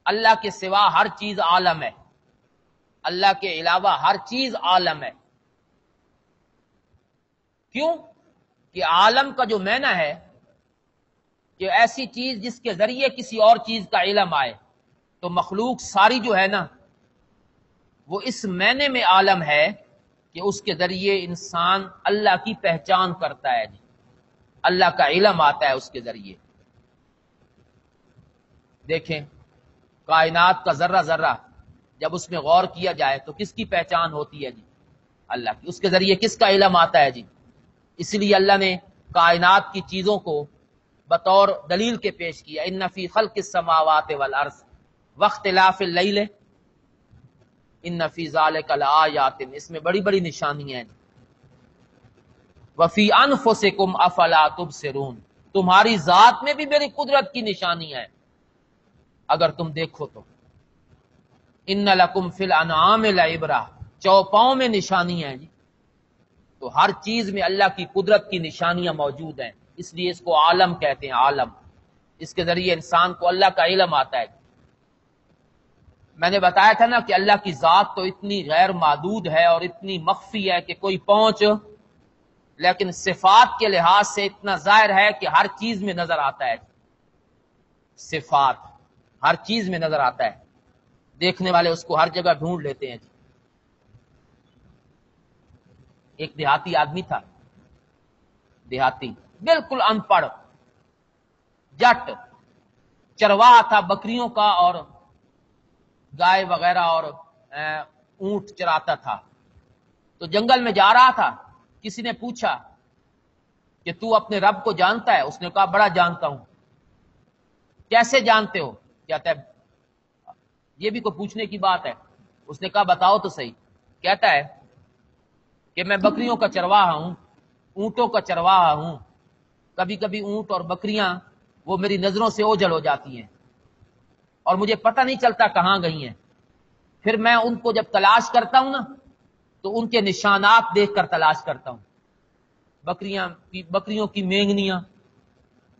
اللہ کے سوا ہر چیز عالم ہے، اللہ کے علاوہ ہر چیز عالم ہے۔ کیوں؟ کہ عالم کا جو معنی ہے کہ ایسی چیز جس کے ذریعے کسی اور چیز کا علم آئے، تو مخلوق ساری جو ہے نا وہ اس معنی میں عالم ہے کہ اس کے ذریعے انسان اللہ کی پہچان کرتا ہے جی، اللہ کا علم آتا ہے اس کے ذریعے۔ دیکھیں کائنات کا ذرہ ذرہ جب اس میں غور کیا جائے تو کس کی پہچان ہوتی ہے جی؟ اللہ کی۔ اس کے ذریعے کس کا علم آتا ہے جی؟ اس لیے اللہ نے کائنات کی چیزوں کو بطور دلیل کے پیش کیا، ان فی خلق السماوات والارض واختلاف اللیل ان فی ذالک لآیات، اس میں بڑی بڑی نشانیاں ہیں. وفی انفسکم افلا تبصرون، تمہاری ذات میں بھی میری قدرت کی نشانی ہے اگر تم دیکھو تو. ان لکم فی الانعام لعبرہ، چوپاؤں میں نشانی ہیں جی. تو ہر چیز میں اللہ کی قدرت کی نشانیاں موجود ہیں، اس لیے اس کو عالم کہتے ہیں. عالم، اس کے ذریعے انسان کو اللہ کا علم آتا ہے. میں نے بتایا تھا نا کہ اللہ کی ذات تو اتنی غیر محدود ہے اور اتنی مخفی ہے کہ کوئی پہنچ، لیکن صفات کے لحاظ سے اتنا ظاہر ہے کہ ہر چیز میں نظر آتا ہے. صفات ہر چیز میں نظر آتا ہے، دیکھنے والے اس کو ہر جگہ ڈھونڈ لیتے ہیں. ایک دیہاتی آدمی تھا، دیہاتی بالکل ان پڑھ، جٹ، چرواہا تھا بکریوں کا اور گائے وغیرہ اور اونٹ چراتا تھا. تو جنگل میں جا رہا تھا، کسی نے پوچھا کہ تو اپنے رب کو جانتا ہے؟ اس نے کہا بڑا جانتا ہوں. کیسے جانتے ہو؟ کہتا ہے یہ بھی کوئی پوچھنے کی بات ہے. اس نے کہا بتاؤ تو صحیح. کہتا ہے کہ میں بکریوں کا چرواہا ہوں، اونٹوں کا چرواہا ہوں. کبھی کبھی اونٹ اور بکریاں وہ میری نظروں سے اوجھل ہو جاتی ہیں اور مجھے پتہ نہیں چلتا کہاں گئی ہیں. پھر میں ان کو جب تلاش کرتا ہوں نا تو ان کے نشانات دیکھ کر تلاش کرتا ہوں. بکریوں کی مینگنیاں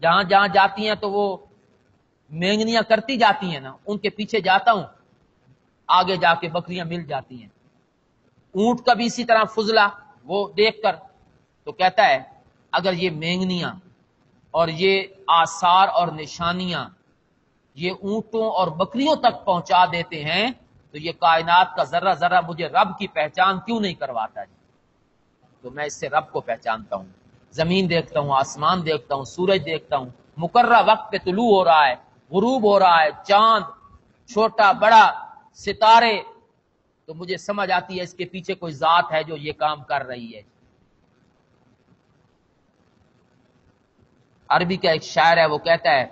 جہاں جہاں جاتی ہیں تو وہ مینگنیاں کرتی جاتی ہیں نا، ان کے پیچھے جاتا ہوں، آگے جا کے بکریاں مل جاتی ہیں. اونٹ کا بھی اسی طرح فضلہ وہ دیکھ کر تو کہتا ہے اگر یہ مینگنیاں اور یہ آثار اور نشانیاں یہ اونٹوں اور بکریوں تک پہنچا دیتے ہیں تو یہ کائنات کا ذرہ ذرہ مجھے رب کی پہچان کیوں نہیں کرواتا جی؟ تو میں اس سے رب کو پہچانتا ہوں. زمین دیکھتا ہوں، آسمان دیکھتا ہوں، سورج دیکھتا ہوں، مقررہ وقت پہ طلوع ہو رہا ہے، غروب ہو رہا ہے، چاند، چھوٹا بڑا، ستارے، تو مجھے سمجھ آتی ہے اس کے پیچھے کوئی ذات ہے جو یہ کام کر رہی ہے. عربی کا ایک شاعر ہے، وہ کہتا ہے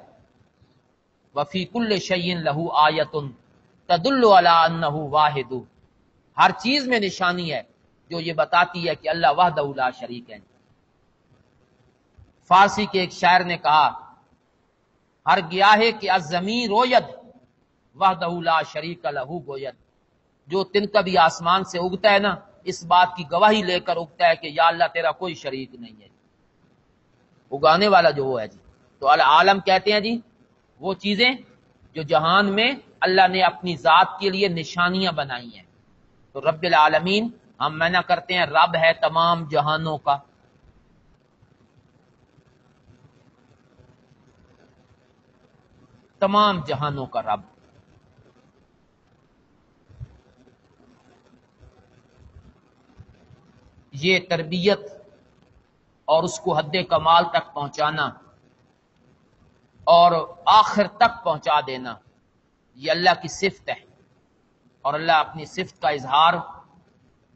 وفی کل شیء لہ آیۃ تدل علی انہ واحد، ہر چیز میں نشانی ہے جو یہ بتاتی ہے کہ اللہ وحدہ لا شریک ہے. فارسی کے ایک شاعر نے کہا ہر گیاہے کہ از زمین روید وحدہ لا شریک لہ گوید، جو تن کبھی آسمان سے اگتا ہے نا اس بات کی گواہی لے کر اگتا ہے کہ یا اللہ تیرا کوئی شریک نہیں ہے. اگانے والا جو وہ ہے جی. تو العالم کہتے ہیں جی وہ چیزیں جو جہان میں اللہ نے اپنی ذات کے لیے نشانیاں بنائی ہیں. تو رب العالمین ہم معنی کرتے ہیں رب ہے تمام جہانوں کا. تمام جہانوں کا رب. یہ تربیت اور اس کو حد کمال تک پہنچانا اور آخر تک پہنچا دینا یہ اللہ کی صفت ہے، اور اللہ اپنی صفت کا اظہار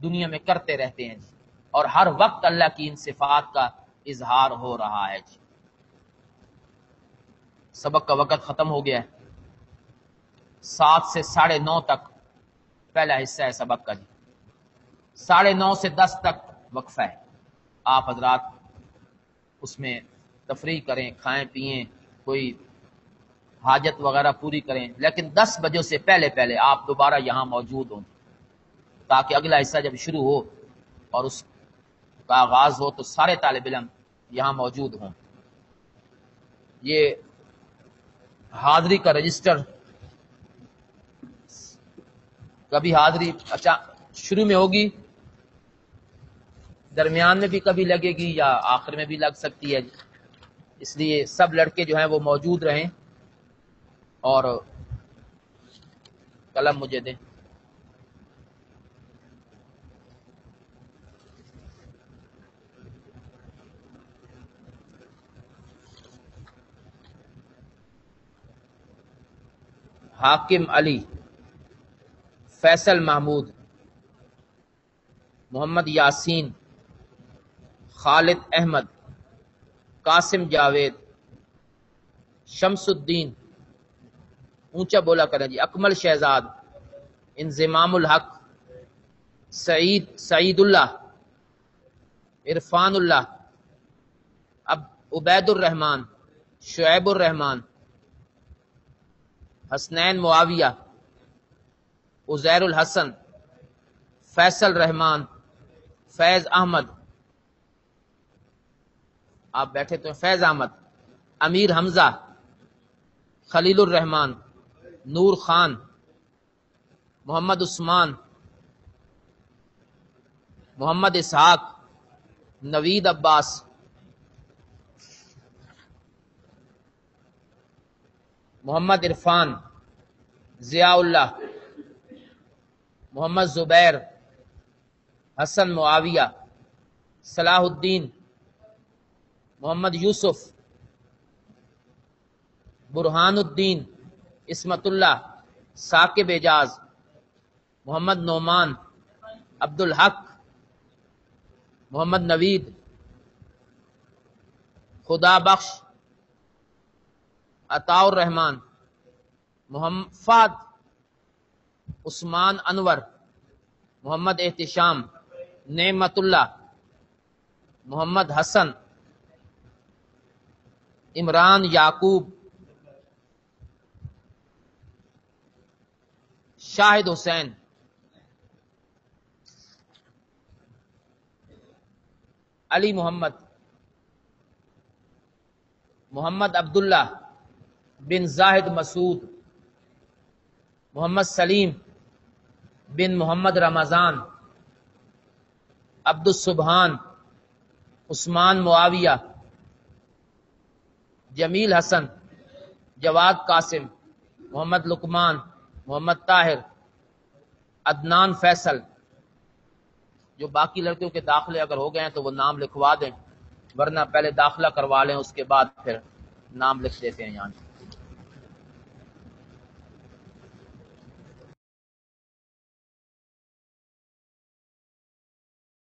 دنیا میں کرتے رہتے ہیں جی. اور ہر وقت اللہ کی ان صفات کا اظہار ہو رہا ہے جی. سبق کا وقت ختم ہو گیا ہے. 7 سے 9:30 تک پہلا حصہ ہے سبق کا جی. 9:30 سے 10 تک وقفہ ہے. آپ حضرات اس میں تفریح کریں، کھائیں پئیں، کوئی حاجت وغیرہ پوری کریں، لیکن 10 بجے سے پہلے آپ دوبارہ یہاں موجود ہوں تاکہ اگلا حصہ جب شروع ہو اور اس کا آغاز ہو تو سارے طالب علم یہاں موجود ہوں. یہ حاضری کا رجسٹر کبھی حاضری اچھا شروع میں ہوگی، درمیان میں بھی کبھی لگے گی یا آخر میں بھی لگ سکتی ہے. اس لیے سب لڑکے جو ہیں وہ موجود رہیں. اور قلم مجھے دیں. حاکم علی، فیصل محمود، محمد یاسین، خالد احمد، قاسم جاوید، شمس الدین، اونچا بولا کریں جی، اکمل شہزاد، انضمام الحق، سعید اللہ، عرفان اللہ، اب عبید الرحمان، شعیب الرحمان، حسنین معاویہ، عزیر الحسن، فیصل رحمان، فیض احمد، آپ بیٹھے تو ہیں، فیض احمد، امیر حمزہ، خلیل الرحمان، نور خان، محمد عثمان، محمد اسحاق، نوید عباس، محمد عرفان، ضیاء اللہ، محمد زبیر، حسن معاویہ، صلاح الدین، محمد یوسف، برہان الدین، عصمت اللہ، ثاقب اعجاز، محمد نعمان، عبدالحق، محمد نوید، خدا بخش، عطاء الرحمان، محمد فہد، عثمان انور، محمد احتشام، نعمت اللہ، محمد حسن، عمران یعقوب، شاہد حسین، علی محمد، محمد عبداللہ بن زاہد مسعود، محمد سلیم بن محمد رمضان، عبد السبحان، عثمان معاویہ، جمیل حسن، جواد قاسم، محمد لقمان، محمد طاہر، عدنان فیصل. جو باقی لڑکیوں کے داخلے اگر ہو گئے ہیں تو وہ نام لکھوا دیں، ورنہ پہلے داخلہ کروا لیں، اس کے بعد پھر نام لکھ دیتے ہیں یہاں.